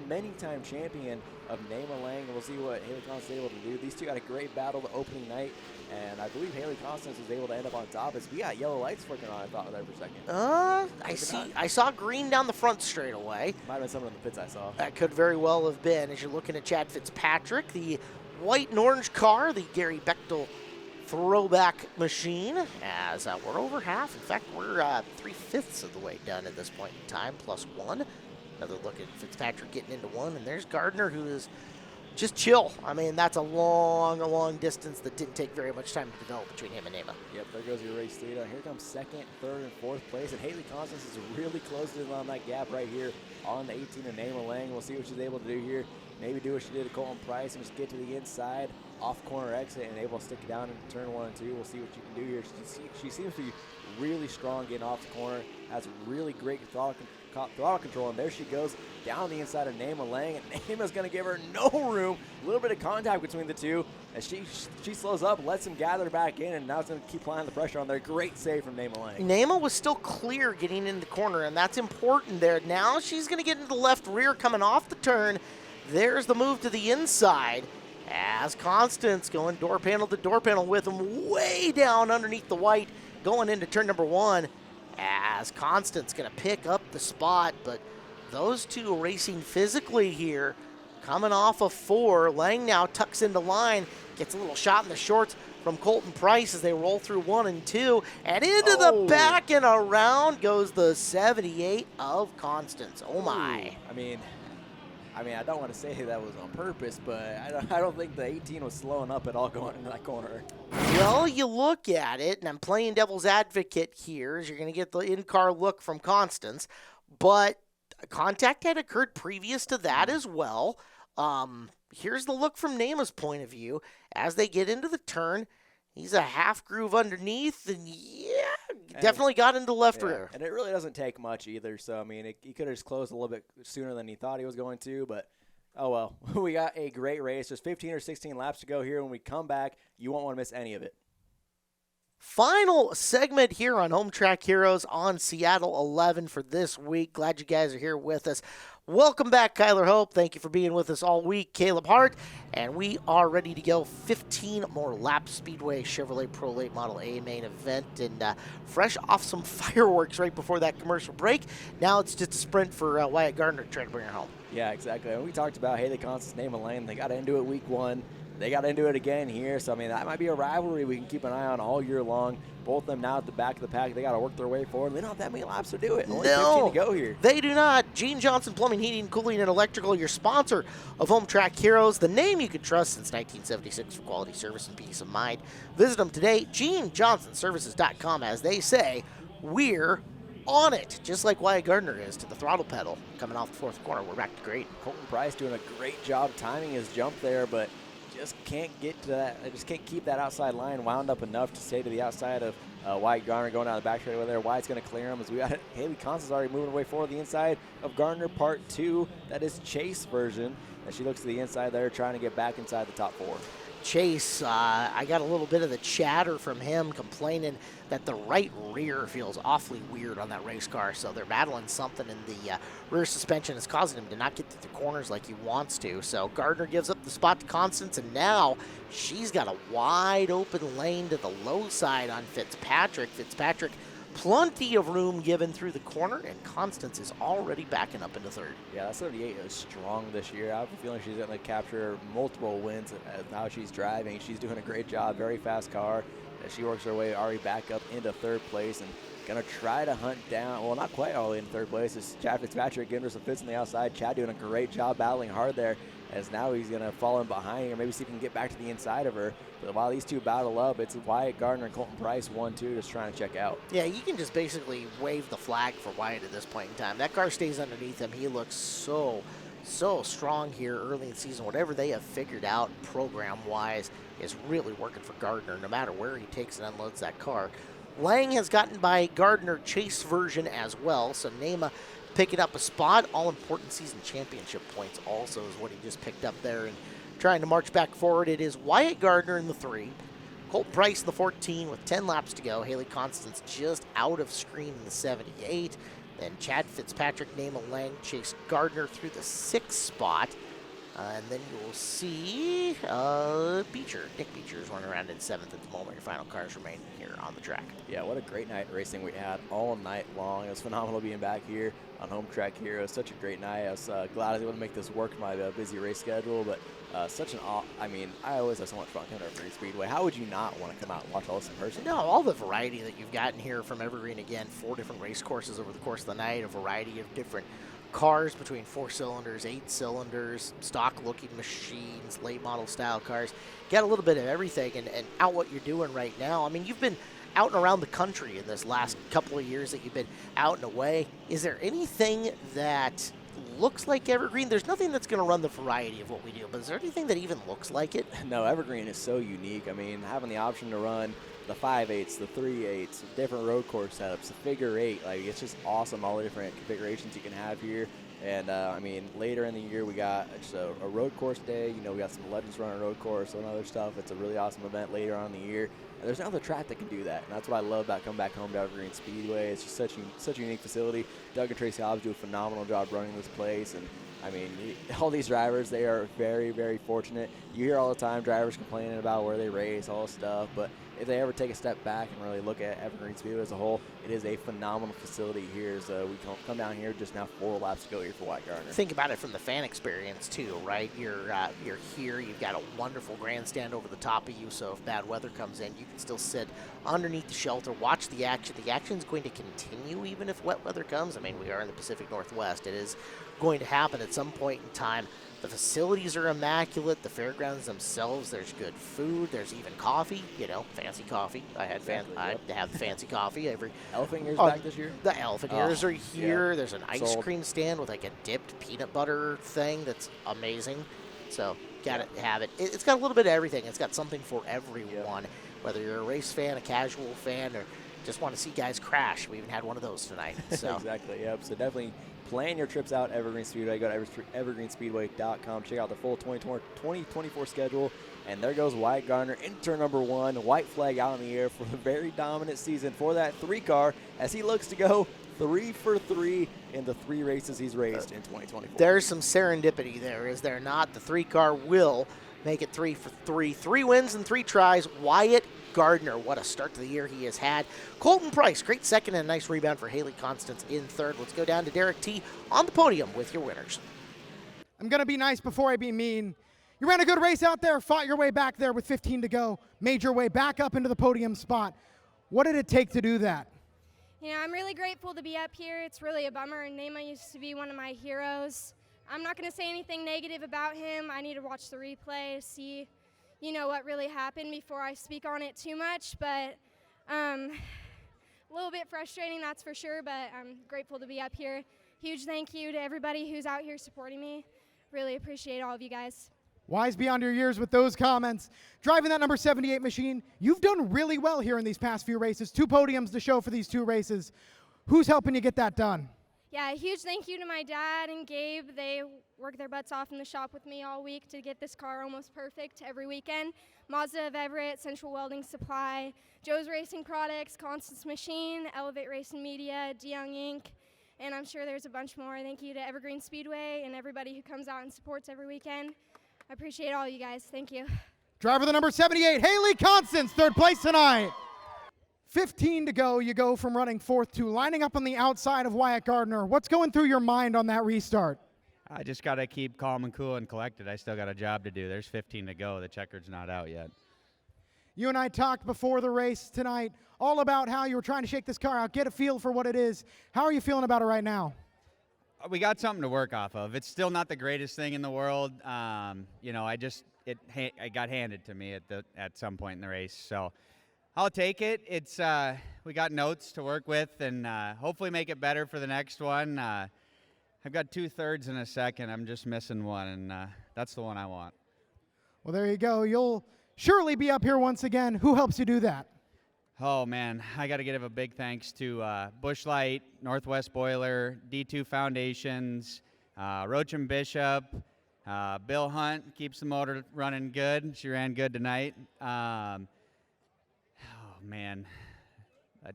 many time champion of Nema Lang. We'll see what Haley Constance is able to do. These two had a great battle the opening night, and I believe Haley Constance was able to end up on top as we got yellow lights flicking on, I thought, there for a second. I saw green down the front straight away. Might have been someone in the pits I saw. That could very well have been, as you're looking at Chad Fitzpatrick, the white and orange car, the Gary Bechtel throwback machine, as we're over half. In fact, we're 3/5 of the way done at this point in time, plus 1. Another look at Fitzpatrick getting into 1, and there's Gardner, who is just chill. I mean, that's a long distance that didn't take very much time to develop between him and Nema. Yep, there goes your race data. Here comes 2nd, 3rd, and 4th place, and Haley Constance is really close to on that gap right here on the 18 of Nema Lang. We'll see what she's able to do here. Maybe do what she did to Colton Price and just get to the inside, off corner exit, and able to stick it down into turn 1 and 2. We'll see what she can do here. She seems to be really strong getting off the corner, has really great throttle control, and there she goes down the inside of Nema Lang, and Nema's going to give her no room. A little bit of contact between the two as she slows up, lets him gather back in, and now it's going to keep applying the pressure on there. Great save from Nema Lang. Nema was still clear getting in the corner, and that's important there. Now she's going to get into the left rear coming off the turn. There's the move to the inside as Constance going door panel to door panel with him way down underneath the white going into turn number 1 as Constance going to pick up the spot, but those two racing physically here coming off of 4. Lang now tucks into line, gets a little shot in the shorts from Colton Price as they roll through 1 and 2, and into the back and around goes the 78 of Constance. Oh my. I mean, I don't want to say that was on purpose, but I don't think the 18 was slowing up at all going into that corner. Well, you look at it, and I'm playing devil's advocate here, as you're going to get the in-car look from Constance, but contact had occurred previous to that as well. Here's the look from Nema's point of view. As they get into the turn, he's a half groove underneath, and definitely got into the left rear. And it really doesn't take much either, so, I mean, he could have just closed a little bit sooner than he thought he was going to, but oh well. We got a great race. There's 15 or 16 laps to go here. When we come back, you won't want to miss any of it. Final segment here on Home Track Heroes on Seattle 11 for this week. Glad you guys are here with us. Welcome back, Kyler Hope. Thank you for being with us all week. Caleb Hart, and we are ready to go. 15 more laps. Speedway Chevrolet Pro Late Model A main event, and fresh off some fireworks right before that commercial break. Now it's just a sprint for Wyatt Gardner to try to bring her home. Yeah, exactly. And we talked about Haley Constance, Naima Lane. They got into it week 1. They got into it again here. So, I mean, that might be a rivalry we can keep an eye on all year long. Both of them now at the back of the pack. They got to work their way forward. They don't have that many laps to do it. Only 15 to go here. They do not. Gene Johnson Plumbing, Heating, Cooling, and Electrical, your sponsor of Home Track Heroes, the name you can trust since 1976 for quality service and peace of mind. Visit them today, GeneJohnsonServices.com. As they say, we're on it, just like Wyatt Gardner is to the throttle pedal. Coming off the fourth corner, we're back to green. Colton Price doing a great job timing his jump there, but just can't get to that. They just can't keep that outside line wound up enough to stay to the outside of Wyatt Gardner going down the back straight over there. Wyatt's going to clear him as we got Haley Constance already moving away forward the inside of Gardner, part 2. That is Chase version. As she looks to the inside there, trying to get back inside the top 4. Chase, I got a little bit of the chatter from him complaining that the right rear feels awfully weird on that race car. So they're battling something in the rear suspension. It's causing him to not get to the corners like he wants to. So Gardner gives up the spot to Constance, and now she's got a wide open lane to the low side on Fitzpatrick. Fitzpatrick, plenty of room given through the corner, and Constance is already backing up into third. Yeah, that 78 is strong this year. I have a feeling she's going to capture multiple wins as how she's driving. She's doing a great job, very fast car. As she works her way already back up into third place and going to try to hunt down, well, not quite all the way in third place. It's Chad Fitzpatrick giving her some fits on the outside. Chad doing a great job battling hard there, as now he's going to fall in behind her, maybe see if he can get back to the inside of her. But while these two battle up, it's Wyatt Gardner and Colton Price 1-2 just trying to check out. Yeah, you can just basically wave the flag for Wyatt at this point in time. That car stays underneath him. He looks so strong here early in the season. Whatever they have figured out program-wise is really working for Gardner, no matter where he takes and unloads that car. Lang has gotten by Gardner Chase version as well, so Naima picking up a spot. All-important season championship points also is what he just picked up there, and trying to march back forward. It is Wyatt Gardner in the 3, Colton Price in the 14 with 10 laps to go. Haley Constance just out of screen in the 78. Then Chad Fitzpatrick, Naima Lang, Chase Gardner through the 6th spot. And then you'll see Nick Beecher is running around in 7th at the moment. Your final cars remain here on the track. Yeah, what a great night of racing we had all night long. It was phenomenal being back here on Home Track Heroes. Such a great night. I was glad I was able to make this work my busy race schedule, but I always have so much fun coming over Green Speedway. How would you not want to come out and watch all this in person? No, all the variety that you've gotten here from Evergreen. Again, 4 different race courses over the course of the night, a variety of different cars between 4 cylinders, 8 cylinders, stock-looking machines, late model style cars. Get a little bit of everything, and out what you're doing right now. I mean, you've been out and around the country in this last couple of years that you've been out and away. Is there anything that looks like Evergreen? There's nothing that's going to run the variety of what we do, but is there anything that even looks like it? No, Evergreen is so unique. I mean, having the option to run the 5/8s, the 3/8s, different road course setups, the figure 8, like it's just awesome, all the different configurations you can have here. And later in the year we got just a road course day. We got some Legends Runner road course and other stuff. It's a really awesome event later on in the year. And there's no other track that can do that, and that's what I love about coming back home to Evergreen Speedway. It's just such a unique facility. Doug and Tracy Hobbs do a phenomenal job running this place, and all these drivers, they are very, very fortunate. You hear all the time drivers complaining about where they race, all this stuff, but if they ever take a step back and really look at Evergreen Speedway as a whole, it is a phenomenal facility here. So we come down here, just now 4 laps to go here for Wyatt Gardner. Think about it from the fan experience too, right? You're here, you've got a wonderful grandstand over the top of you, so if bad weather comes in, you can still sit underneath the shelter, watch the action. The action's going to continue even if wet weather comes. We are in the Pacific Northwest. It is going to happen at some point in time. The facilities are immaculate. The fairgrounds themselves, there's good food. There's even coffee, fancy coffee. I have the fancy coffee every. Elephant Ears back this year? The Elephant Ears are here. Yeah. There's an ice cream stand with like a dipped peanut butter thing that's amazing. So, got to have it. It's got a little bit of everything. It's got something for everyone, whether you're a race fan, a casual fan, or just want to see guys crash. We even had one of those tonight. So. Exactly, yep. So definitely plan your trips out at Evergreen Speedway. Go to evergreenspeedway.com. Check out the full 2024 schedule. And there goes Wyatt Gardner in turn number 1. White flag out in the air for a very dominant season for that 3-car as he looks to go 3 for 3 in the 3 races he's raced in 2024. There's some serendipity there, is there not? The 3-car will make it 3 for 3. 3 wins and 3 tries. Wyatt Gardner, what a start to the year he has had. Colton Price, great second and a nice rebound for Haley Constance in third. Let's go down to Derek T. on the podium with your winners. I'm going to be nice before I be mean. You ran a good race out there, fought your way back there with 15 to go, made your way back up into the podium spot. What did it take to do that? You know, I'm really grateful to be up here. It's really a bummer. Nema used to be one of my heroes. I'm not going to say anything negative about him. I need to watch the replay, see, you know, what really happened before I speak on it too much. But a little bit frustrating, that's for sure, but I'm grateful to be up here. Huge thank you to everybody who's out here supporting me. Really appreciate all of you guys. Wise beyond your years with those comments. Driving that number 78 machine, you've done really well here in these past few races. 2 podiums to show for these 2 races. Who's helping you get that done? Yeah, a huge thank you to my dad and Gabe. They work their butts off in the shop with me all week to get this car almost perfect every weekend. Mazda of Everett, Central Welding Supply, Joe's Racing Products, Constance Machine, Elevate Racing Media, DeYoung Inc., and I'm sure there's a bunch more. Thank you to Evergreen Speedway and everybody who comes out and supports every weekend. I appreciate all you guys. Thank you. Driver the number 78, Haley Constance, 3rd place tonight. 15 to go, you go from running 4th to lining up on the outside of Wyatt Gardner. What's going through your mind on that restart? I just got to keep calm and cool and collected. I still got a job to do. There's 15 to go. The checker's not out yet. You and I talked before the race tonight all about how you were trying to shake this car out, get a feel for what it is. How are you feeling about it right now? We got something to work off of. It's still not the greatest thing in the world. You know, it got handed to me at some point in the race, so I'll take it. It's we got notes to work with, and hopefully make it better for the next one. I've got 2/3 in a second. I'm just missing one, and that's the one I want. Well, there you go. You'll surely be up here once again. Who helps you do that? Oh, man, I got to give a big thanks to Busch Light, Northwest Boiler, D2 Foundations, Roach and Bishop, Bill Hunt keeps the motor running good. She ran good tonight. Oh, man.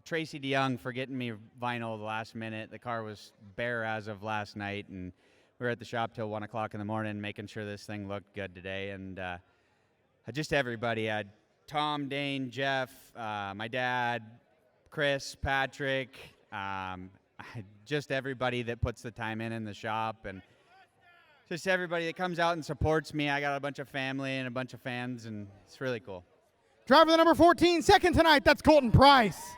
Tracy DeYoung for getting me vinyl the last minute. The car was bare as of last night, and we were at the shop till 1 o'clock in the morning making sure this thing looked good today. And just everybody. Tom, Dane, Jeff, my dad, Chris, Patrick, just everybody that puts the time in the shop, and just everybody that comes out and supports me. I got a bunch of family and a bunch of fans, and it's really cool. Driver the number 14, second tonight, that's Colton Price.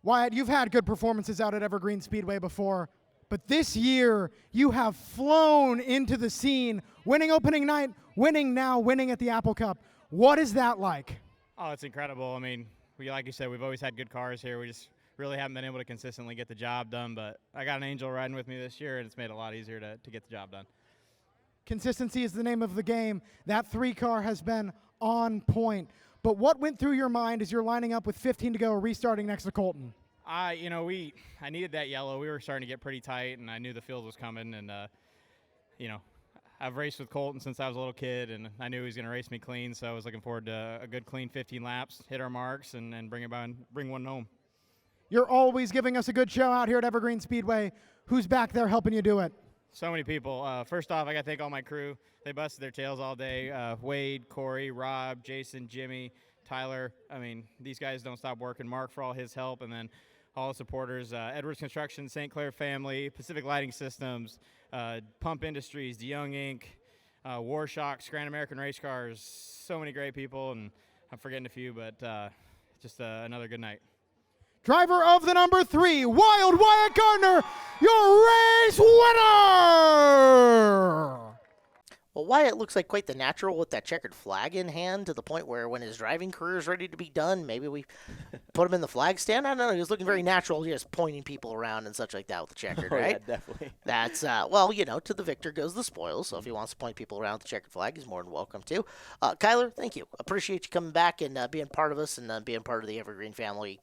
Wyatt, you've had good performances out at Evergreen Speedway before, but this year you have flown into the scene, winning opening night, winning now, winning at the Apple Cup. What is that like? Oh, it's incredible. I mean, like you said, we've always had good cars here. We just really haven't been able to consistently get the job done, but I got an angel riding with me this year, and it's made it a lot easier to get the job done. Consistency is the name of the game. That 3-car has been on point. But what went through your mind as you're lining up with 15 to go, restarting next to Colton? I needed that yellow. We were starting to get pretty tight, and I knew the field was coming, and I've raced with Colton since I was a little kid, and I knew he was going to race me clean, so I was looking forward to a good, clean 15 laps, hit our marks, and bring one home. You're always giving us a good show out here at Evergreen Speedway. Who's back there helping you do it? So many people. First off, I got to thank all my crew. They busted their tails all day. Wade, Corey, Rob, Jason, Jimmy, Tyler. I mean, these guys don't stop working. Mark for all his help, and then all the supporters, Edwards Construction, St. Clair Family, Pacific Lighting Systems, Pump Industries, DeYoung Inc., Warshocks, Grand American Race Cars, so many great people, and I'm forgetting a few, but just another good night. Driver of the number 3, Wild Wyatt Gardner, your race winner! Well, Wyatt looks like quite the natural with that checkered flag in hand, to the point where when his driving career is ready to be done, maybe we put him in the flag stand. I don't know. He was looking very natural, just pointing people around and such like that with the checkered, right? Yeah, definitely. That's, well, to the victor goes the spoils. So if he wants to point people around with the checkered flag, he's more than welcome to. Kyler, thank you. Appreciate you coming back and being part of us and being part of the Evergreen family,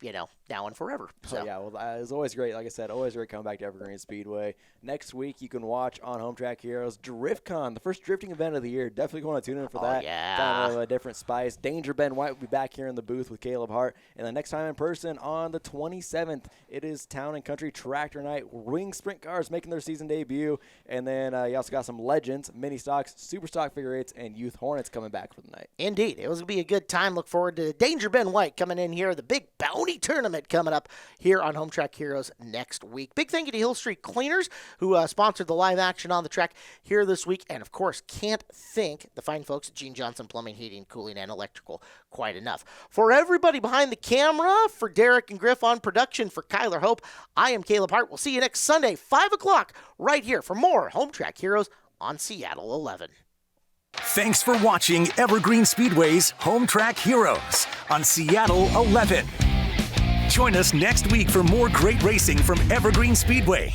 now and forever. So. Oh, yeah, well, it's always great. Like I said, always great coming back to Evergreen Speedway. Next week, you can watch on Home Track Heroes DriftCon, the first drifting event of the year. Definitely going to tune in for that. Yeah. Kind of a different spice. Danger Ben White will be back here in the booth with Caleb Hart. And the next time in person on the 27th, it is Town and Country Tractor Night. Wing Sprint cars making their season debut. And then you also got some Legends, Mini Stocks, Super Stock Figure 8s, and Youth Hornets coming back for the night. Indeed. It was going to be a good time. Look forward to Danger Ben White coming in here. The big bounty tournament coming up here on Home Track Heroes next week. Big thank you to Hill Street Cleaners, who sponsored the live action on the track here this week. And, of course, can't thank the fine folks at Gene Johnson Plumbing, Heating, Cooling, and Electrical quite enough. For everybody behind the camera, for Derek and Griff on production, for Kyler Hope, I am Caleb Hart. We'll see you next Sunday, 5 o'clock, right here for more Home Track Heroes on Seattle 11. Thanks for watching Evergreen Speedway's Home Track Heroes on Seattle 11. Join us next week for more great racing from Evergreen Speedway.